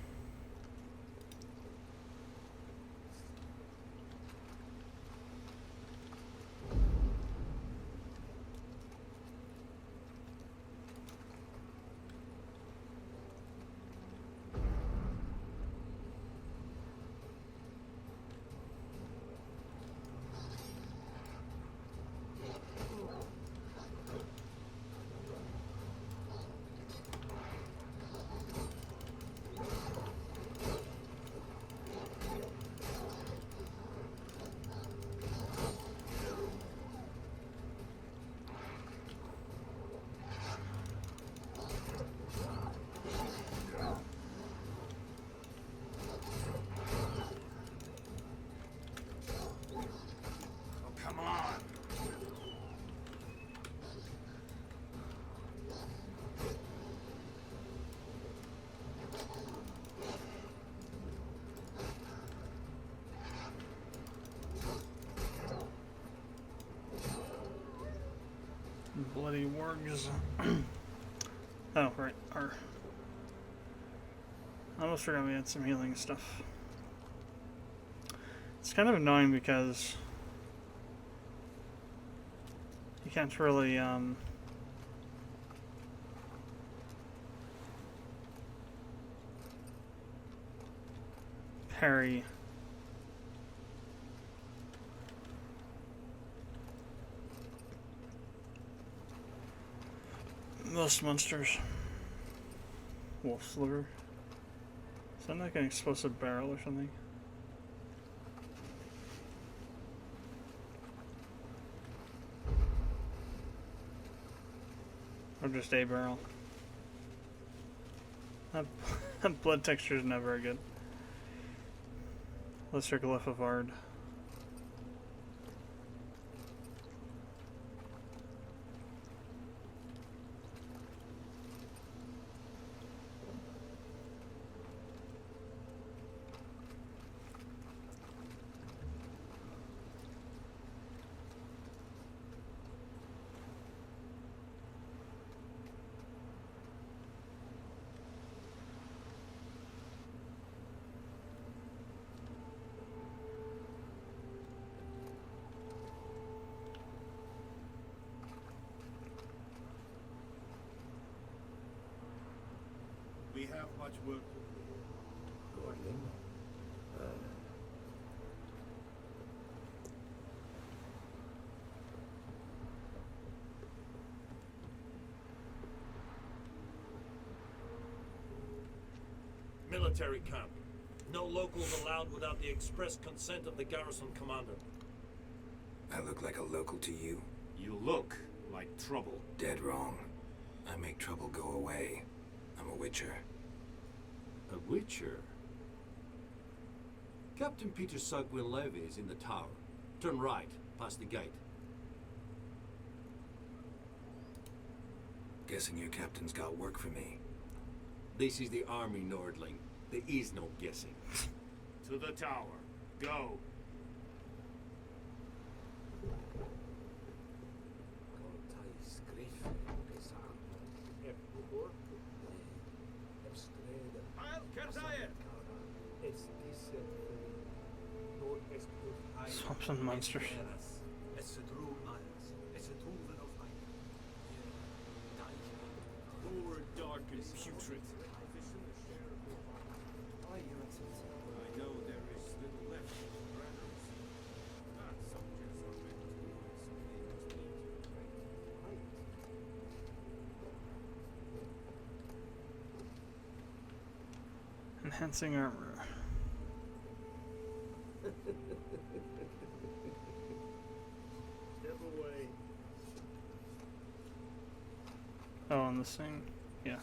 Speaker 1: Bloody wargs. Oh, right. I almost forgot we had some healing stuff. It's kind of annoying because you can't really parry most monsters. Wolf's liver. Is that like an explosive barrel or something? Or just a barrel? That blood texture is never good. Lesser Glyph of Ard.
Speaker 17: much work.
Speaker 5: Gordon.
Speaker 17: Military camp. No locals allowed without the express consent of the garrison commander.
Speaker 7: I look like a local to you?
Speaker 10: You look like trouble.
Speaker 7: Dead wrong. I make trouble go away. I'm a witcher.
Speaker 18: A witcher? Captain Peter Sugwin Levy is in the tower. Turn right, past the gate.
Speaker 7: Guessing your captain's got work for me.
Speaker 18: This is the army, Nordling. There is no guessing.
Speaker 10: To the tower. Go.
Speaker 1: Swamps and monsters.
Speaker 17: Lower dark and putrid. I know there is little left of the granaries. But soldiers are meant to do it, so they must need to fight.
Speaker 1: Enhancing armor.
Speaker 17: Step away.
Speaker 1: Oh, on this thing? Yeah.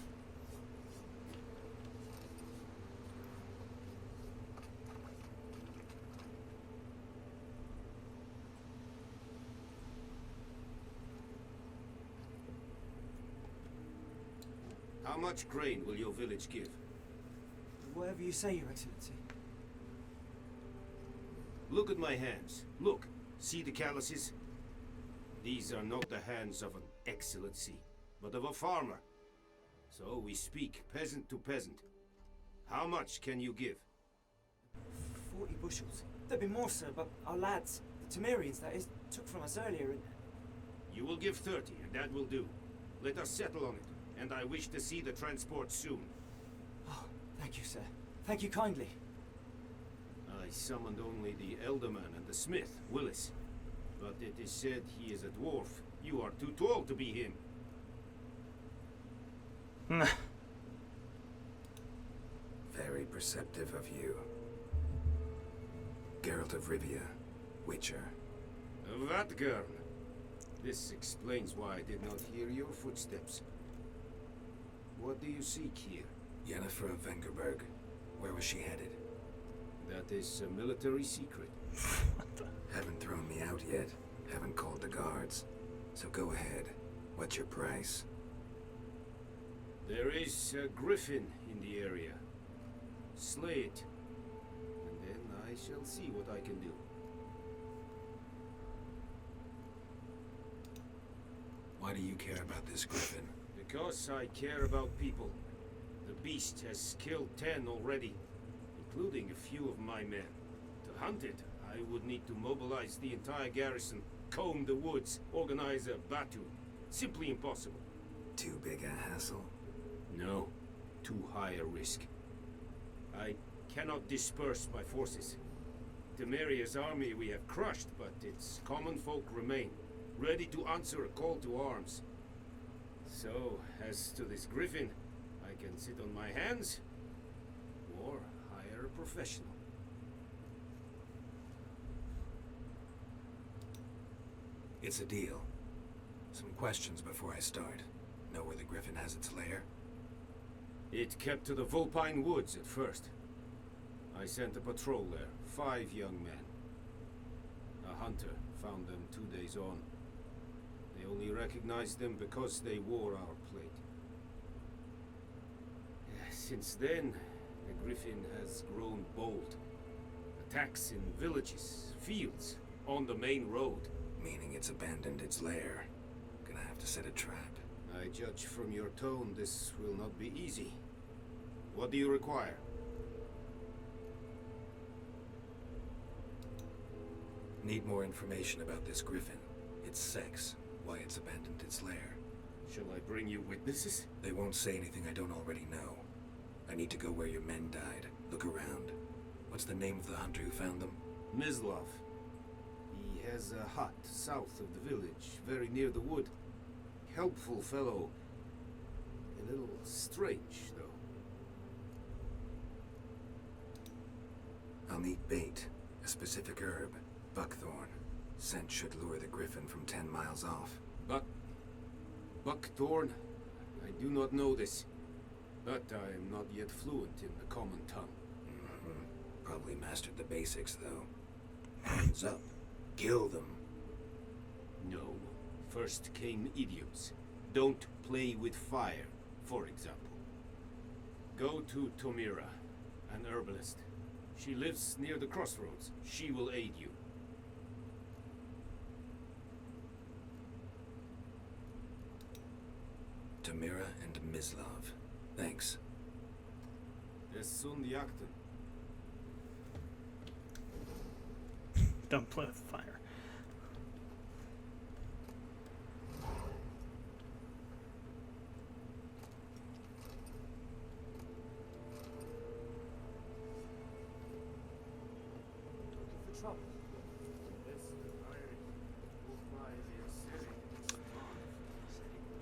Speaker 10: How much grain will your village give?
Speaker 13: Whatever you say, Your Excellency.
Speaker 10: Look at my hands. Look. See the calluses? These are not the hands of an excellency, but of a farmer. So we speak peasant to peasant. How much can you give?
Speaker 13: 40 bushels. There'd be more, sir, but our lads, the Temerians, that is, took from us earlier and...
Speaker 10: You will give 30, and that will do. Let us settle on it, and I wish to see the transport soon.
Speaker 13: Oh, thank you, sir. Thank you kindly.
Speaker 10: I summoned only the Elderman and the smith, Willis. But it is said he is a dwarf. You are too tall to be him.
Speaker 7: Very perceptive of you. Geralt of Rivia, Witcher.
Speaker 10: Vatgern. This explains why I did not hear your footsteps. What do you seek here?
Speaker 7: Yennefer of Vengerberg. Where was she headed?
Speaker 10: That is a military secret.
Speaker 7: Haven't thrown me out yet. Haven't called the guards. So go ahead. What's your price?
Speaker 10: There is a griffin in the area. Slay it. And then I shall see what I can do.
Speaker 7: Why do you care about this griffin?
Speaker 10: Because I care about people. The beast has killed 10 already, including a few of my men. To hunt it, I would need to mobilize the entire garrison, comb the woods, organize a batu. Simply impossible.
Speaker 7: Too big a hassle?
Speaker 10: No. Too high a risk. I cannot disperse my forces. Temeria's army we have crushed, but its common folk remain, ready to answer a call to arms. So, as to this griffin, I can sit on my hands, or hire a professional.
Speaker 7: It's a deal. Some questions before I start. Know where the griffin has its lair?
Speaker 10: It kept to the Vulpine Woods at first. I sent a patrol there, 5 young men. A hunter found them 2 days on. They only recognized them because they wore our plate. Since then, the griffin has grown bold. Attacks in villages, fields, on the main road.
Speaker 7: Meaning it's abandoned its lair. Gonna have to set a trap.
Speaker 10: I judge from your tone this will not be easy. What do you require?
Speaker 7: Need more information about this griffin. Its sex, why it's abandoned its lair.
Speaker 10: Shall I bring you witnesses?
Speaker 7: They won't say anything I don't already know. I need to go where your men died. Look around. What's the name of the hunter who found them?
Speaker 17: Mislav. He has a hut south of the village, very near the wood. Helpful fellow. A little strange, though.
Speaker 7: I'll need bait. A specific herb. Buckthorn. Scent should lure the griffin from 10 miles off.
Speaker 17: Buckthorn? I do not know this. But I am not yet fluent in the common tongue.
Speaker 7: Probably mastered the basics, though. Hands up. Kill them.
Speaker 17: No. First came idioms. Don't play with fire, for example. Go to Tomira, an herbalist. She lives near the crossroads. She will aid you.
Speaker 7: Tamira and Mislav. Thanks.
Speaker 17: Es sun jakten.
Speaker 1: Don't play with fire.
Speaker 14: Looking for trouble.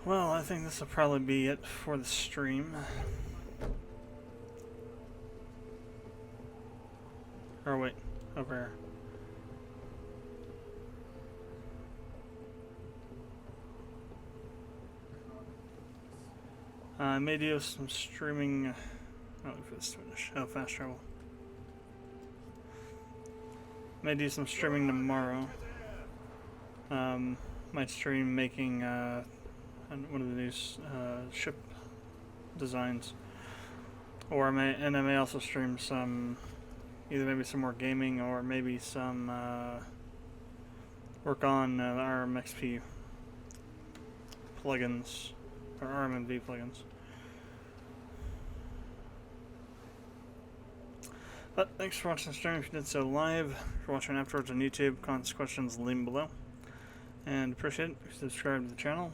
Speaker 1: Well, I think this will probably be it for the stream. Or wait, over here. I may do some streaming. Oh, wait for this to finish. Oh, fast travel. May do some streaming tomorrow. Might stream making one of the new ship designs, or I may also stream some, either maybe some more gaming or maybe some work on the RMXP plugins or RMMV plugins. But thanks for watching the stream. If you did so live, if you're watching afterwards on YouTube, comments, questions, leave them below. And appreciate it if you subscribe to the channel.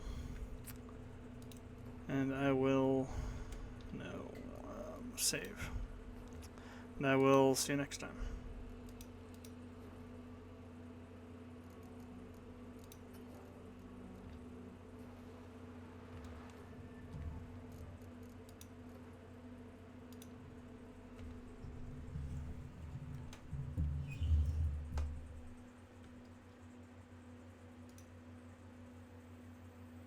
Speaker 1: And I will save. And I will see you next time.